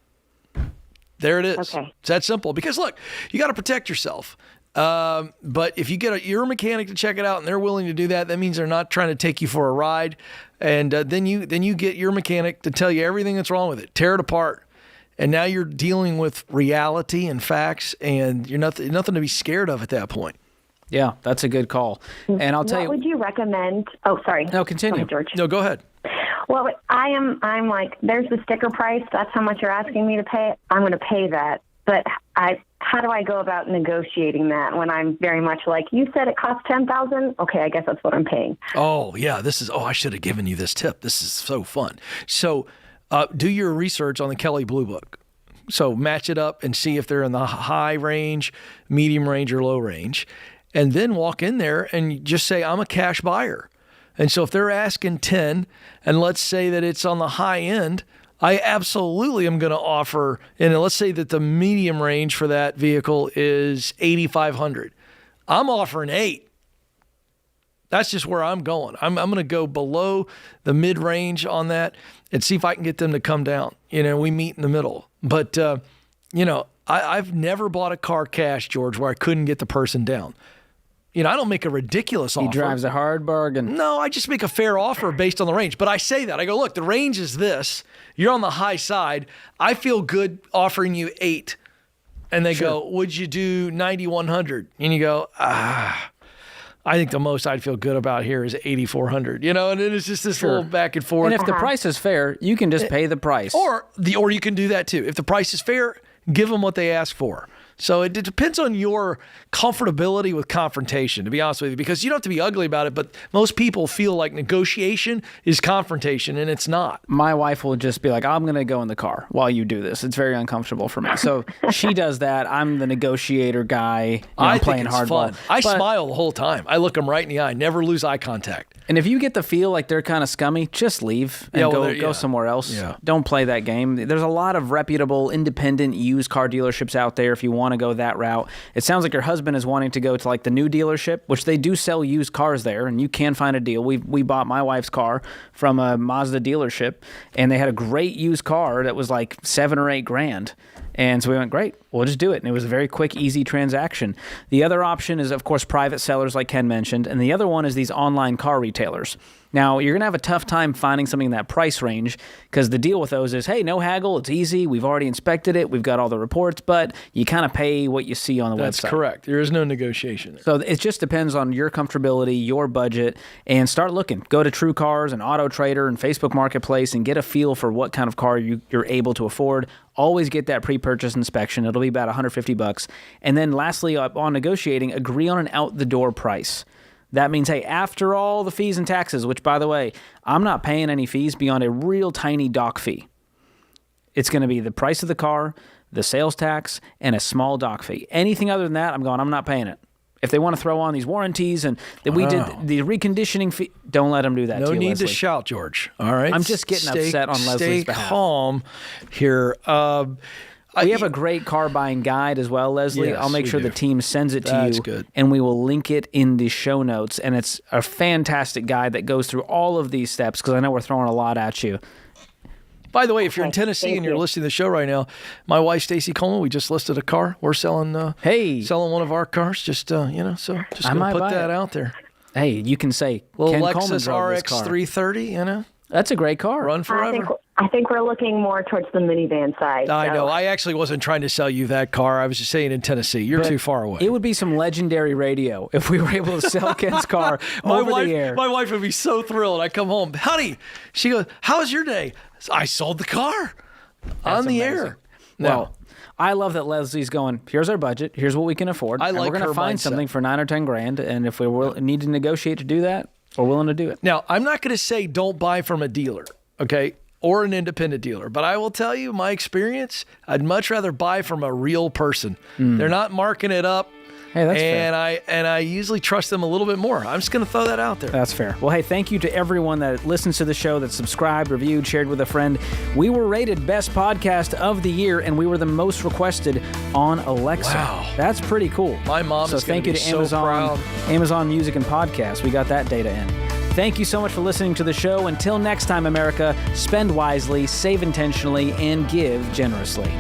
There it is. Okay. It's that simple. Because look, you got to protect yourself. But if you get your mechanic to check it out and they're willing to do that, that means they're not trying to take you for a ride. And then you get your mechanic to tell you everything that's wrong with it, tear it apart. And now you're dealing with reality and facts, and you're nothing to be scared of at that point. Yeah, that's a good call. And I'll tell you. What would you recommend? Oh, sorry. No, continue. Go ahead, George. No, go ahead. Well, I'm like, there's the sticker price. That's how much you're asking me to pay. I'm going to pay that. But how do I go about negotiating that when I'm very much like, you said it costs $10,000? Okay, I guess that's what I'm paying. Oh, yeah. I should have given you this tip. This is so fun. So do your research on the Kelley Blue Book. So match it up and see if they're in the high range, medium range, or low range. And then walk in there and just say, I'm a cash buyer. And so if they're asking 10, and let's say that it's on the high end, I absolutely am going to offer, and let's say that the medium range for that vehicle is $8,500. I'm offering 8. That's just where I'm going. I'm going to go below the mid-range on that and see if I can get them to come down. We meet in the middle. But, I've never bought a car cash, George, where I couldn't get the person down. I don't make a ridiculous offer. He drives a hard bargain. No, I just make a fair offer based on the range. But I say that. I go, look, the range is this. You're on the high side. I feel good offering you 8. And they go, would you do 9,100? And you go, I think the most I'd feel good about here is 8,400. And then it's just this little back and forth. And if the price is fair, you can just pay the price. Or you can do that too. If the price is fair, give them what they ask for. So it depends on your comfortability with confrontation, to be honest with you, because you don't have to be ugly about it, but most people feel like negotiation is confrontation, and it's not. My wife will just be like, I'm going to go in the car while you do this. It's very uncomfortable for me. So she does that. I'm the negotiator guy. I'm playing hardball. I smile the whole time. I look them right in the eye, never lose eye contact. And if you get the feel like they're kind of scummy, just leave and go somewhere else. Yeah. Don't play that game. There's a lot of reputable, independent used car dealerships out there if you want to go that route. It sounds like your husband is wanting to go to like the new dealership, which they do sell used cars there, and you can find a deal. We bought my wife's car from a Mazda dealership, and they had a great used car that was like $7,000 or $8,000. And so we went, great, we'll just do it. And it was a very quick, easy transaction. The other option is, of course, private sellers like Ken mentioned. And the other one is these online car retailers. Now, you're going to have a tough time finding something in that price range because the deal with those is, hey, no haggle, it's easy. We've already inspected it. We've got all the reports, but you kind of pay what you see on the website. That's correct. There is no negotiation there. So it just depends on your comfortability, your budget, and start looking. Go to True Cars and Auto Trader and Facebook Marketplace and get a feel for what kind of car you're able to afford. Always get that pre-purchase inspection. It'll be about $150. And then lastly, on negotiating, agree on an out-the-door price. That means, hey, after all the fees and taxes, which, by the way, I'm not paying any fees beyond a real tiny dock fee. It's going to be the price of the car, the sales tax, and a small dock fee. Anything other than that, I'm not paying it. If they want to throw on these warranties and that we did the reconditioning fee, don't let them do that. No to you, need Leslie. to shout, George. All right? I'm just getting upset on Leslie's behalf. Stay calm here. We have a great car buying guide as well, Leslie. Yes, I'll make sure the team sends it to you. That's good. And we will link it in the show notes. And it's a fantastic guide that goes through all of these steps because I know we're throwing a lot at you. By the way, if you're in Tennessee and you're listening to the show right now, my wife, Stacy Coleman, we just listed a car. We're selling one of our cars. Just going to put that out there. Hey, you can say, little Ken Lexus Coleman RX 330, That's a great car. Run forever. I think we're looking more towards the minivan side. I know. I actually wasn't trying to sell you that car. I was just saying in Tennessee. You're too far away. It would be some legendary radio if we were able to sell Ken's car over the air. My wife would be so thrilled. I come home, honey, she goes, how was your day? I sold the car on the air. Well, I love that Leslie's going, here's our budget. Here's what we can afford. I like we're going to her find mindset. something for $9,000 or $10,000. And if we need to negotiate to do that, we're willing to do it. Now, I'm not going to say don't buy from a dealer, okay, or an independent dealer. But I will tell you, my experience, I'd much rather buy from a real person. They're not marking it up. Hey, that's fair. And I usually trust them a little bit more. I'm just going to throw that out there. That's fair. Well, hey, thank you to everyone that listens to the show, that subscribed, reviewed, shared with a friend. We were rated Best Podcast of the Year, and we were the most requested on Alexa. Wow. That's pretty cool. My mom is going to be so proud. Amazon Music and Podcasts. We got that data in. Thank you so much for listening to the show. Until next time, America, spend wisely, save intentionally, and give generously.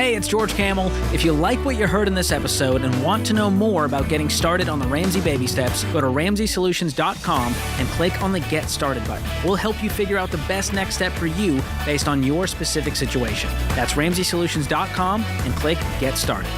Hey, it's George Camel. If you like what you heard in this episode and want to know more about getting started on the Ramsey baby steps, go to RamseySolutions.com and click on the Get Started button. We'll help you figure out the best next step for you based on your specific situation. That's RamseySolutions.com and click Get Started.